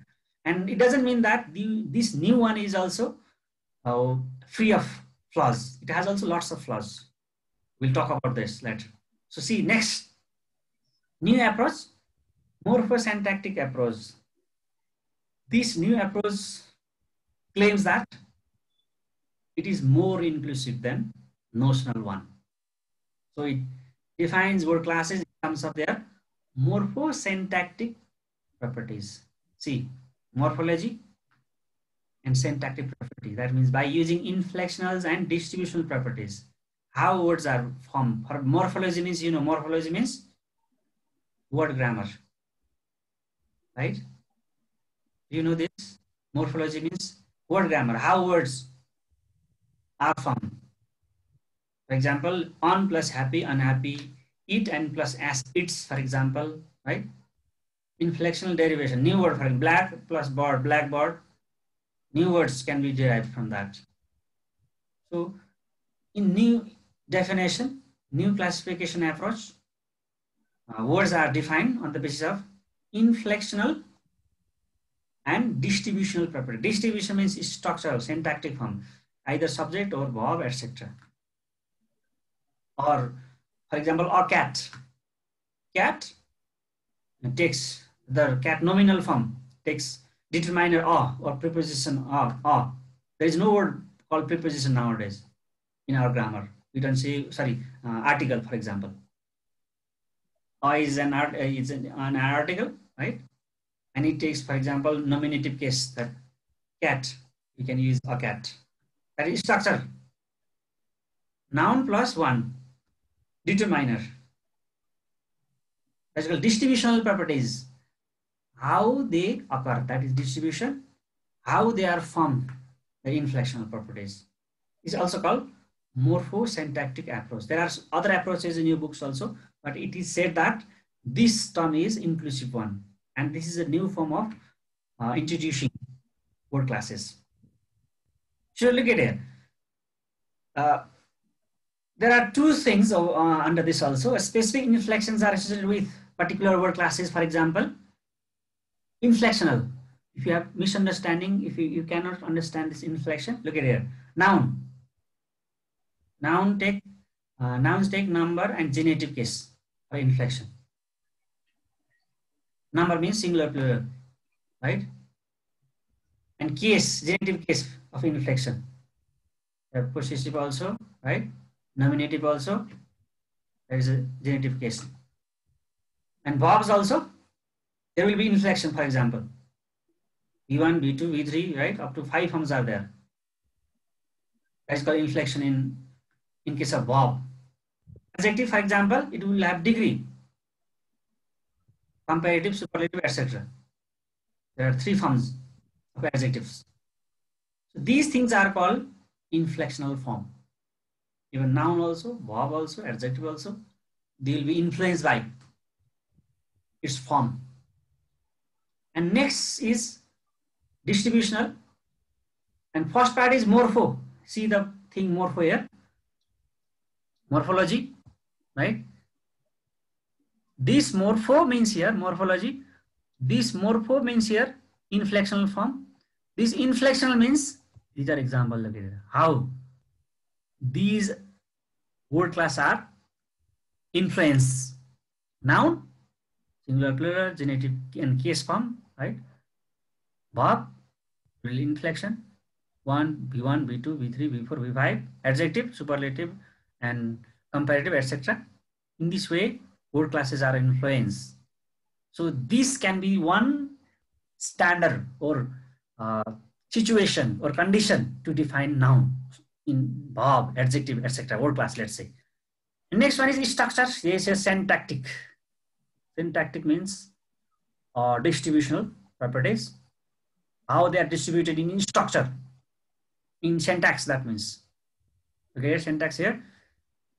And it doesn't mean that this new one is also free of flaws. It has also lots of flaws. We'll talk about this later. So see, next, new approach, morphosyntactic approach. This new approach claims that it is more inclusive than notional one. So it defines word classes in terms of their morphosyntactic properties. See, morphology and syntactic property. That means by using inflectionals and distributional properties, how words are formed. For morphology means, morphology means word grammar, right? Do you know this? Morphology means word grammar, how words are formed. For example, on plus happy, unhappy, eat and plus as eats, for example, right? Inflectional derivation, new word for black plus board, blackboard. New words can be derived from that. So in new definition, new classification approach, words are defined on the basis of inflectional and distributional property. Distribution means structural, syntactic form, either subject or verb, etc. Or, for example, a cat. Cat takes the cat nominal form, takes determiner a or preposition a. There is no word called preposition nowadays in our grammar. We don't say, article, for example. A is an article, right? And it takes, for example, nominative case, that cat. You can use a cat. That is structure. Noun plus one. Determiner. That's called distributional properties. How they occur. That is distribution. How they are formed. The inflectional properties. Is also called morphosyntactic approach. There are other approaches in your books also, but it is said that this term is inclusive one, and this is a new form of introducing word classes. So look at here. There are two things under this also. Specific inflections are associated with particular word classes. For example, inflectional. If you have misunderstanding, if you cannot understand this inflection, look at here. Noun. Nouns take number and genitive case for inflection. Number means singular plural, right? And case, genitive case of inflection. Possessive also, right? Nominative also. There is a genitive case. And verbs also, there will be inflection, for example. V1, V2, V3, right? Up to 5 forms are there. That is called inflection in case of verb. Adjective, for example, it will have degree, comparative, superlative, etc. There are 3 forms of adjectives. So these things are called inflectional form. Even noun also, verb also, adjective also, they will be influenced by its form. And next is distributional. And first part is morpho. See the thing morpho here. Morphology, right? This morpho means here, morphology. This morpho means here, inflectional form. This inflectional means, these are examples, look at it, how these word class are influenced. Noun, singular, plural, genitive, and case form, right? Verb, inflection. V1, V2, V3, V4, V5. Adjective, superlative, and comparative, etc. In this way, word classes are influenced. So this can be one standard or situation or condition to define noun in verb, adjective, etc. Word class, let's say. The next one is structure. Yes, syntactic. Syntactic means distributional properties. How they are distributed in structure. In syntax, that means. Okay, syntax here.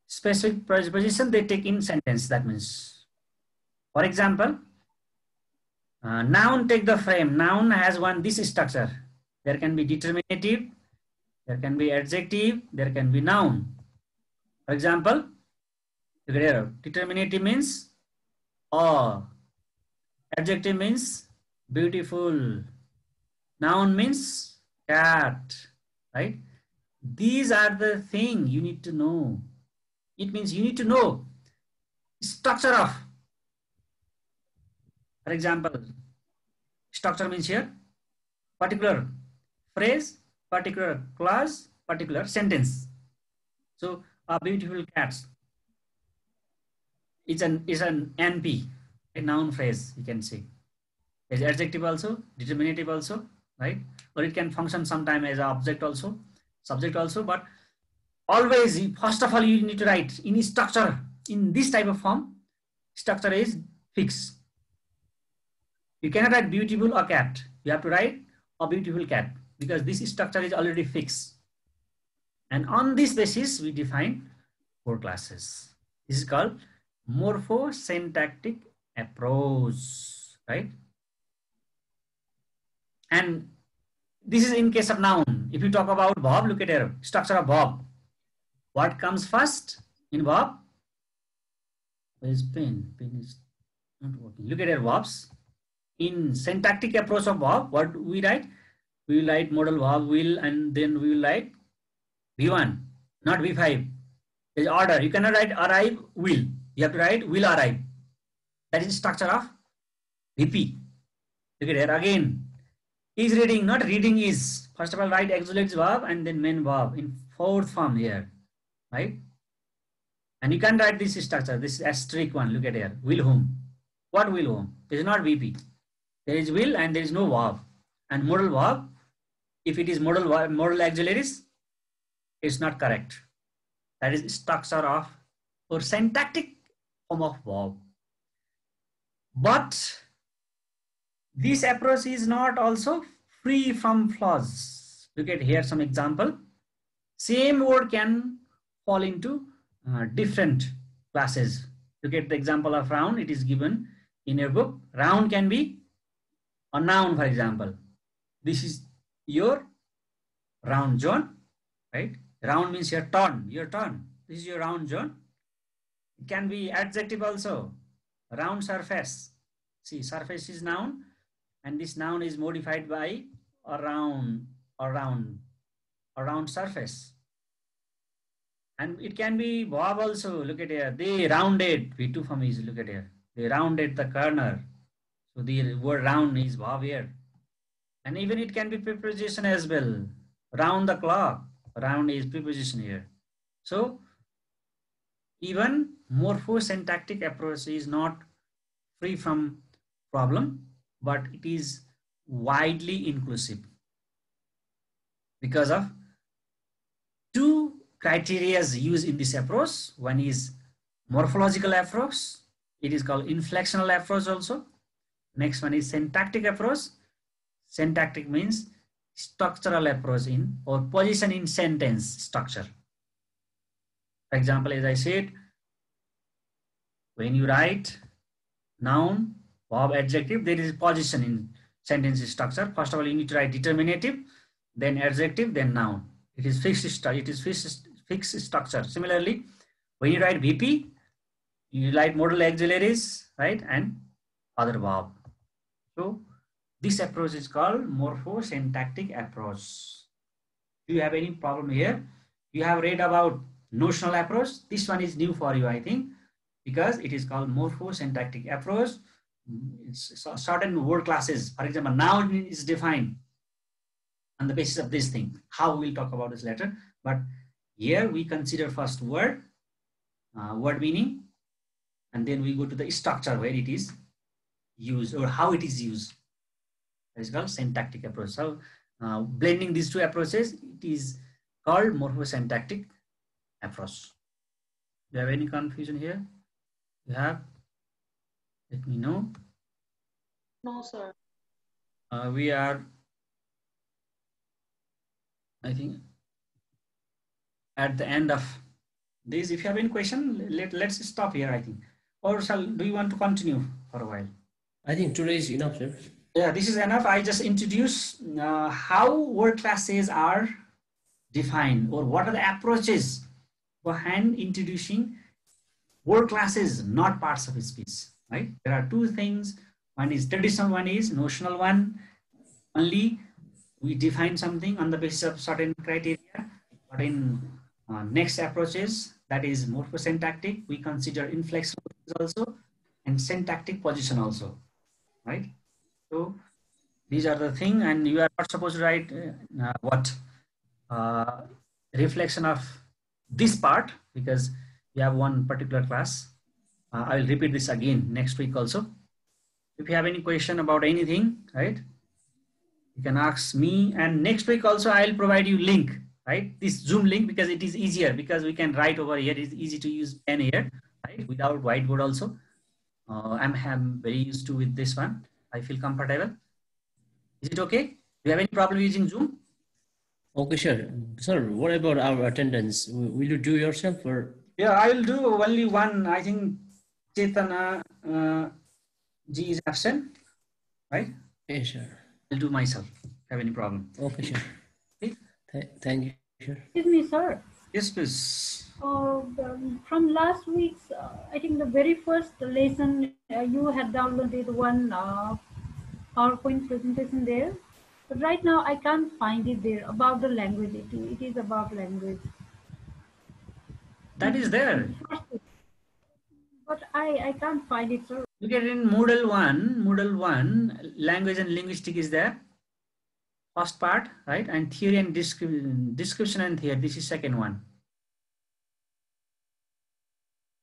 Specific preposition they take in sentence, that means. For example, noun take the frame. Noun has this structure. There can be determinative, there can be adjective, there can be noun. For example, determinative means adjective means beautiful, noun means cat, right? These are the thing you need to know. It means you need to know structure of, for example, structure means here particular phrase, particular clause, particular sentence. So a beautiful cat is an NP, a noun phrase, you can say. There's adjective also, determinative also, right? Or it can function sometime as an object also, subject also, but always, first of all, you need to write in structure. In this type of form, structure is fixed. You cannot write beautiful or cat. You have to write a beautiful cat because this structure is already fixed. And on this basis, we define word classes. This is called morphosyntactic approach, right? And this is in case of noun. If you talk about verb, look at here, structure of verb. What comes first in verb? Where is pen? Pen is not working. Look at your verbs. In syntactic approach of verb, what we write? We will write modal verb will, and then we will write V1, not V5. There is order. You cannot write arrive will. You have to write will arrive. That is structure of VP. Look at here again. Is reading, not reading is. First of all, write auxiliary verb and then main verb in fourth form here. Right? And you can write this structure, this asterisk one, look at here, will whom. What will whom? This is not VP. There is will and there is no verb. And modal verb, If it is modal auxiliaries, it's not correct. That is structure of or syntactic form of verb. But this approach is not also free from flaws. Look at here some example. Same word can fall into different classes. Look at the example of round. It is given in your book. Round can be a noun, for example. This is your round zone, right? Round means your turn, This is your round zone. It can be adjective also. Round surface. See, surface is noun, and this noun is modified by a round surface. And it can be verb also. Look at here. They rounded. V2 form is, look at here. They rounded the corner. So the word round is verb here. And even it can be preposition as well. Round the clock. Round is preposition here. So even morphosyntactic approach is not free from problem, but it is widely inclusive because of two criteria used in this approach. One is morphological approach. It is called inflectional approach also. Next one is syntactic approach. Syntactic means structural approach in or position in sentence structure. For example, as I said, when you write noun, verb, adjective, there is position in sentence structure. First of all, you need to write determinative, then adjective, then noun. It is fixed structure. Similarly, when you write VP, you write modal auxiliaries, right, and other verb. So this approach is called morphosyntactic approach. Do you have any problem here? You have read about notional approach. This one is new for you, I think, because it is called morphosyntactic approach. It's certain word classes. For example, noun is defined on the basis of this thing. How we'll talk about this later. But here we consider first word meaning, and then we go to the structure where it is used or how it is used. That is called syntactic approach. So blending these two approaches, it is called morphosyntactic approach. Do you have any confusion here? You have? Let me know. No, sir. We are, I think, at the end of this. If you have any question, let's stop here, I think. Or do you want to continue for a while? I think today is enough, sir. Yeah, this is enough. I just introduce how word classes are defined or what are the approaches behind introducing word classes, not parts of speech, right? There are two things. One is traditional, one is notional one. Only we define something on the basis of certain criteria, but in next approaches, that is morphosyntactic, we consider inflexible also and syntactic position also, right? So these are the thing, and you are not supposed to write reflection of this part because we have one particular class. I will repeat this again next week also. If you have any question about anything, right, you can ask me, and next week also I will provide you link, right? This Zoom link, because it is easier because we can write over here. It's easy to use pen here, right? Without whiteboard also. I'm very used to with this one. I feel comfortable. Is it okay? Do you have any problem using Zoom? Okay, sure. Sir, what about our attendance? Will you do yourself or? Yeah, I will do only one. I think Chetana G is absent, right? Yeah, sure. I'll do myself. Have any problem? Okay, sure. Okay. Thank you, sure. Excuse me, sir. Yes, please. From last week's, I think the very first lesson, you had downloaded one PowerPoint presentation there. But right now, I can't find it there about the language. It is about language. That is there. But I can't find it, sir. Look at in Moodle 1, language and linguistics is there. First part, right? And theory and description and theory. This is second one.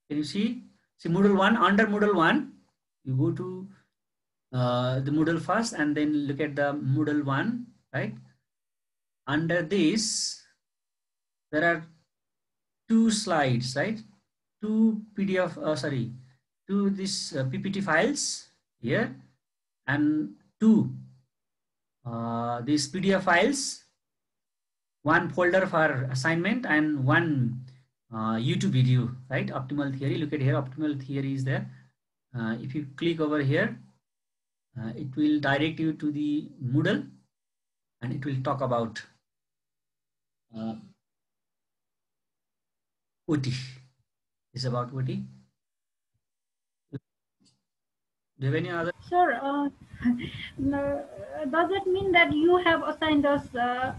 Can you see? See Moodle 1, under Moodle 1, you go to the Moodle first and then look at the Moodle 1, right? Under this, there are 2 slides, right? 2 PDF, two this PPT files here, and 2 these PDF files, 1 folder for assignment and 1 YouTube video, right? Optimal theory. Look at here, optimal theory is there. If you click over here, it will direct you to the Moodle, and it will talk about OT. It's about OT. Do you have any other? Sir, no, does that mean that you have assigned us that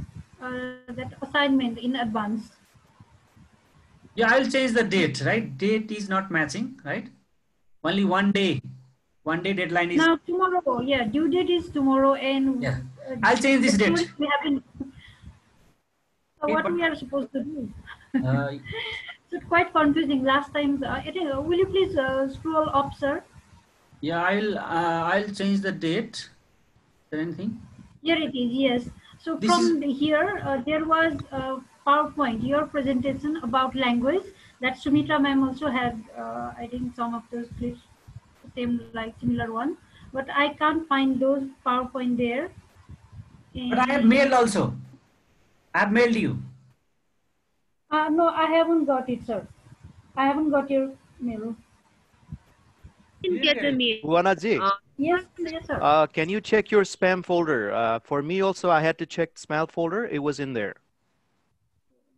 assignment in advance? Yeah, I'll change the date, right? Date is not matching, right? Only 1 day. 1 day deadline is. Now tomorrow, yeah, due date is tomorrow, and yeah, I'll change this date. We haven't. So what we are supposed to do? It's quite confusing. Last time, I think, will you please scroll up, sir? Yeah, I'll change the date. Is there anything? Here it is. Yes. So This from here, there was PowerPoint, your presentation about language that Sumitra ma'am also had. I think some of those clips, similar one, but I can't find those PowerPoint there. But I have mailed also. I have mailed you. No, I haven't got it, sir. I haven't got your mail. Didn't get the mail. Buanaji, Yes, yes, sir. can you check your spam folder? For me also, I had to check spam folder. It was in there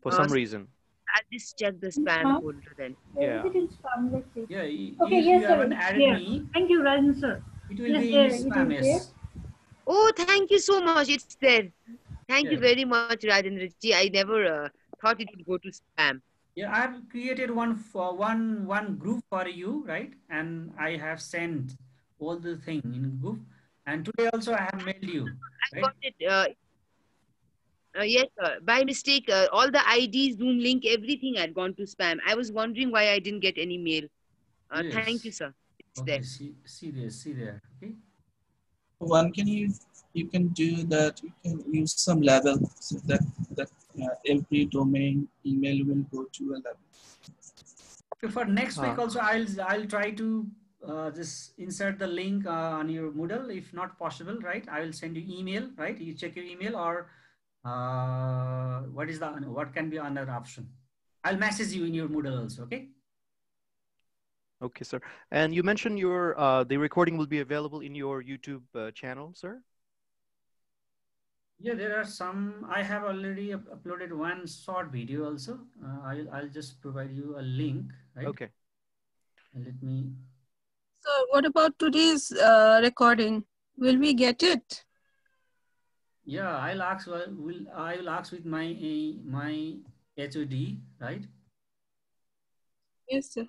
for some reason. I'll just check the spam folder then. Yeah. Let's see. Yeah. Okay, if yes, you sir. haven't added Here. me, Thank you, Rajan, sir. it will be in spam. Yes. Oh, thank you so much. It's there. Thank you Yeah. very much, Rajendraji. I never thought it would go to spam. Yeah, I've created one for one group for you, right? And I have sent all the thing in group. And today also I have mailed you. I got it. Yes, by mistake, all the IDs, Zoom link, everything had gone to spam. I was wondering why I didn't get any mail. Yes. Thank you, sir. It's Okay, there. see there. Okay. One you can do that. You can use some level so that every domain email will go to a level. Okay, for next week also I'll try to just insert the link on your Moodle. If not possible, right? I will send you email, right? You check your email, or what can be another option? I'll message you in your Moodle also. Okay. Okay, sir. And you mentioned your the recording will be available in your YouTube channel, sir? Yeah, there are some. I have already uploaded one short video also. I'll just provide you a link, right? Okay. Let me. So what about today's recording? Will we get it? Yeah, I'll ask. I will ask with my HOD, right? Yes, sir.